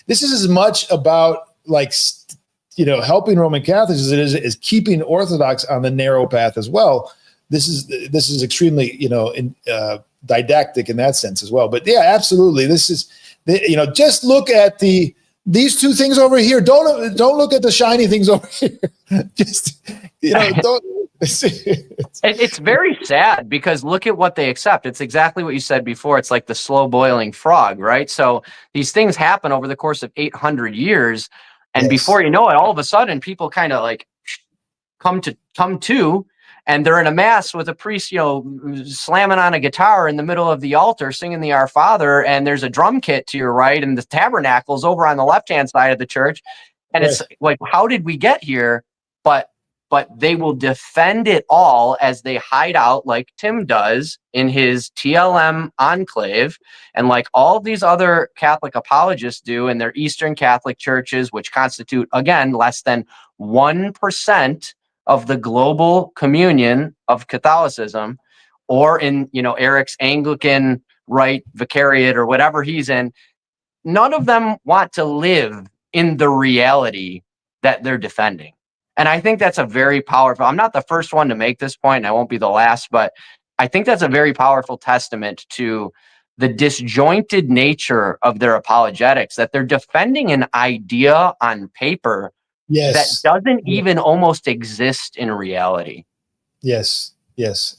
S1: This is as much about helping Roman Catholics as it is keeping Orthodox on the narrow path as well. This is extremely, didactic in that sense as well. But yeah, absolutely. This is, just look at these two things over here. Don't look at the shiny things over here. Just, don't.
S2: It's very sad because look at what they accept. It's exactly what you said before. It's like the slow boiling frog, right? So these things happen over the course of 800 years. And before you know it, all of a sudden people kind of like come to, and they're in a mass with a priest, slamming on a guitar in the middle of the altar, singing the Our Father, and there's a drum kit to your right, and the tabernacle's over on the left-hand side of the church. And it's like, how did we get here? But they will defend it all as they hide out like Tim does in his TLM enclave, and like all these other Catholic apologists do in their Eastern Catholic churches, which constitute, again, less than 1% of the global communion of Catholicism, or in, Eric's Anglican Rite Vicariate or whatever he's in. None of them want to live in the reality that they're defending. And I think that's a very powerful, I'm not the first one to make this point, and I won't be the last, but I think that's a very powerful testament to the disjointed nature of their apologetics, that they're defending an idea on paper that doesn't even almost exist in reality.
S1: Yes,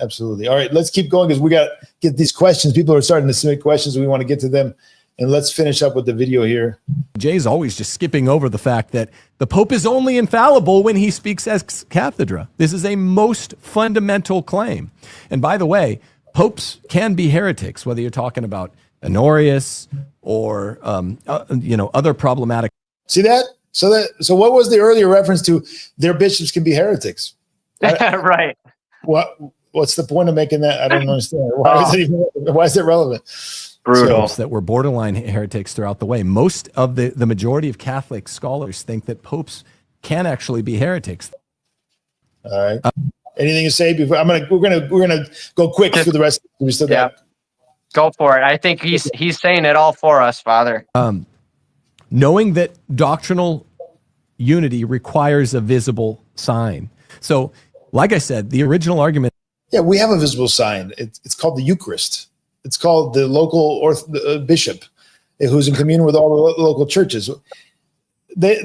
S1: absolutely. All right, let's keep going because we got to get these questions. People are starting to submit questions. We want to get to them. And let's finish up with the video here.
S3: Jay's always just skipping over the fact that the Pope is only infallible when he speaks ex cathedra. This is a most fundamental claim. And by the way, popes can be heretics, whether you're talking about Honorius or other problematic.
S1: See that? So what was the earlier reference to their bishops can be heretics?
S2: Right.
S1: What's the point of making that? I don't understand. Why is it relevant?
S2: Brutal.
S3: That were borderline heretics throughout the way. Most of the majority of Catholic scholars think that popes can actually be heretics.
S1: All right. Anything to say before? We're gonna go quick through the rest. We still got.
S2: Go for it. I think he's saying it all for us, Father.
S3: Knowing that doctrinal unity requires a visible sign. So, like I said, the original argument.
S1: Yeah, we have a visible sign. It's called the Eucharist. It's called the local bishop, who's in communion with all the local churches. They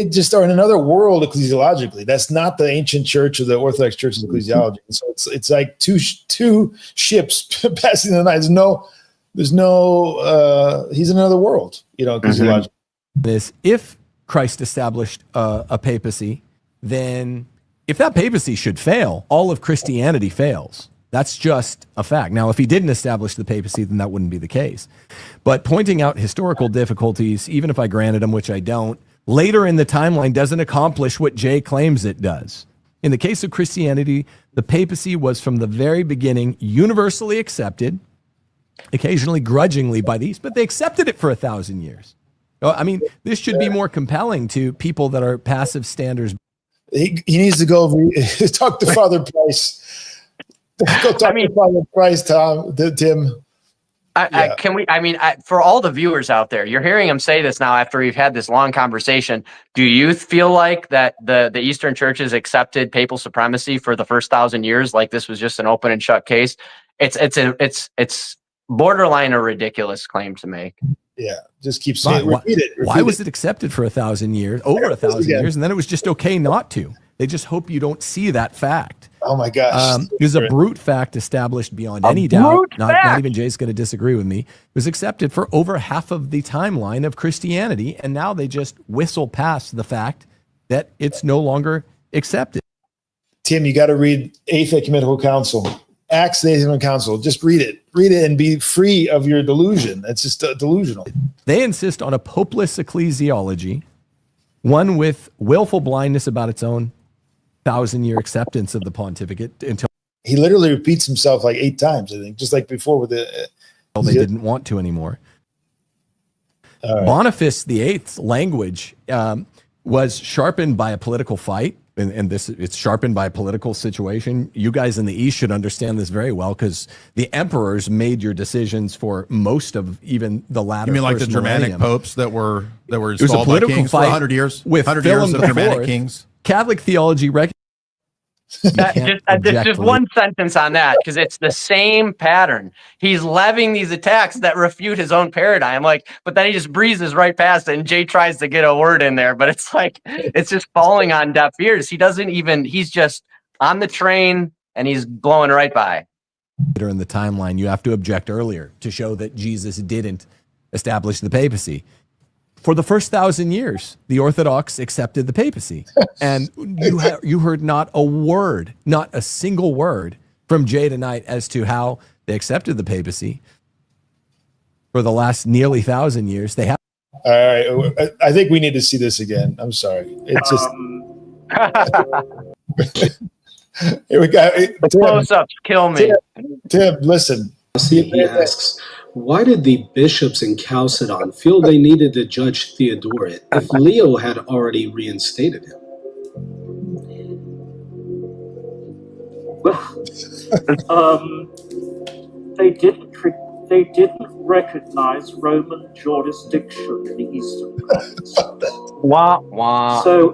S1: just are in another world ecclesiologically. That's not the ancient church or the Orthodox Church's ecclesiology. So it's like two ships passing the night. There's no. He's in another world, ecclesiologically.
S3: If Christ established a papacy, then if that papacy should fail, all of Christianity fails. That's just a fact. Now, if he didn't establish the papacy, then that wouldn't be the case. But pointing out historical difficulties, even if I granted them, which I don't, later in the timeline doesn't accomplish what Jay claims it does. In the case of Christianity, the papacy was from the very beginning universally accepted, occasionally grudgingly by the East, but they accepted it for 1,000 years. I mean, this should be more compelling to people that are passive standers.
S1: He needs to go talk to Father Price. Go talk to Father Price, Tim.
S2: For all the viewers out there, you're hearing him say this now after we've had this long conversation. Do you feel like that the Eastern churches accepted papal supremacy for the first 1,000 years, like this was just an open and shut case? It's borderline a ridiculous claim to make.
S1: Yeah, just keep saying repeat it.
S3: Why was it accepted for 1,000 years, over 1,000 years, and then it was just okay not to? They just hope you don't see that fact.
S1: Oh my gosh.
S3: It was a brute fact established beyond any doubt. Not even Jay's going to disagree with me. It was accepted for over half of the timeline of Christianity, and now they just whistle past the fact that it's no longer accepted.
S1: Tim, you got to read Eighth Ecumenical Council, Acts of the Eighth Ecumenical Council. Just read it and be free of your delusion. It's just delusional.
S3: They insist on a popeless ecclesiology, one with willful blindness about its own 1,000-year acceptance of the pontificate until
S1: he literally repeats himself like 8 times, I think, just like before with the
S3: they didn't want to anymore. Right. Boniface VIII's language was sharpened by a political fight, and it's sharpened by a political situation. You guys in the East should understand this very well, because the emperors made your decisions for most of even the latter.
S8: You mean like the Germanic
S3: millennium.
S8: popes that were installed by kings for 100 years?
S3: With
S8: 100 years of Germanic
S3: IV.
S8: kings.
S3: Catholic theology
S2: just one sentence on that, because it's the same pattern. He's levying these attacks that refute his own paradigm, but then he just breezes right past it, and Jay tries to get a word in there, but it's like it's just falling on deaf ears. He's just on the train and he's blowing right by.
S3: In the timeline, you have to object earlier to show that Jesus didn't establish the papacy. For the first 1,000 years, the Orthodox accepted the papacy. And you heard not a word, not a single word from Jay tonight as to how they accepted the papacy. For the last nearly 1,000 years, they have.
S1: All right. I think we need to see this again. I'm sorry. It's just. Here we go.
S2: The close-ups kill me.
S1: Tim, listen.
S4: He asks, why did the bishops in Chalcedon feel they needed to judge Theodoret if Leo had already reinstated him?
S5: Well, they didn't recognize Roman jurisdiction in the Eastern provinces.
S2: Wah, wah.
S5: So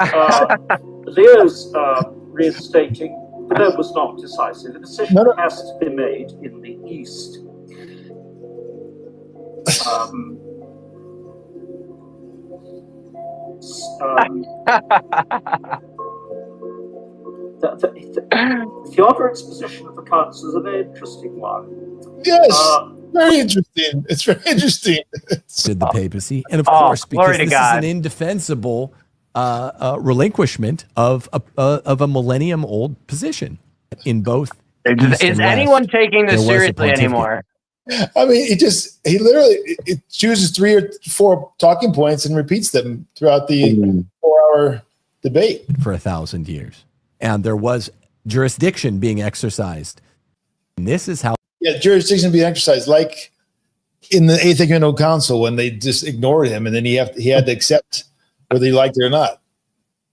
S5: Leo's reinstating, although it was not decisive, the decision has to be made in the East. Theodoret's position of the council is a very interesting one.
S1: Yes, very interesting. It's very interesting.
S3: Did the papacy, and of course, because this is an indefensible relinquishment of a millennium-old position in both.
S2: Is anyone taking this seriously anymore?
S1: I mean, he literally chooses 3 or 4 talking points and repeats them throughout the 4-hour debate
S3: for 1,000 years, and there was jurisdiction being exercised. And this is how.
S1: Yeah, jurisdiction being exercised, like in the Eighth Ecumenical Council when they just ignored him, and then he had to accept whether he liked it or not.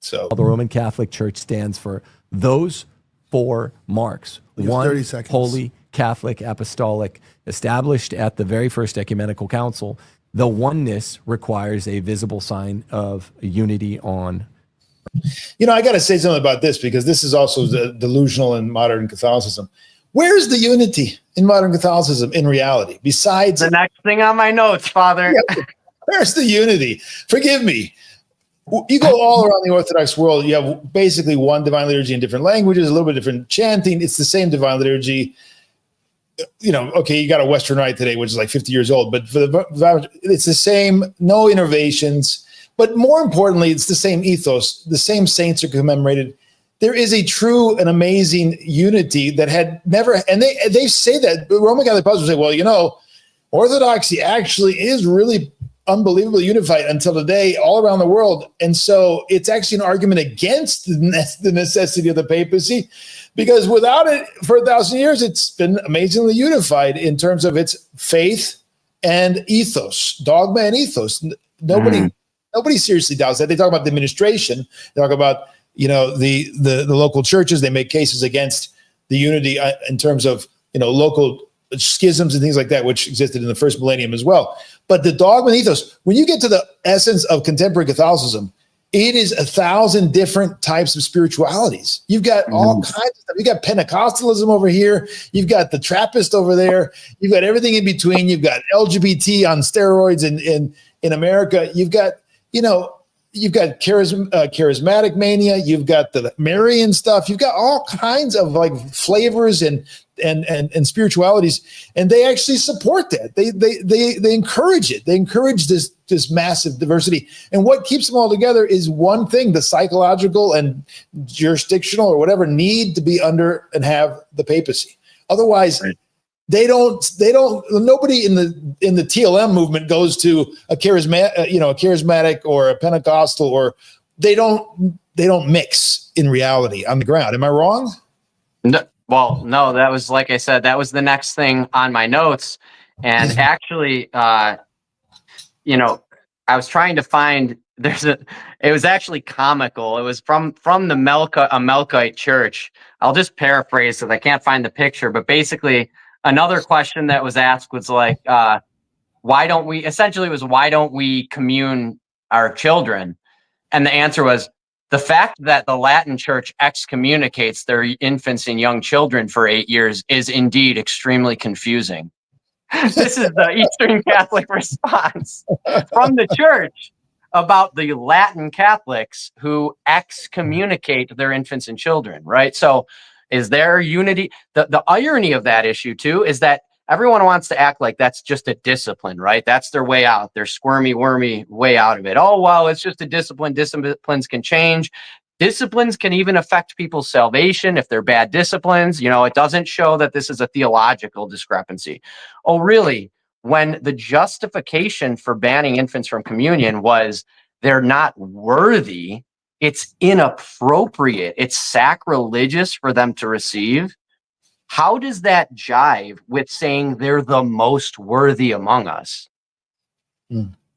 S1: So
S3: the Roman Catholic Church stands for those 4 marks: 1, holy, Catholic, apostolic, established at the very first ecumenical council. The oneness requires a visible sign of unity on.
S1: I got to say something about this, because this is also delusional in modern Catholicism. Where's the unity in modern Catholicism in reality? Besides
S2: the next thing on my notes, Father.
S1: Yeah, where's the unity? Forgive me. You go all around the Orthodox world, you have basically one divine liturgy in different languages, a little bit different chanting. It's the same divine liturgy. Okay, you got a Western Rite today, which is like 50 years old, but for it's the same, no innovations. But more importantly, it's the same ethos. The same saints are commemorated. There is a true and amazing unity that had never, and they say that, the Roman Catholic Apostles say, well, Orthodoxy actually is really unbelievably unified until today all around the world. And so it's actually an argument against the necessity of the papacy, because without it for 1,000 years, it's been amazingly unified in terms of its faith and ethos, dogma and ethos. Nobody seriously doubts that. They talk about the administration. They talk about, the local churches. They make cases against the unity in terms of, local schisms and things like that, which existed in the first millennium as well. But the dogma and ethos, when you get to the essence of contemporary Catholicism, It is 1,000 different types of spiritualities. You've got all kinds of stuff. You got Pentecostalism over here. You've got the Trappist over there. You've got everything in between. You've got LGBT on steroids in America. You've got, charismatic mania. You've got the Marian stuff. You've got all kinds of like flavors and spiritualities, and they actually support that. They encourage it. They encourage this massive diversity. And what keeps them all together is one thing: the psychological and jurisdictional or whatever need to be under and have the papacy. Otherwise, right. They don't. Nobody in the TLM movement goes to a charismatic or a Pentecostal, or they don't mix in reality on the ground. Am I wrong?
S2: No. Well, no, that was, like I said, that was the next thing on my notes. And actually, I was trying to find, it was actually comical. It was from the Melkite church. I'll just paraphrase it. I can't find the picture, but basically another question that was asked was like, why don't we commune our children? And the answer was, the fact that the Latin Church excommunicates their infants and young children for 8 years is indeed extremely confusing. This is the Eastern Catholic response from the Church about the Latin Catholics who excommunicate their infants and children, right? So is there unity? The irony of that issue, too, is that everyone wants to act like that's just a discipline, right? That's their way out, their squirmy, wormy way out of it. Oh, well, it's just a discipline. Disciplines can change. Disciplines can even affect people's salvation if they're bad disciplines. It doesn't show that this is a theological discrepancy. Oh, really? When the justification for banning infants from communion was they're not worthy, it's inappropriate, it's sacrilegious for them to receive. How does that jive with saying they're the most worthy among us?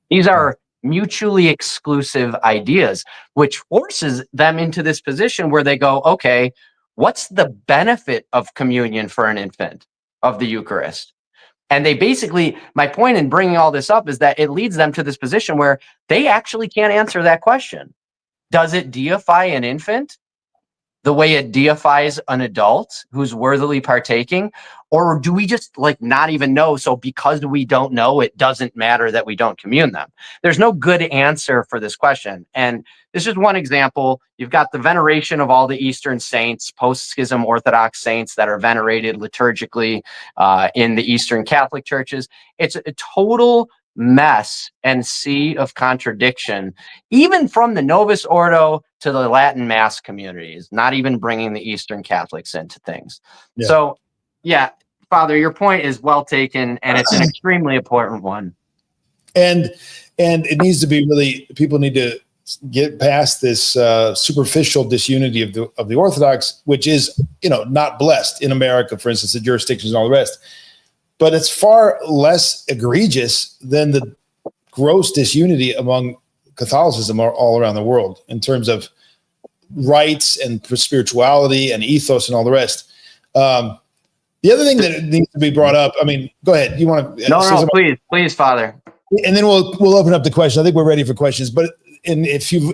S2: These are mutually exclusive ideas, which forces them into this position where they go, okay, what's the benefit of communion for an infant, of the Eucharist? And they basically, my point in bringing all this up is that it leads them to this position where they actually can't answer that question. Does it deify an infant the way it deifies an adult who's worthily partaking? Or do we just not even know? So because we don't know, it doesn't matter that we don't commune them. There's no good answer for this question. And this is one example. You've got the veneration of all the Eastern saints, post-schism Orthodox saints that are venerated liturgically in the Eastern Catholic churches. It's a total mess and sea of contradiction, even from the Novus Ordo to the Latin Mass communities, not even bringing the Eastern Catholics into things. Yeah. So, yeah, Father, your point is well taken, and it's an extremely important one.
S1: And it needs to be really, people need to get past this superficial disunity of the Orthodox, which is, not blessed in America, for instance, the jurisdictions and all the rest. But it's far less egregious than the gross disunity among Catholicism all around the world in terms of rites and spirituality and ethos and all the rest. The other thing that needs to be brought up, go ahead. You want to?
S2: No, please, Father.
S1: And then we'll open up the question. I think we're ready for questions. But if you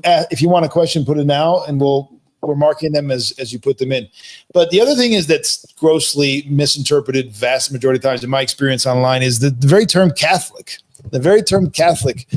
S1: want a question, put it now, and we're marking them as you put them in. But the other thing is that's grossly misinterpreted vast majority of times in my experience online is the very term Catholic. The very term Catholic,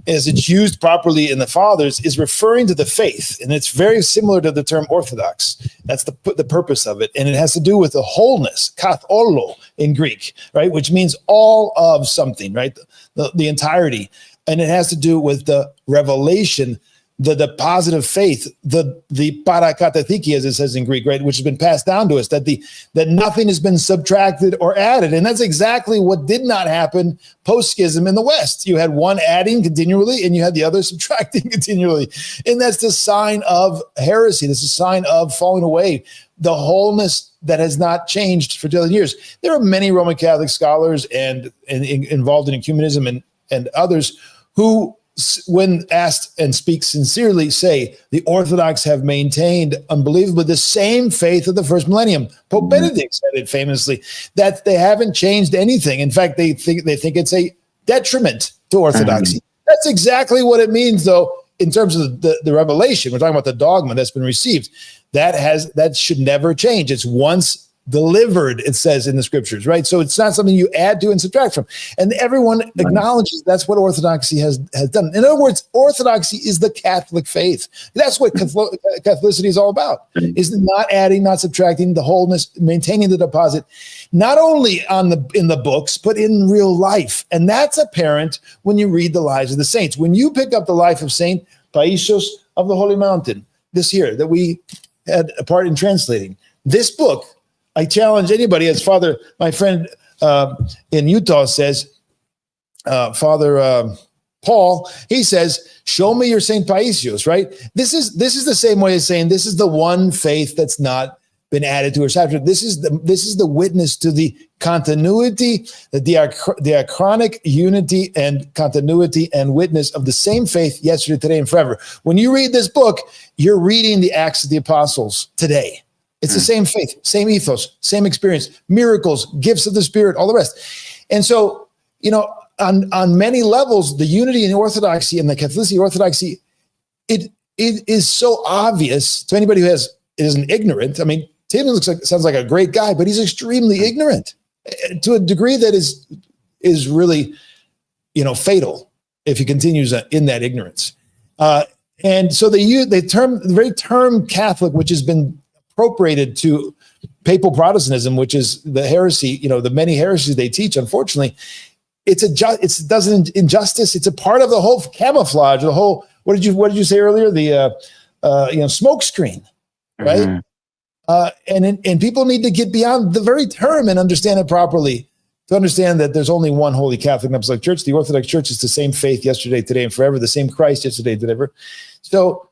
S1: as it's used properly in the Fathers, is referring to the faith. And it's very similar to the term Orthodox. That's the purpose of it. And it has to do with the wholeness, katholo in Greek, right? Which means all of something, right? The entirety. And it has to do with the revelation, the deposit of faith, the parakatathiki, as it says in Greek, right, which has been passed down to us, that nothing has been subtracted or added. And that's exactly what did not happen post-schism in the West. You had one adding continually, and you had the other subtracting continually. And that's the sign of heresy. That's a sign of falling away, the wholeness that has not changed for 2,000 years. There are many Roman Catholic scholars and involved in ecumenism and others who, when asked and speak sincerely, say the Orthodox have maintained unbelievably the same faith of the first millennium. Pope Benedict said it famously, that they haven't changed anything. In fact, they think it's a detriment to Orthodoxy. That's exactly what it means, though, in terms of the revelation, we're talking about the dogma that's been received. That should never change. It's once delivered, it says in the scriptures, right? So it's not something you add to and subtract from. And everyone acknowledges that's what Orthodoxy has done. In other words, Orthodoxy is the Catholic faith. That's what Catholicity is all about, is not adding, not subtracting, the wholeness, maintaining the deposit, not only in the books, but in real life. And that's apparent when you read the lives of the saints. When you pick up the life of Saint Paisios of the Holy Mountain, this year that we had a part in translating, this book, I challenge anybody, as my friend in Utah says, Father Paul, he says, show me your St. Paisios, right? This is the same way as saying this is the one faith that's not been added to or subtracted. This is the witness to the continuity, the diachronic unity and continuity and witness of the same faith yesterday, today, and forever. When you read this book, you're reading the Acts of the Apostles today. It's the same faith, same ethos, same experience, miracles, gifts of the Spirit, all the rest. And so, on many levels, the unity in Orthodoxy and the Catholicity Orthodoxy, it is so obvious to anybody who isn't ignorant. I mean, Tim sounds like a great guy, but he's extremely ignorant to a degree that is really, fatal if he continues in that ignorance. And so the very term Catholic, which has been appropriated to papal Protestantism, which is the heresy, the many heresies they teach, unfortunately, it does an injustice. It's a part of the whole camouflage, the whole, what did you say earlier? The, smoke screen, right? And people need to get beyond the very term and understand it properly, to understand that there's only one Holy Catholic and Apostolic Church. The Orthodox Church is the same faith yesterday, today, and forever, the same Christ yesterday, today, forever. So,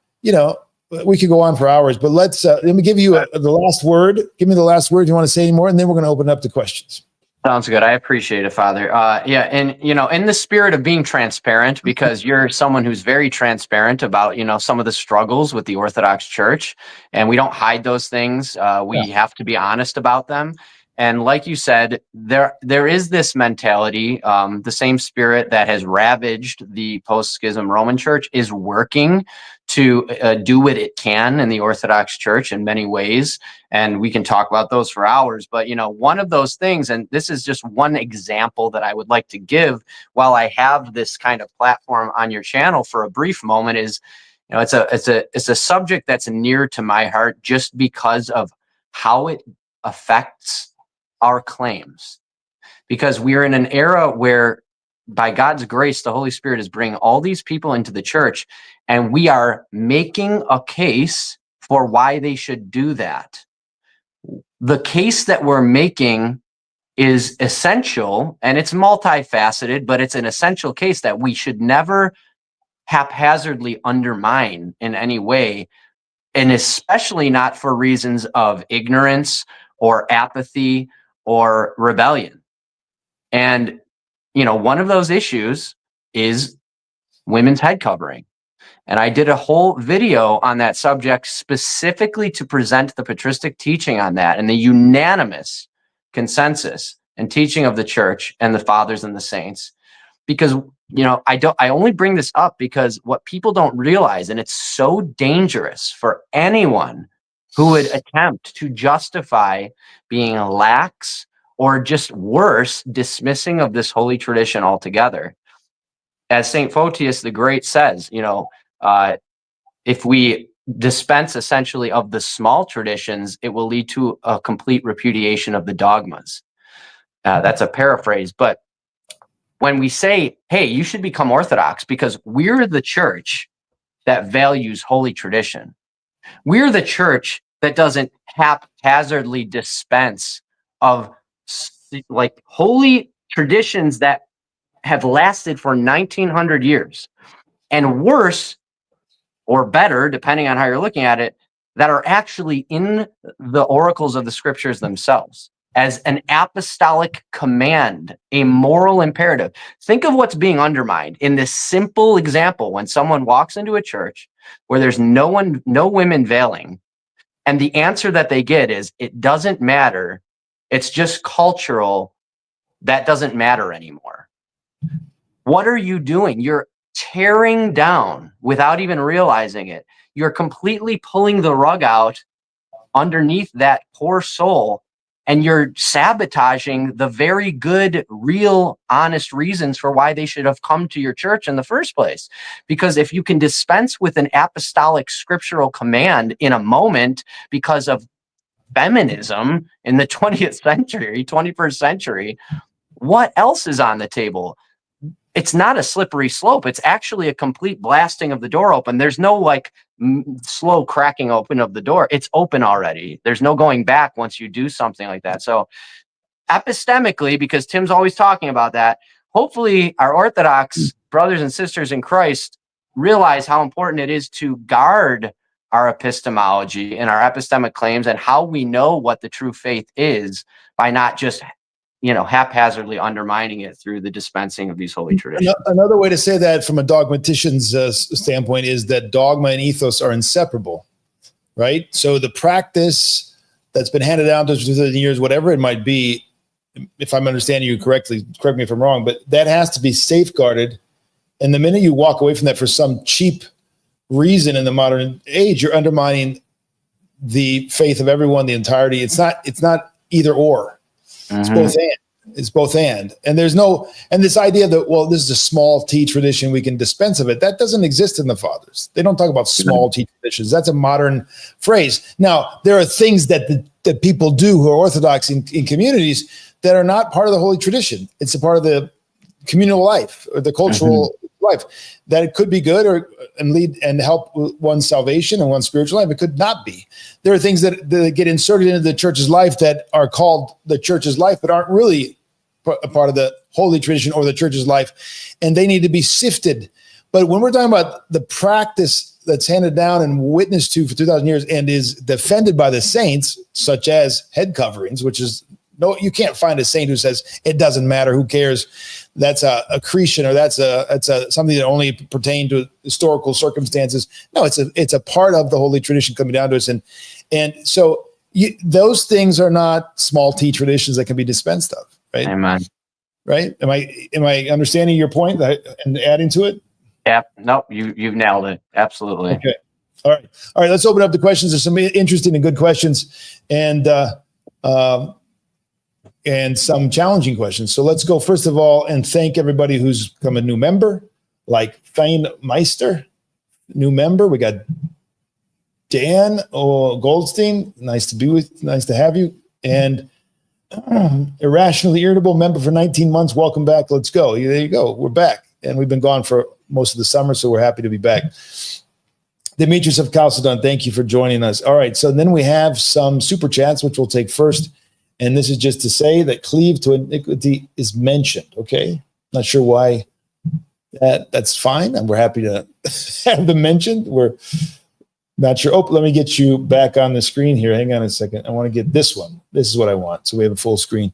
S1: we could go on for hours, but let me give you the last word. Give me the last word. You want to say any more? And then we're going to open up to questions.
S2: Sounds good. I appreciate it, Father. And in the spirit of being transparent, because you're someone who's very transparent about, some of the struggles with the Orthodox Church, and we don't hide those things. We have to be honest about them. And like you said, there is this mentality, the same spirit that has ravaged the post-schism Roman Church is working to do what it can in the Orthodox Church in many ways. And we can talk about those for hours. But, one of those things, and this is just one example that I would like to give while I have this kind of platform on your channel for a brief moment, is, it's a subject that's near to my heart just because of how it affects our claims, because we're in an era where by God's grace, the Holy Spirit is bringing all these people into the church, and we are making a case for why they should do that. The case that we're making is essential, and it's multifaceted, but it's an essential case that we should never haphazardly undermine in any way, and especially not for reasons of ignorance or apathy or rebellion. And, one of those issues is women's head covering. And I did a whole video on that subject specifically to present the patristic teaching on that and the unanimous consensus and teaching of the church and the fathers and the saints. Because, I only bring this up because what people don't realize, and it's so dangerous for anyone who would attempt to justify being lax or just worse, dismissing of this holy tradition altogether. As St. Photius the Great says, if we dispense essentially of the small traditions, it will lead to a complete repudiation of the dogmas. That's a paraphrase, but when we say, hey, you should become Orthodox because we're the church that values holy tradition. We're the church that doesn't haphazardly dispense of holy traditions that have lasted for 1900 years, and worse or better, depending on how you're looking at it, that are actually in the oracles of the scriptures themselves as an apostolic command, a moral imperative. Think of what's being undermined in this simple example. When someone walks into a church where there's no women veiling, and the answer that they get is, it doesn't matter. It's just cultural. That doesn't matter anymore. What are you doing? You're tearing down without even realizing it. You're completely pulling the rug out underneath that poor soul, and you're sabotaging the very good, real, honest reasons for why they should have come to your church in the first place. Because if you can dispense with an apostolic scriptural command in a moment because of feminism in the 20th century, 21st century, what else is on the table? It's not a slippery slope. It's actually a complete blasting of the door open. There's no like slow cracking open of the door. It's open already. There's no going back once you do something like that. So epistemically, because Tim's always talking about that, hopefully our Orthodox brothers and sisters in Christ realize how important it is to guard our epistemology and our epistemic claims and how we know what the true faith is by not just haphazardly undermining it through the dispensing of these holy traditions.
S1: Another way to say that from a dogmatician's standpoint is that dogma and ethos are inseparable, right? So the practice that's been handed down to us for 2,000 years, whatever it might be, if I'm understanding you correctly, correct me if I'm wrong, but that has to be safeguarded. And the minute you walk away from that for some cheap reason in the modern age, you're undermining the faith of everyone, the entirety. It's not either or. It's both and. It's both and. And there's and this idea that, well, this is a small T tradition, we can dispense of it. That doesn't exist in the fathers. They don't talk about small T traditions. That's a modern phrase. Now, there are things that people do who are Orthodox in communities that are not part of the holy tradition. It's a part of the communal life or the cultural life, that it could be good and lead and help one's salvation and one's spiritual life. It could not be. There are things that get inserted into the church's life that are called the church's life, but aren't really a part of the holy tradition or the church's life, and they need to be sifted. But when we're talking about the practice that's handed down and witnessed to for 2,000 years and is defended by the saints, such as head coverings, which is you can't find a saint who says it doesn't matter, who cares. That's a accretion, or that's something that only pertained to historical circumstances. No, it's a part of the holy tradition coming down to us, and so those things are not small T traditions that can be dispensed of, right?
S2: Amen.
S1: Right? Am I understanding your point and adding to it?
S2: Yeah. No, you've nailed it. Absolutely.
S1: Okay. All right. Let's open up the questions. There's some interesting and good questions, and some challenging questions. So let's go first of all and thank everybody who's become a new member, like Fein Meister, new member. We got Dan Goldstein. Nice to have you. And Irrationally Irritable, member for 19 months. Welcome back. Let's go. There you go. We're back. And we've been gone for most of the summer, so we're happy to be back. Demetrius of Chalcedon, thank you for joining us. All right. So then we have some super chats, which we'll take first. And this is just to say that cleave to iniquity is mentioned, okay? Not sure why that's fine, and we're happy to have them mentioned. We're not sure. Oh, let me get you back on the screen here. Hang on a second. I want to get this one. This is what I want, so we have a full screen.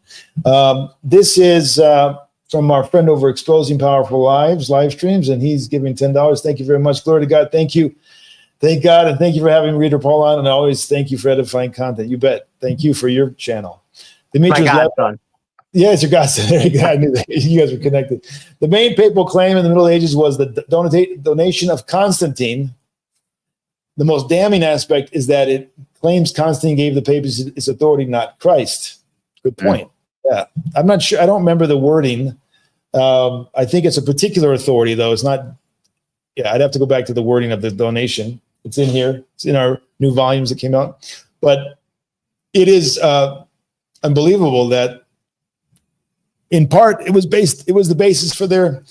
S1: This is from our friend over Exposing Powerful Lives, live streams, and he's giving $10. Thank you very much. Glory to God. Thank you. Thank God, and thank you for having Reader Paul on, and always thank you for edifying content. You bet. Thank you for your channel. Demetrius, yeah, it's your godson. There you go. I knew that you guys were connected. The main papal claim in the Middle Ages was the donation of Constantine. The most damning aspect is that it claims Constantine gave the papacy its authority, not Christ. Good point. Yeah, I'm not sure. I don't remember the wording. I think it's a particular authority, though. It's not. Yeah, I'd have to go back to the wording of the donation. It's in here. It's in our new volumes that came out. But it is unbelievable that, in part, it was the basis for their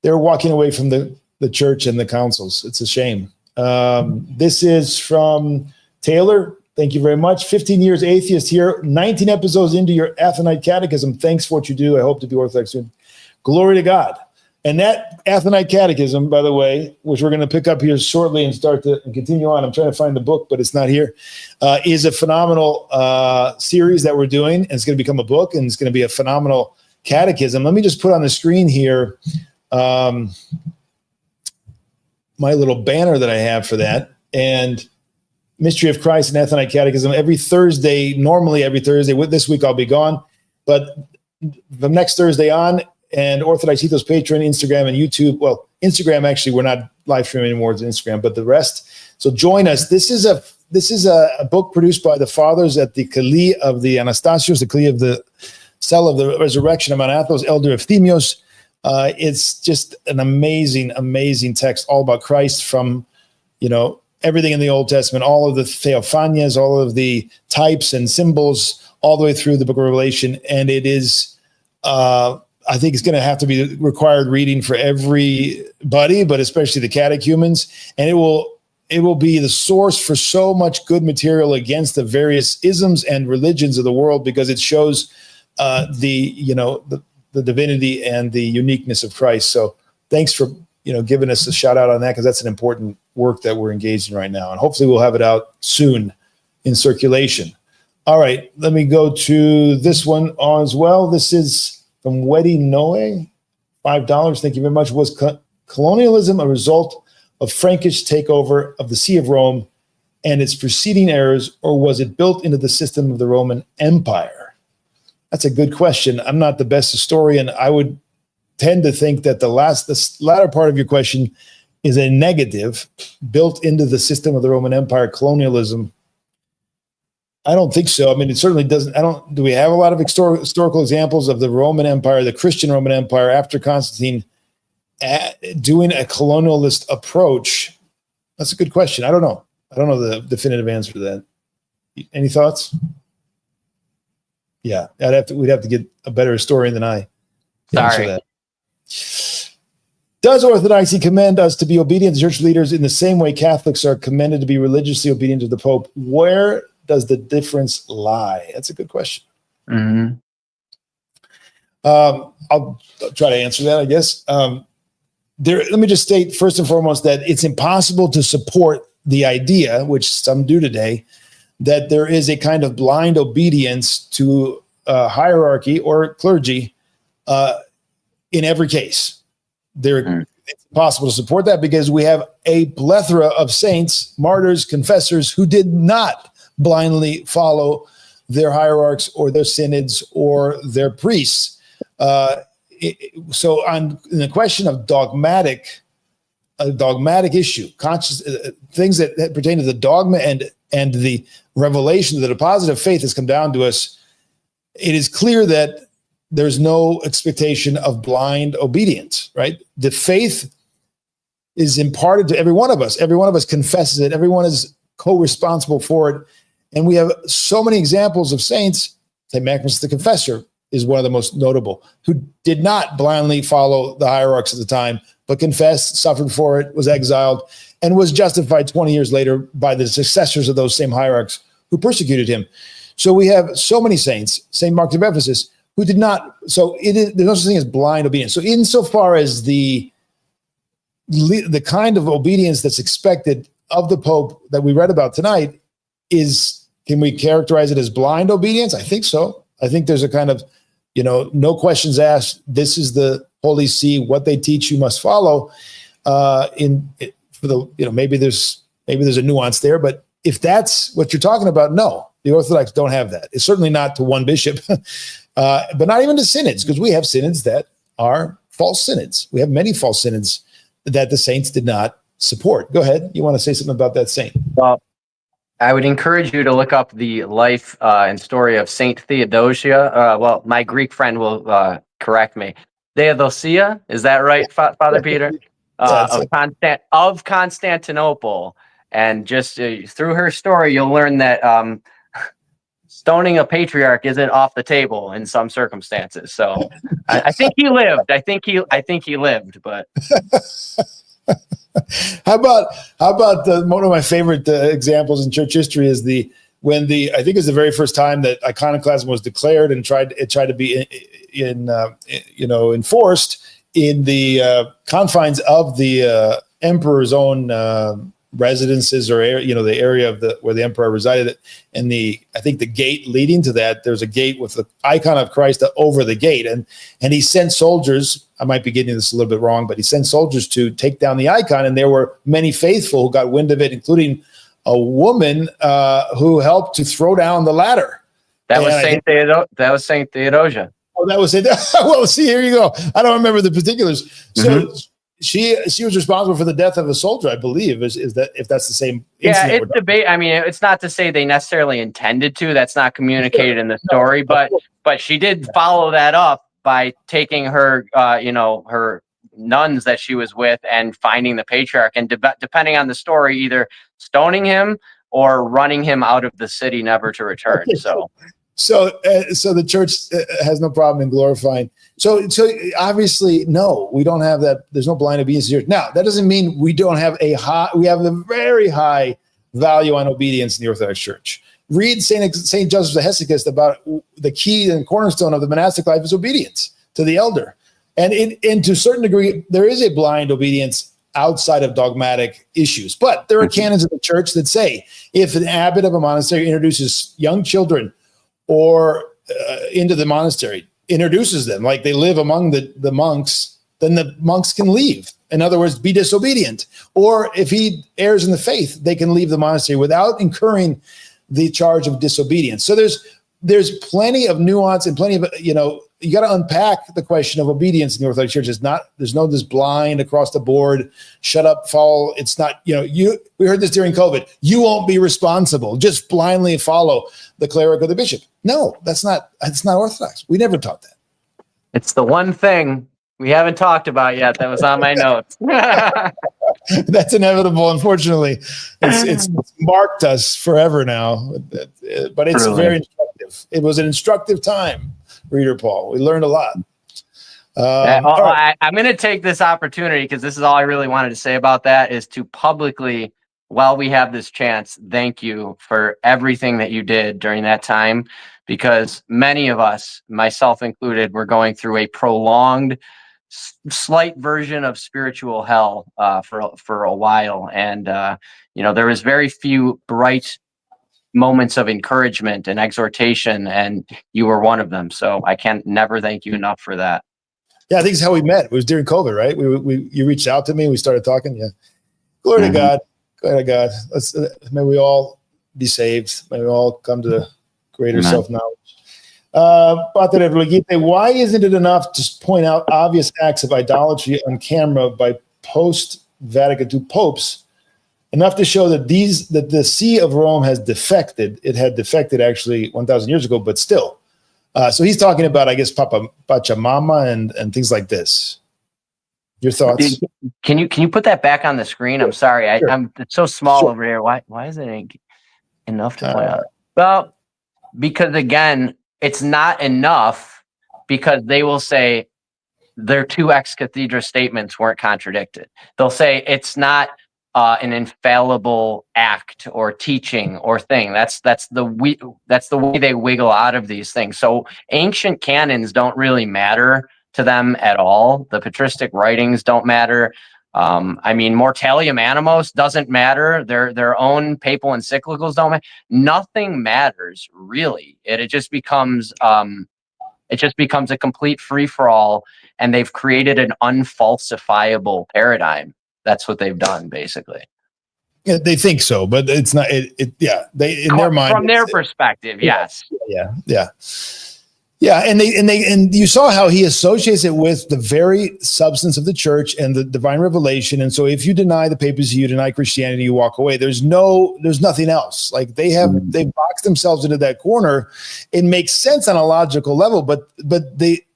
S1: walking away from the church and the councils. It's a shame. This is from Taylor. Thank you very much. 15 years atheist here. 19 episodes into your Athonite catechism. Thanks for what you do. I hope to be Orthodox soon. Glory to God. And that Athonite catechism, by the way, which we're going to pick up here shortly and start to continue on. I'm trying to find the book, but it's not here. Is a phenomenal series that we're doing. And it's going to become a book, and it's going to be a phenomenal catechism. Let me just put on the screen here my little banner that I have for that. And Mystery of Christ and Athonite Catechism every Thursday, normally every Thursday. This week I'll be gone. But from next Thursday on, and Orthodox Ethos Patreon, Instagram, and YouTube. Well, Instagram, actually, we're not live streaming anymore. It's Instagram, but the rest. So join us. This is a book produced by the fathers at the Kali of the Anastasios, the Kali of the Cell of the Resurrection of Mount Athos, Elder of Themios. It's just an amazing, amazing text, all about Christ, from, everything in the Old Testament, all of the theophanias, all of the types and symbols, all the way through the book of Revelation. And it is, I think it's going to have to be required reading for everybody, but especially the catechumens. And it will be the source for so much good material against the various isms and religions of the world, because it shows the divinity and the uniqueness of Christ. So thanks for giving us a shout out on that, because that's an important work that we're engaged in right now, and hopefully we'll have it out soon in circulation. All right, let me go to this one as well. This is from Weddy Noe, $5. Thank you very much. Was colonialism a result of Frankish takeover of the See of Rome and its preceding errors, or was it built into the system of the Roman Empire? That's a good question. I'm not the best historian. I would tend to think that the latter part of your question is a negative, built into the system of the Roman Empire, colonialism. I don't think so. I mean, it certainly doesn't. Do we have a lot of historical examples of the Roman Empire, the Christian Roman Empire, after Constantine doing a colonialist approach? That's a good question. I don't know. I don't know the definitive answer to that. Any thoughts? Yeah, we'd have to get a better historian than I to answer that. Does Orthodoxy commend us to be obedient to church leaders in the same way Catholics are commended to be religiously obedient to the Pope? Where does the difference lie? That's a good question.
S2: Mm-hmm.
S1: I'll try to answer that, I guess. Let me just state first and foremost that it's impossible to support the idea, which some do today, that there is a kind of blind obedience to hierarchy or clergy in every case. It's impossible to support that, because we have a plethora of saints, martyrs, confessors who did not blindly follow their hierarchs or their synods or their priests. So in the question of a dogmatic issue, things that pertain to the dogma and the revelation that a positive faith has come down to us, it is clear that there's no expectation of blind obedience, right? The faith is imparted to every one of us. Every one of us confesses it. Everyone is co-responsible for it. And we have so many examples of saints. St. Maximus the Confessor is one of the most notable, who did not blindly follow the hierarchs at the time, but confessed, suffered for it, was exiled, and was justified 20 years later by the successors of those same hierarchs who persecuted him. So we have so many saints, St. Mark of Ephesus, who did not. So there's no such thing as blind obedience. So insofar as the kind of obedience that's expected of the Pope that we read about tonight can we characterize it as blind obedience? I think so. I think there's a kind of, no questions asked. This is the Holy See. What they teach, you must follow. Maybe there's a nuance there, but if that's what you're talking about, no, the Orthodox don't have that. It's certainly not to one bishop, but not even to synods, because we have synods that are false synods. We have many false synods that the saints did not support. Go ahead. You want to say something about that saint?
S2: Well, I would encourage you to look up the life and story of Saint Theodosia. Well, my Greek friend will correct me. Theodosia, is that right, Father Peter? Of Constantinople. And just through her story, you'll learn that stoning a patriarch isn't off the table in some circumstances. So I think he lived. I think he lived, but.
S1: How about one of my favorite examples in church history is I think it was the very first time that iconoclasm was declared and tried to be enforced in the confines of the emperor's own residences, or the area where the emperor resided, and I think the gate leading to that, there's a gate with the icon of Christ over the gate, and he sent soldiers. I might be getting this a little bit wrong, but he sent soldiers to take down the icon, and there were many faithful who got wind of it, including a woman who helped to throw down the ladder.
S2: That was Saint Theodosia.
S1: Oh, that was it. Well, see, here you go. I don't remember the particulars. So she was responsible for the death of a soldier, I believe. Is that, if that's the same?
S2: Yeah, it's debate. I mean, it's not to say they necessarily intended to. That's not communicated in the story, but she did follow that up by taking her, her nuns that she was with and finding the patriarch, and depending on the story, either stoning him or running him out of the city, never to return.
S1: So the church has no problem in glorifying. So obviously, no, we don't have that. There's no blind obedience here. Now, that doesn't mean we don't have we have a very high value on obedience in the Orthodox Church. Read St. Joseph the Hesychist about the key and cornerstone of the monastic life is obedience to the elder. And to a certain degree, there is a blind obedience outside of dogmatic issues. But there are canons of the church that say if an abbot of a monastery introduces young children or into the monastery, introduces them, like they live among the monks, then the monks can leave. In other words, be disobedient. Or if he errs in the faith, they can leave the monastery without incurring the charge of disobedience. So there's plenty of nuance and plenty of, you got to unpack the question of obedience in the Orthodox Church. There's no this blind across the board, shut up, follow. It's not, we heard this during COVID. You won't be responsible. Just blindly follow the cleric or the bishop. No, that's not Orthodox. We never taught that.
S2: It's the one thing we haven't talked about yet that was on my notes.
S1: That's inevitable. Unfortunately, it's marked us forever now, but it's very instructive. It was an instructive time. Reader Paul, we learned a lot.
S2: I'm going to take this opportunity, because this is all I really wanted to say about that, is to publicly, while we have this chance, thank you for everything that you did during that time, because many of us, myself included, were going through a prolonged, slight version of spiritual hell for a while. And, there was very few bright moments of encouragement and exhortation, and you were one of them. So I can never thank you enough for that.
S1: Yeah, I think it's how we met. It was during COVID, right? You reached out to me, we started talking. Yeah, glory to God. Glory to God. May we all be saved. May we all come to the greater self-knowledge. Pater Evlogite, why isn't it enough to point out obvious acts of idolatry on camera by post-Vatican II popes? Enough to show that the See of Rome has defected. It had defected actually 1,000 years ago, but still. So he's talking about, I guess, Pachamama and things like this. Your thoughts?
S2: Can you put that back on the screen? I'm sorry, it's so small over here. Why isn't it enough to point out? Well, because again, it's not enough, because they will say their two ex cathedra statements weren't contradicted. They'll say it's not an infallible act or teaching or thing. That's the way they wiggle out of these things. So ancient canons don't really matter to them at all. The patristic writings don't matter. Mortalium Animos doesn't matter. Their own papal encyclicals don't matter. Nothing matters really. It just becomes a complete free for all, and they've created an unfalsifiable paradigm. That's what they've done, basically.
S1: Yeah, they think so, but it's not. They in their mind,
S2: from their perspective, yes.
S1: Yeah, and you saw how he associates it with the very substance of the church and the divine revelation. And so, if you deny the papacy, you deny Christianity, you walk away. There's nothing else. Like they've boxed themselves into that corner. It makes sense on a logical level, but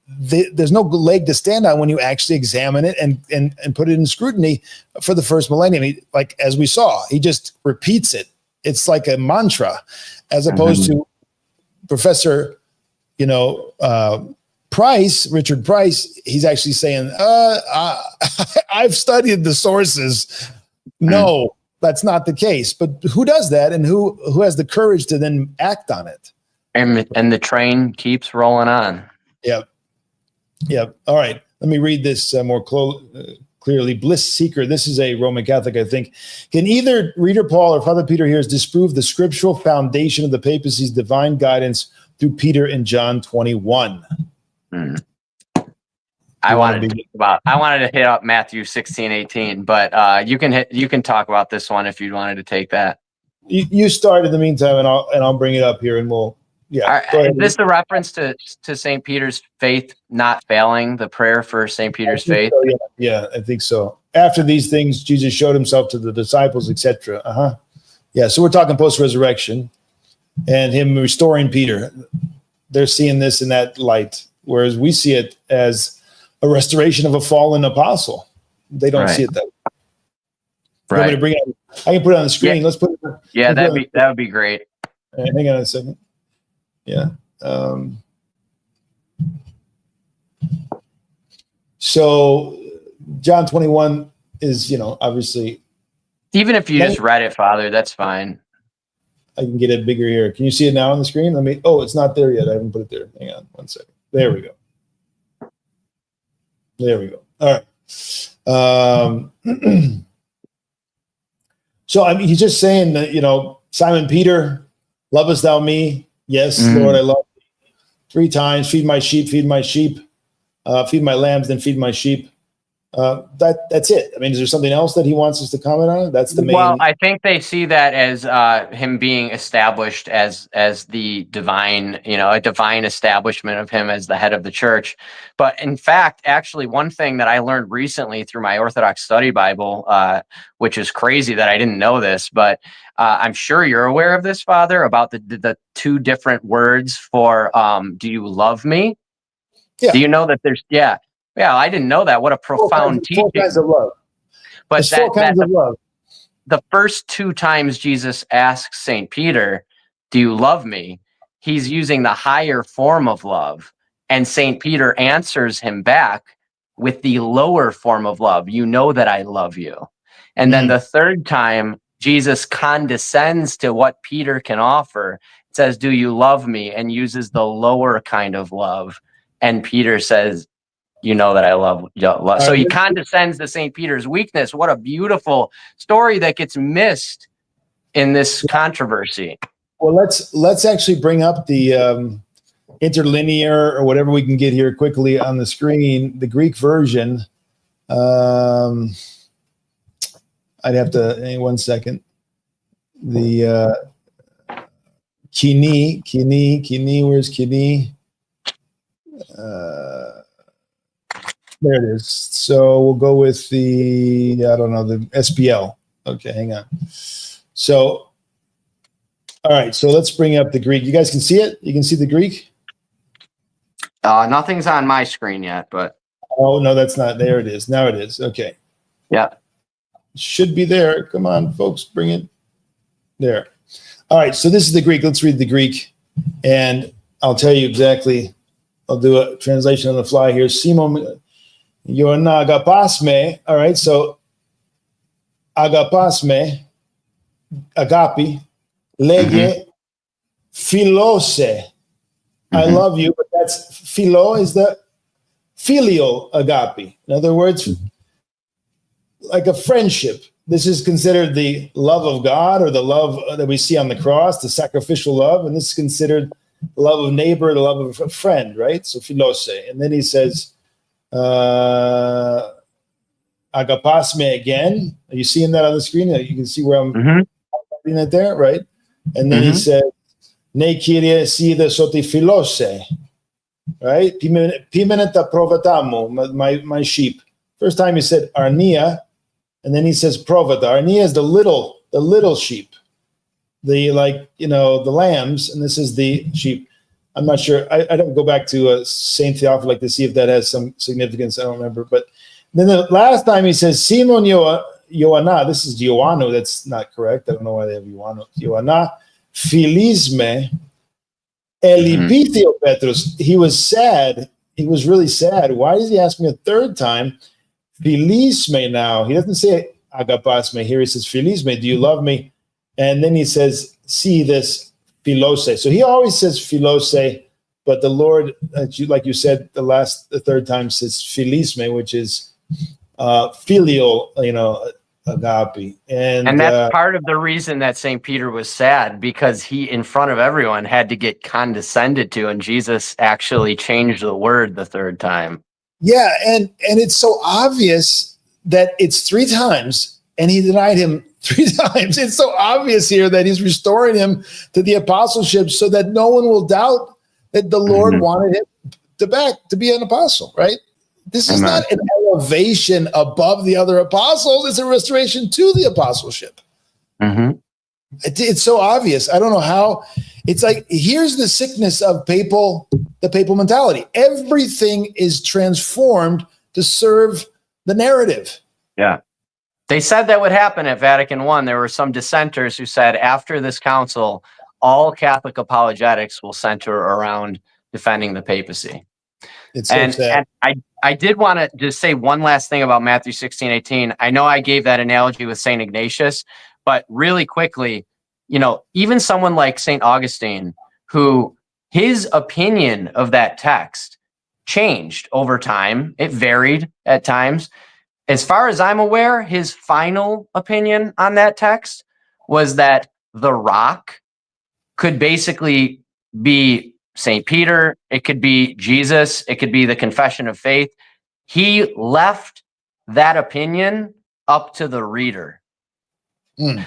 S1: there's no leg to stand on when you actually examine it and put it in scrutiny for the first millennium. Like as we saw, he just repeats it. It's like a mantra, as opposed to Professor, Richard Price. He's actually saying, I've studied the sources. No, that's not the case. But who does that, and who has the courage to then act on it?
S2: And the train keeps rolling on.
S1: Yep. All right. Let me read this more clearly. Bliss Seeker. This is a Roman Catholic, I think. Can either Reader Paul or Father Peter Heers disprove the scriptural foundation of the papacy's divine guidance through Peter and John 21?
S2: I wanted to hit up Matthew 16:18, but you can talk about this one if you wanted to take that.
S1: You start in the meantime, and I'll bring it up here, and we'll Yeah. Go ahead.
S2: Is this a reference to St. Peter's faith not failing, the prayer for St. Peter's faith?
S1: So, yeah, I think so. After these things, Jesus showed himself to the disciples, etc. Yeah, so we're talking post-resurrection and him restoring Peter. They're seeing this in that light, whereas we see it as a restoration of a fallen apostle. They don't see it that way.
S2: Right.
S1: To bring it, I can put it on the screen.
S2: Yeah.
S1: Let's put it.
S2: Yeah, that would be great.
S1: Hang on a second. Yeah. So John 21 is, obviously.
S2: Even if you just read it, Father, that's fine.
S1: I can get it bigger here. Can you see it now on the screen? It's not there yet. I haven't put it there. Hang on 1 second. There we go. All right. So he's just saying that, Simon Peter, lovest thou me? Yes, Lord, I love thee. 3 times, feed my sheep, feed my lambs, then feed my sheep. That's it. Is there something else that he wants us to comment on? That's the main.
S2: Well, I think they see that as him being established as the divine, a divine establishment of him as the head of the church. But in fact, actually, one thing that I learned recently through my Orthodox study Bible, which is crazy that I didn't know this, but I'm sure you're aware of this, Father, about the 2 different words for do you love me?
S1: Yeah.
S2: Do you know that there's Yeah, I didn't know that. What a profound teaching.
S1: 4 kinds of love.
S2: But
S1: There's 4 kinds of love.
S2: The first 2 times Jesus asks St. Peter, do you love me? He's using the higher form of love. And St. Peter answers him back with the lower form of love. You know that I love you. And then the 3rd time, Jesus condescends to what Peter can offer. It says, do you love me? And uses the lower kind of love. And Peter says, you know that I love you. So he condescends to St. Peter's weakness. What a beautiful story that gets missed in this controversy.
S1: Well, let's actually bring up the interlinear or whatever we can get here quickly on the screen. The Greek version. I'd have to hang 1 second. The kini. Where's kini? There it is. So we'll go with the SPL. Okay, hang on. So, all right. So let's bring up the Greek. You guys can see it? You can see the Greek?
S2: Nothing's on my screen yet, but.
S1: Oh, no, that's not. There it is. Now it is. Okay.
S2: Yeah.
S1: Should be there. Come on, folks. Bring it. There. All right. So this is the Greek. Let's read the Greek. And I'll tell you exactly. I'll do a translation on the fly here. Simon. Yona agapasme. All right, so agapasme, agapi, lege, philose. I love you, but that's philo is the filial agapi. In other words, like a friendship. This is considered the love of God or the love that we see on the cross, the sacrificial love, and this is considered the love of neighbor, the love of a friend, right? So philose. And then he says, agapasme again. Are you seeing that on the screen? You can see where I'm putting it there, right? And then he said, ne kyrie sida soti philose, right? Pimeneta provatamu, my sheep. First time he said arnia, and then he says provata. Arnia is the little sheep, the lambs, and this is the sheep. I'm not sure. I don't go back to Saint Theophilus to see if that has some significance. I don't remember. But then the last time he says Simon Ioanna. This is Ioannou. That's not correct. I don't know why they have Ioannou. Ioanna philisme elipithio Petrus. He was sad. He was really sad. Why does he ask me a 3rd time? Philisme now. He doesn't say agapasme. Here he says philisme. Do you love me? And then he says, see this. Philose. So he always says philose, but the Lord, like you said, the 3rd time says philisme, which is filial, agape. And
S2: that's part of the reason that St. Peter was sad, because he, in front of everyone, had to get condescended to, and Jesus actually changed the word the 3rd time.
S1: Yeah, and it's so obvious that it's 3 times and he denied him 3 times. It's so obvious here that he's restoring him to the apostleship so that no one will doubt that the Lord wanted him to be an apostle, right? This is not an elevation above the other apostles. It's a restoration to the apostleship. It's so obvious. I don't know how. It's like, here's the sickness of the papal mentality. Everything is transformed to serve the narrative.
S2: Yeah. They said that would happen at Vatican I. There were some dissenters who said after this council, all Catholic apologetics will center around defending the papacy.
S1: It's so sad.
S2: And I did want to just say one last thing about Matthew 16:18. I know I gave that analogy with St. Ignatius, but really quickly, even someone like St. Augustine, who his opinion of that text changed over time. It varied at times. As far as I'm aware, his final opinion on that text was that the rock could basically be St. Peter, it could be Jesus, it could be the confession of faith. He left that opinion up to the reader.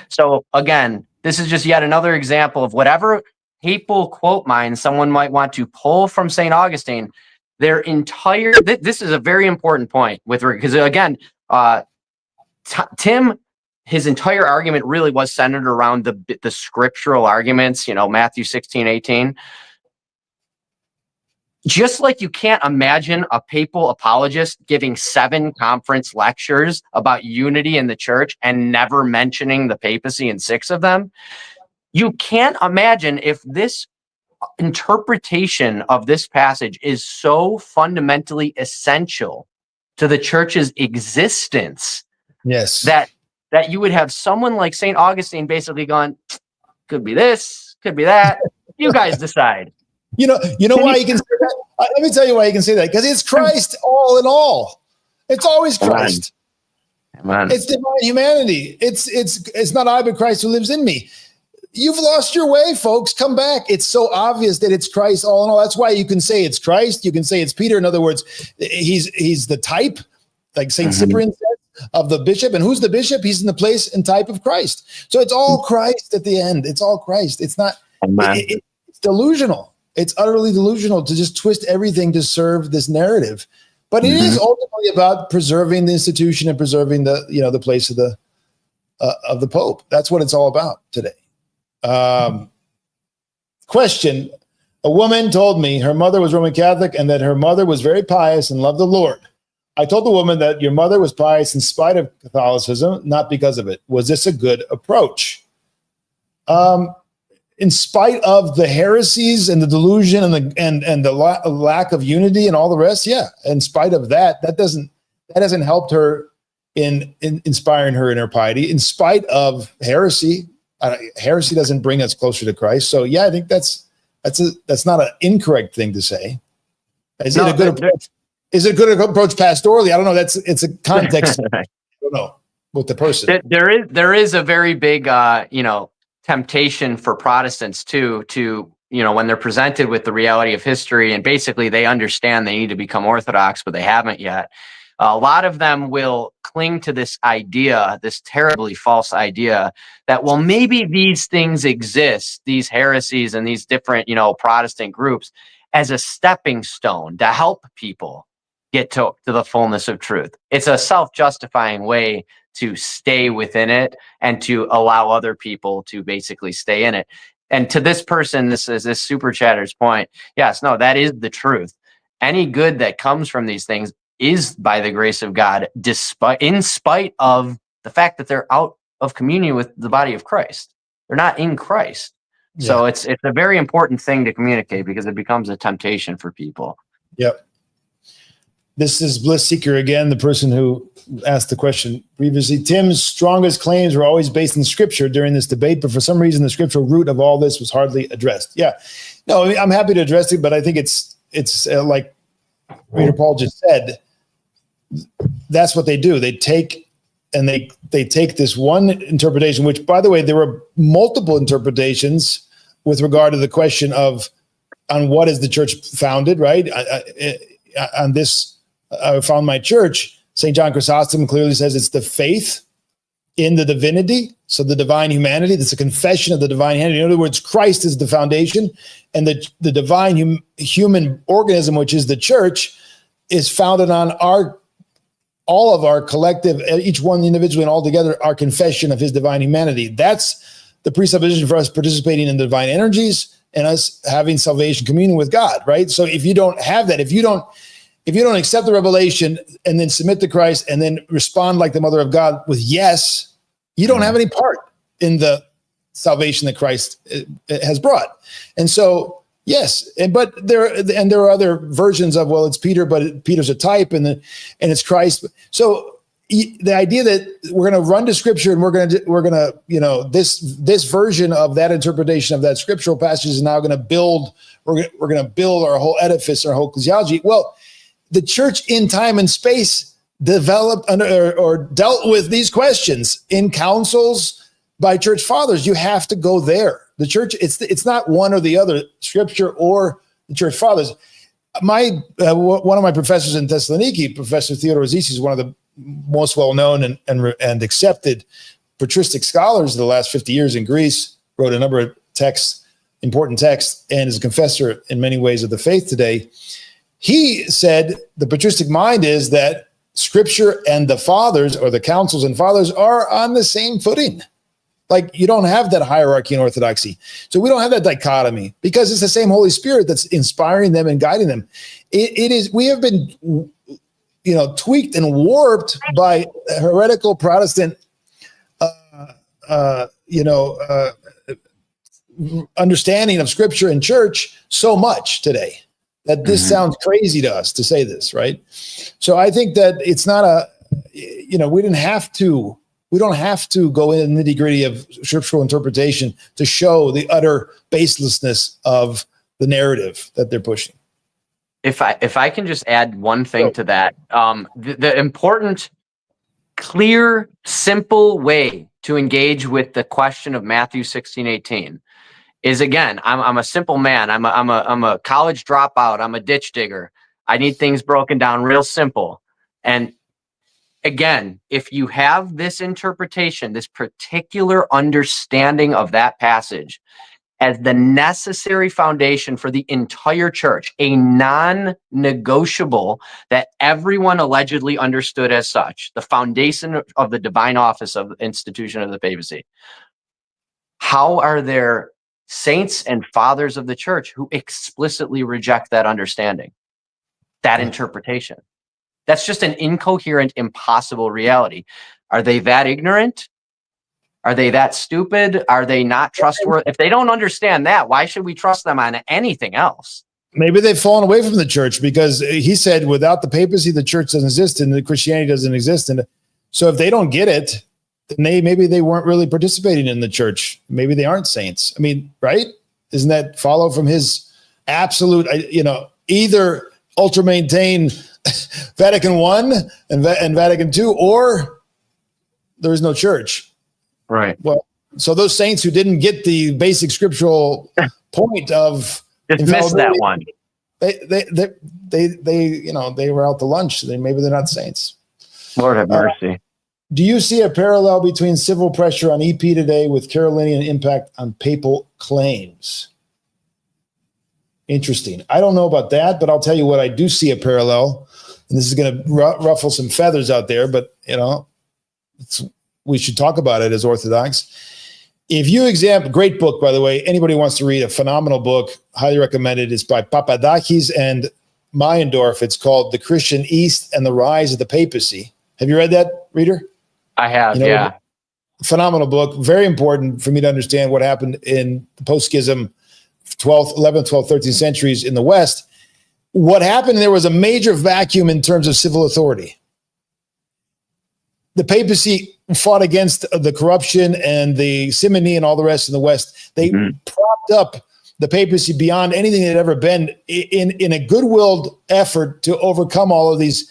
S2: So again, this is just yet another example of whatever papal quote mine someone might want to pull from St. Augustine. Their entire, this is a very important point because again, Tim, his entire argument really was centered around the scriptural arguments, Matthew 16:18. Just like you can't imagine a papal apologist giving 7 conference lectures about unity in the church and never mentioning the papacy in 6 of them, you can't imagine if this interpretation of this passage is so fundamentally essential to the church's existence.
S1: Yes.
S2: That you would have someone like St. Augustine basically going, could be this, could be that. You guys decide.
S1: You know why you can say that? Let me tell you why you can say that. Because it's Christ all in all. It's always Christ.
S2: Amen.
S1: It's divine humanity. It's not I, but Christ who lives in me. You've lost your way, folks. Come back. It's so obvious that it's Christ all in all. That's why you can say it's Christ. You can say it's Peter. In other words, he's the type, like St. Cyprian said, of the bishop. And who's the bishop? He's in the place and type of Christ. So it's all Christ at the end. It's all Christ. It's not, it's delusional. It's utterly delusional to just twist everything to serve this narrative. But it is ultimately about preserving the institution and preserving the place of the Pope. That's what it's all about today. Question. A woman told me her mother was Roman Catholic and that her mother was very pious and loved the Lord. I told the woman that your mother was pious in spite of Catholicism, not because of it. Was this a good approach? In spite of the heresies and the delusion and the lack of unity and all the rest, yeah. In spite of that hasn't helped her in inspiring her in her piety. In spite of heresy, heresy doesn't bring us closer to Christ. So yeah, I think that's not an incorrect thing to say. Is it a good approach? Is it a good approach pastorally? I don't know. It's a context. I don't know with the person.
S2: There is a very big temptation for Protestants too, to when they're presented with the reality of history and basically they understand they need to become Orthodox, but they haven't yet. A lot of them will cling to this idea, this terribly false idea that, well, maybe these things exist, these heresies and these different, Protestant groups, as a stepping stone to help people get to the fullness of truth. It's a self-justifying way to stay within it and to allow other people to basically stay in it. And to this person, this is this super chatter's point. Yes, no, that is the truth. Any good that comes from these things is by the grace of God, in spite of the fact that they're out of communion with the body of Christ. They're not in Christ. Yeah. So it's a very important thing to communicate because it becomes a temptation for people.
S1: Yep. This is Bliss Seeker again, the person who asked the question previously. Tim's strongest claims were always based in Scripture during this debate, but for some reason the scriptural root of all this was hardly addressed. Yeah, no, I'm happy to address it, but I think it's like Reader Paul just said. That's what they do. They take this one interpretation, which, by the way, there were multiple interpretations with regard to the question of on what is the church founded, right? On this, I found my church. St. John Chrysostom clearly says it's the faith in the divinity, so the divine humanity. That's a confession of the divine humanity. In other words, Christ is the foundation, and the divine human organism, which is the church, is founded on all of our collective, each one individually and all together, our confession of his divine humanity. That's the presupposition for us participating in the divine energies and us having salvation, communion with God, right? So if you don't have that, if you don't accept the revelation and then submit to Christ and then respond like the Mother of God with yes, you don't have any part in the salvation that Christ has brought. And so, yes, but there are other versions of, well, it's Peter, but Peter's a type, and it's Christ. So the idea that we're going to run to Scripture and we're going to this version of that interpretation of that scriptural passage is now going to build. We're going to build our whole edifice, our whole ecclesiology. Well, the church in time and space developed or dealt with these questions in councils by church fathers. You have to go there. The church, it's not one or the other, Scripture or the church fathers. One of my professors in Thessaloniki, Professor Theodore Zisi, is one of the most well-known and accepted patristic scholars of the last 50 years in Greece, wrote a number of texts, important texts, and is a confessor in many ways of the faith today. He said the patristic mind is that Scripture and the fathers, or the councils and fathers, are on the same footing. Like, you don't have that hierarchy in Orthodoxy. So we don't have that dichotomy because it's the same Holy Spirit that's inspiring them and guiding them. We have been, tweaked and warped by heretical Protestant, understanding of Scripture and church so much today that this sounds crazy to us to say this, right? So I think that it's not we don't have to go in the nitty-gritty of scriptural interpretation to show the utter baselessness of the narrative that they're pushing.
S2: If I can just add one thing to that, the important, clear, simple way to engage with the question of Matthew 16:18 is, again, I'm a simple man. I'm a college dropout. I'm a ditch digger. I need things broken down real simple. And again, if you have this interpretation, this particular understanding of that passage as the necessary foundation for the entire church, a non-negotiable that everyone allegedly understood as such, the foundation of the divine office of the institution of the papacy, how are there saints and fathers of the church who explicitly reject that understanding, that interpretation? That's just an incoherent, impossible reality. Are they that ignorant? Are they that stupid? Are they not trustworthy? If they don't understand that, why should we trust them on anything else?
S1: Maybe they've fallen away from the church because he said without the papacy, the church doesn't exist and the Christianity doesn't exist. And so if they don't get it, then maybe they weren't really participating in the church. Maybe they aren't saints. I mean, right? Doesn't that follow from his absolute, either ultra maintain Vatican I and Vatican II, or there is no church.
S2: Right.
S1: Well, so those saints who didn't get the basic scriptural point of
S2: just missed that one.
S1: They were out to lunch. Maybe they're not saints.
S2: Lord have mercy.
S1: Do you see a parallel between civil pressure on EP today with Carolinian impact on papal claims? Interesting. I don't know about that, but I'll tell you what I do see a parallel, and this is going to ruffle some feathers out there, but we should talk about it as Orthodox. If you examine, great book, by the way, anybody wants to read, a phenomenal book, highly recommended. It's by Papadakis and Meyendorff. It's called The Christian East and the Rise of the Papacy. Have you read that, Reader?
S2: I have, yeah.
S1: Phenomenal book. Very important for me to understand what happened in the post-schism 12th, 11th, 12th, 13th centuries in the West. What happened, there was a major vacuum in terms of civil authority. The papacy fought against the corruption and the simony and all the rest in the West. They propped up the papacy beyond anything that had ever been in a goodwill effort to overcome all of this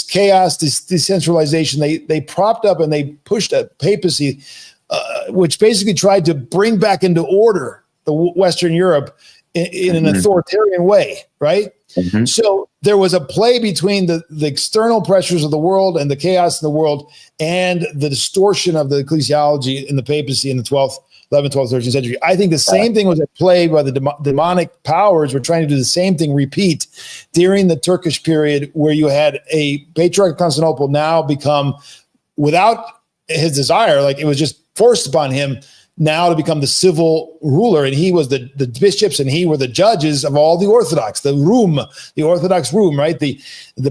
S1: chaos, this decentralization. They propped up and they pushed a papacy, which basically tried to bring back into order the Western Europe in an authoritarian way, right? So there was a play between the external pressures of the world and the chaos in the world and the distortion of the ecclesiology in the papacy in the 11th, 12th, 13th century. I think the same thing was at play by the demonic powers were trying to do the same thing, repeat, during the Turkish period, where you had a Patriarch of Constantinople now become, without his desire, like it was just forced upon him, now to become the civil ruler, and he was the bishops, and he were the judges of all the Orthodox, the Orthodox Room, right? The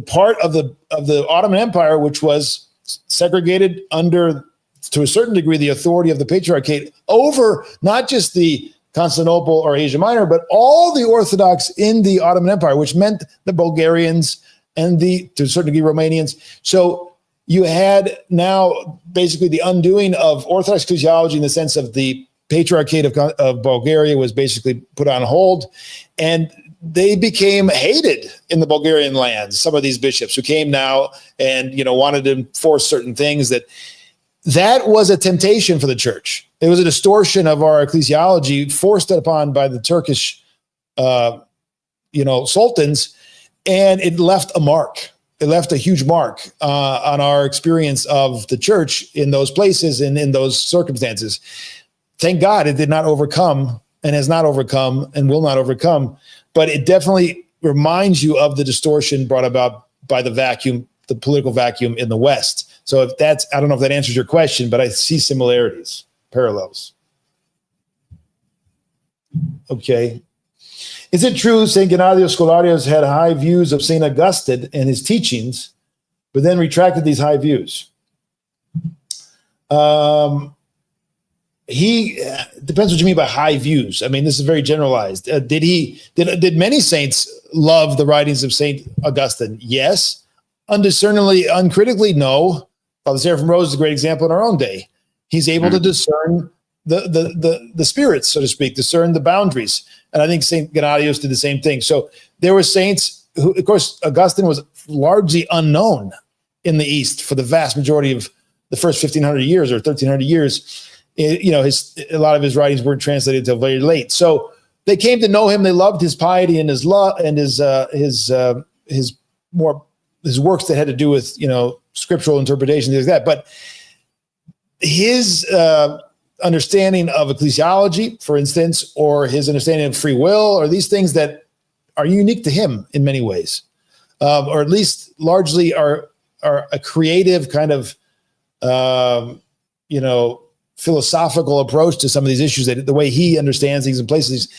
S1: part of the Ottoman Empire which was segregated under, to a certain degree, the authority of the Patriarchate over not just the Constantinople or Asia Minor, but all the Orthodox in the Ottoman Empire, which meant the Bulgarians and to a certain degree, Romanians. So you had now basically the undoing of Orthodox ecclesiology in the sense of the Patriarchate of Bulgaria was basically put on hold, and they became hated in the Bulgarian lands. Some of these bishops who came now and wanted to enforce certain things that was a temptation for the church. It was a distortion of our ecclesiology forced upon by the Turkish, sultans, and it left a mark. It left a huge mark on our experience of the church in those places and in those circumstances. Thank God it did not overcome and has not overcome and will not overcome, but it definitely reminds you of the distortion brought about by the political vacuum in the West. So I don't know if that answers your question, but I see similarities, parallels. Okay. Is it true St. Gennadios Scholarios had high views of St. Augustine and his teachings, but then retracted these high views? He depends what you mean by high views. I mean, this is very generalized. Did many saints love the writings of St. Augustine? Yes. Undiscernibly, uncritically, no. Father Seraphim Rose is a great example in our own day. He's able to discern the spirits, so to speak, discern the boundaries. And I think St. Gennadios did the same thing. So there were saints who, of course, Augustine was largely unknown in the East for the vast majority of the first 1,500 years or 1,300 years. A lot of his writings weren't translated until very late. So they came to know him. They loved his piety and his love and his works that had to do with, scriptural interpretation, things like that. But his understanding of ecclesiology, for instance, or his understanding of free will, or these things that are unique to him in many ways, or at least largely are a creative kind of, philosophical approach to some of these issues, that the way he understands things and places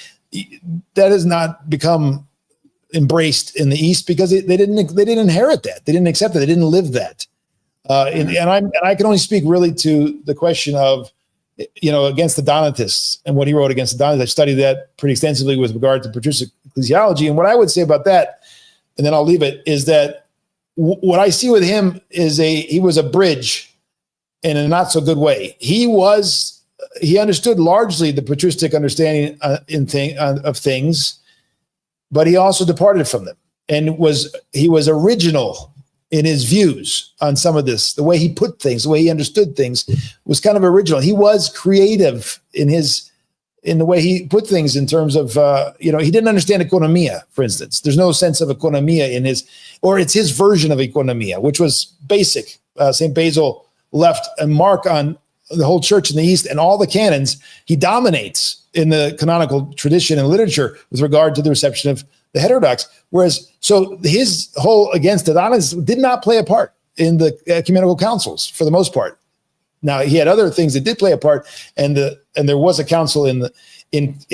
S1: that has not become embraced in the East because they didn't inherit that. They didn't accept it. They didn't live that. And I can only speak really to the question of, against the Donatists and what he wrote against the Donatists. I studied that pretty extensively with regard to patristic ecclesiology. And what I would say about that, and then I'll leave it, is that what I see with him is he was a bridge in a not so good way. He understood largely the patristic understanding of things, but he also departed from them, and he was original in his views on some of this. The way he put things, the way he understood things was kind of original. He was creative in the way he put things in terms of, he didn't understand economia, for instance. There's no sense of economia or it's his version of economia, which was basic. St. Basil left a mark on the whole church in the East and all the canons. He dominates in the canonical tradition and literature with regard to the reception of the heterodox. So his whole against the Donatists did not play a part in the ecumenical councils for the most part. Now he had other things that did play a part, and there was a council in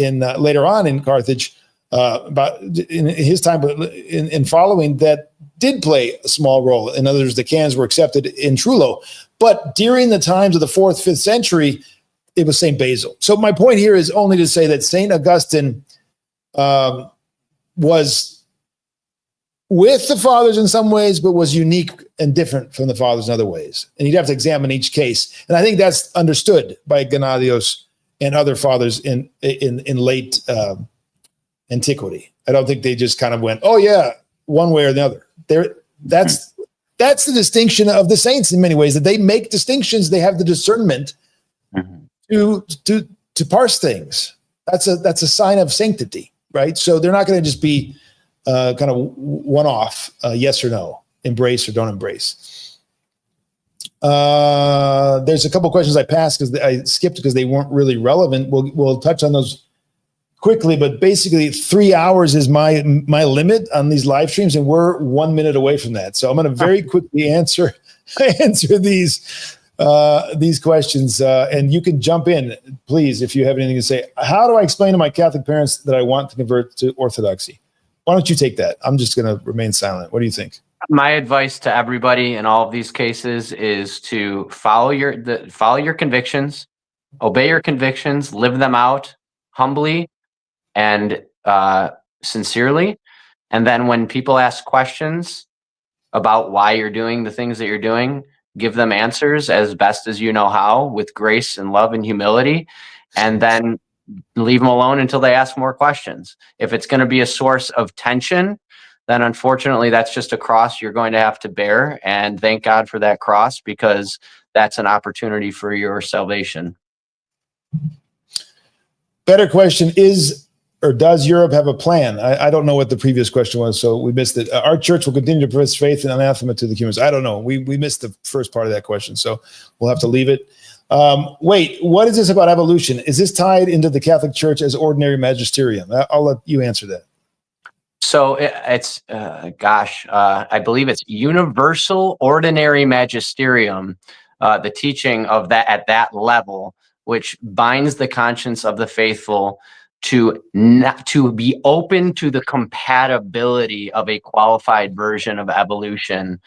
S1: later on in Carthage about in his time, but in following that did play a small role. In other words, the canons were accepted in Trullo, but during the times of the 4th, 5th century, it was St. Basil. So my point here is only to say that St. Augustine was with the fathers in some ways, but was unique and different from the fathers in other ways. And you'd have to examine each case. And I think that's understood by Gennadios and other fathers in late antiquity. I don't think they just kind of went, oh yeah, one way or the other. That's the distinction of the saints in many ways, that they make distinctions. They have the discernment to parse things. That's a sign of sanctity, right? So they're not going to just be kind of one-off, yes or no, embrace or don't embrace. There's a couple questions I passed because I skipped because they weren't really relevant. We'll touch on those quickly, but basically 3 hours is my limit on these live streams, and we're 1 minute away from that. So I'm going to very quickly answer these questions, and you can jump in, please, if you have anything to say. How do I explain to my Catholic parents that I want to convert to Orthodoxy? Why don't you take that? I'm just going to remain silent. What do you think?
S2: My advice to everybody in all of these cases is to follow your convictions, obey your convictions, live them out humbly and sincerely. And then when people ask questions about why you're doing the things that you're doing, give them answers as best as you know how, with grace and love and humility, and then leave them alone until they ask more questions. If it's going to be a source of tension, then unfortunately that's just a cross you're going to have to bear, and thank God for that cross, because that's an opportunity for your salvation.
S1: Better question is, or does Europe have a plan? I don't know what the previous question was, so we missed it. Our church will continue to profess faith and anathema to the humans. I don't know. We missed the first part of that question, so we'll have to leave it. Wait, what is this about evolution? Is this tied into the Catholic Church as ordinary magisterium? I'll let you answer that.
S2: So it's, I believe it's universal ordinary magisterium, the teaching of that at that level, which binds the conscience of the faithful to be open to the compatibility of a qualified version of evolution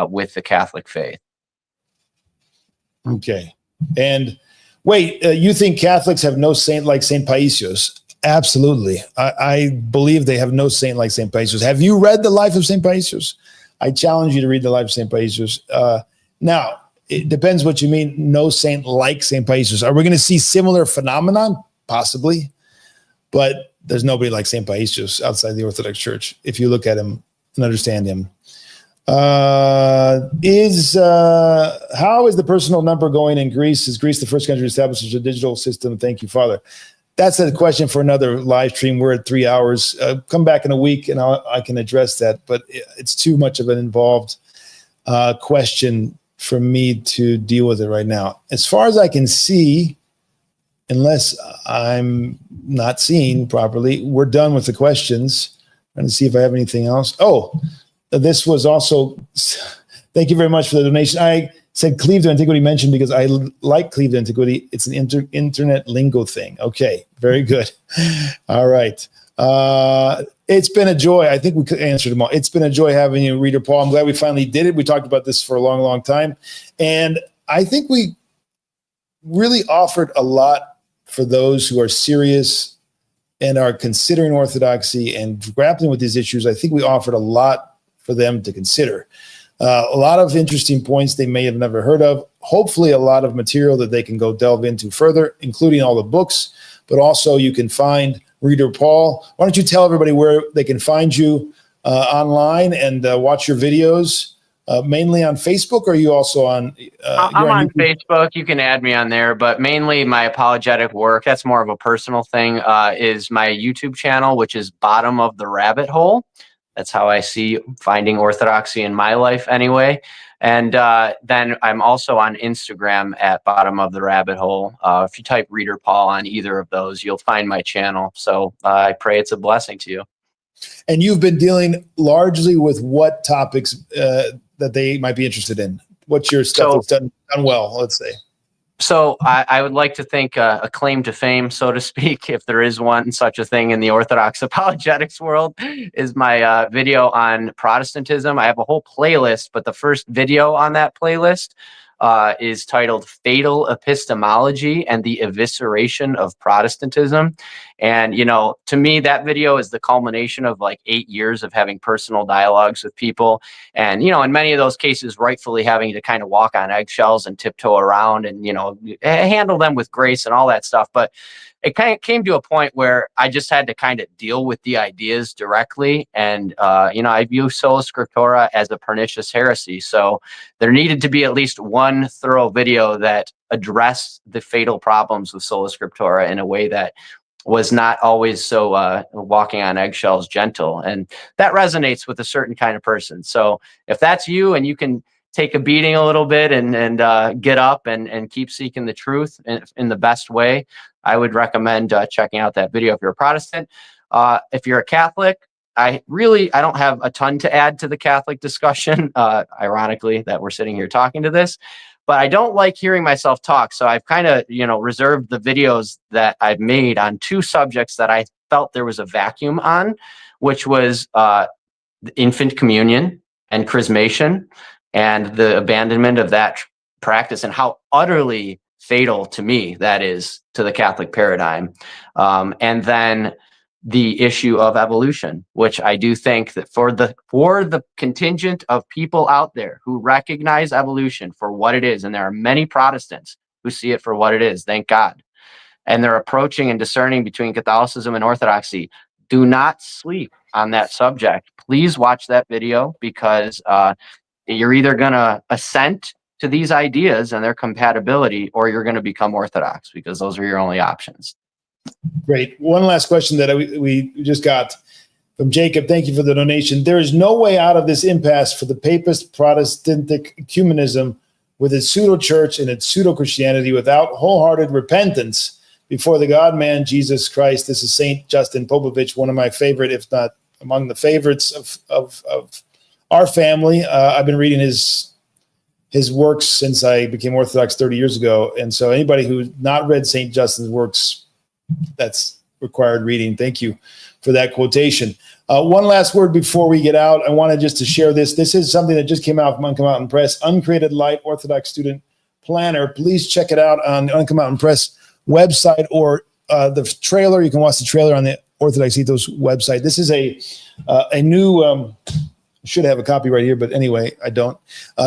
S2: with the Catholic faith.
S1: Okay. And wait, you think Catholics have no saint like St. Paisios? Absolutely. I believe they have no saint like St. Paisios. Have you read the life of St. Paisios? I challenge you to read the life of St. Paisios. Now, it depends what you mean, no saint like St. Paisios. Are we going to see similar phenomenon? Possibly. But there's nobody like St. Paisios outside the Orthodox Church, if you look at him and understand him. How is the personal number going in Greece? Is Greece the first country to establish such a digital system? Thank you, Father. That's a question for another live stream. We're at 3 hours. Come back in a week and I can address that, but it's too much of an involved question for me to deal with it right now. As far as I can see, unless I'm not seeing properly, we're done with the questions. I'm trying to see if I have anything else. Oh, this was also, thank you very much for the donation. I said cleave to antiquity mentioned because I like cleave to antiquity. It's an internet lingo thing. Okay, very good. All right. It's been a joy. I think we could answer them all. It's been a joy having you, Reader Paul. I'm glad we finally did it. We talked about this for a long, long time. And I think we really offered a lot for those who are serious and are considering orthodoxy and grappling with these issues. I think we offered a lot for them to consider. A lot of interesting points they may have never heard of. Hopefully a lot of material that they can go delve into further, including all the books, but also you can find Reader Paul. Why don't you tell everybody where they can find you online and watch your videos? Mainly on Facebook, or are you also on?
S2: I'm on Facebook. You can add me on there, but mainly my apologetic work, that's more of a personal thing, is my YouTube channel, which is Bottom of the Rabbit Hole. That's how I see finding orthodoxy in my life anyway. And then I'm also on Instagram at Bottom of the Rabbit Hole. If you type Reader Paul on either of those, you'll find my channel. So I pray it's a blessing to you.
S1: And you've been dealing largely with what topics that they might be interested in? What's your stuff that's done well, let's say?
S2: So I would like to think a claim to fame, so to speak, if there is one such a thing in the Orthodox apologetics world, is my video on Protestantism. I have a whole playlist, but the first video on that playlist is titled Fatal Epistemology and the Evisceration of Protestantism. And, you know, to me, that video is the culmination of like 8 years of having personal dialogues with people. And, you know, in many of those cases, rightfully having to kind of walk on eggshells and tiptoe around and, you know, handle them with grace and all that stuff. But it kind of came to a point where I just had to kind of deal with the ideas directly. And, you know, I view sola scriptura as a pernicious heresy. So there needed to be at least one thorough video that addressed the fatal problems with sola scriptura in a way that was not always so walking on eggshells gentle. And that resonates with a certain kind of person. So if that's you and you can take a beating a little bit and get up and keep seeking the truth in the best way, I would recommend checking out that video if you're a Protestant. If you're a Catholic, I don't have a ton to add to the Catholic discussion, ironically, that we're sitting here talking to this. But I don't like hearing myself talk. So I've kind of, reserved the videos that I've made on two subjects that I felt there was a vacuum on, which was the infant communion and chrismation and the abandonment of that practice and how utterly fatal to me that is to the Catholic paradigm. And then the issue of evolution, which I do think that for the contingent of people out there who recognize evolution for what it is, and there are many Protestants who see it for what it is, thank God, and they're approaching and discerning between Catholicism and Orthodoxy, do not sleep on that subject. Please watch that video, because you're either going to assent to these ideas and their compatibility, or you're going to become Orthodox, because those are your only options. Great.
S1: One last question that we just got from Jacob. Thank you for the donation. There is no way out of this impasse for the papist Protestantic ecumenism with its pseudo-church and its pseudo-Christianity without wholehearted repentance before the God-man, Jesus Christ. This is St. Justin Popovich, one of my favorite, if not among the favorites of our family. I've been reading his works since I became Orthodox 30 years ago. And so anybody who's not read St. Justin's works, that's required reading. Thank you for that quotation. One last word before we get out. I wanted just to share this. This is something that just came out from Uncle Mountain Press, Uncreated Light Orthodox Student Planner. Please check it out on the Uncle Mountain Press website, or the trailer. You can watch the trailer on the Orthodox Ethos website. This is a new, should have a copy right here, but anyway, I don't.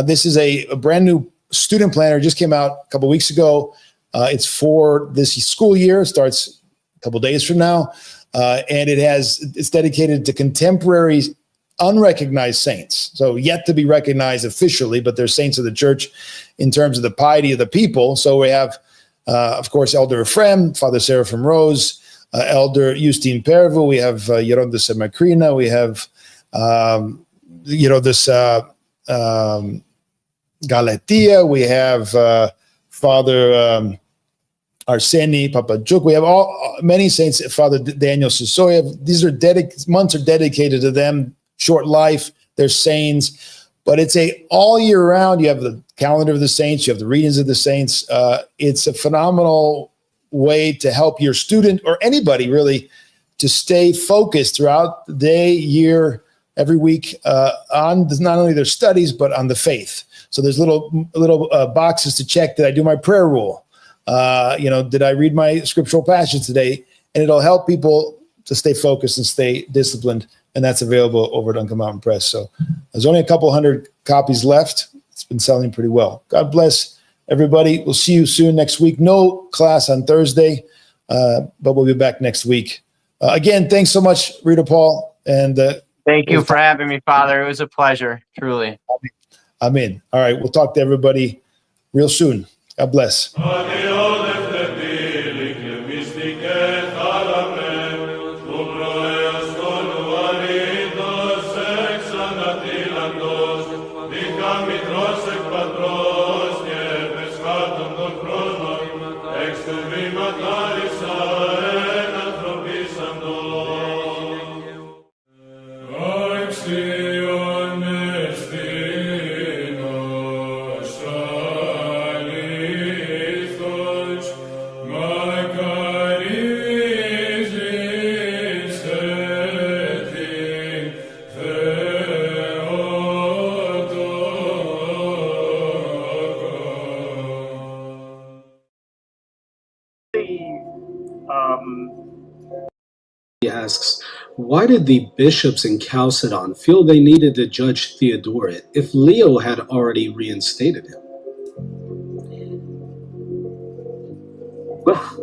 S1: This is a brand new student planner. Just came out a couple weeks ago. It's for this school year. It starts a couple days from now. And it's dedicated to contemporary unrecognized saints. So yet to be recognized officially, but they're saints of the church in terms of the piety of the people. So we have, of course, Elder Ephraim, Father Seraphim Rose, Elder Justine Pervo. We have Gerondas Macrina. We have, this Galatia. We have Father Arseni Papajuk. We have many saints. Father Daniel Sisoyev. These are months are dedicated to them. Short life. They're saints, but it's all year round. You have the calendar of the saints. You have the readings of the saints. It's a phenomenal way to help your student or anybody really to stay focused throughout the day, year, every week on not only their studies but on the faith. So there's little boxes to check. Did I do my prayer rule? Did I read my scriptural passage today? And it'll help people to stay focused and stay disciplined. And that's available over at Uncle Mountain Press. So there's only a couple hundred copies left. It's been selling pretty well. God bless everybody. We'll see you soon next week. No class on Thursday, but we'll be back next week. Again, thanks so much, Reader Paul. And
S2: thank you for having me, Father. It was a pleasure, truly.
S1: Amen. All right, we'll talk to everybody real soon. God bless.
S4: He asks, why did the bishops in Chalcedon feel they needed to judge Theodoret if Leo had already reinstated him?
S5: Well,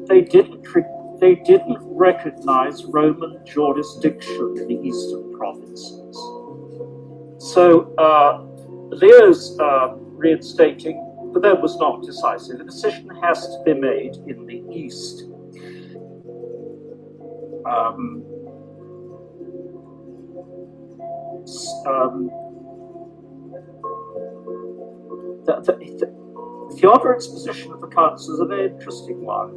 S5: they didn't recognize Roman jurisdiction in the eastern provinces. So Leo's reinstating but that was not decisive. The decision has to be made in the East. Theodoric's position of the council is a very interesting one.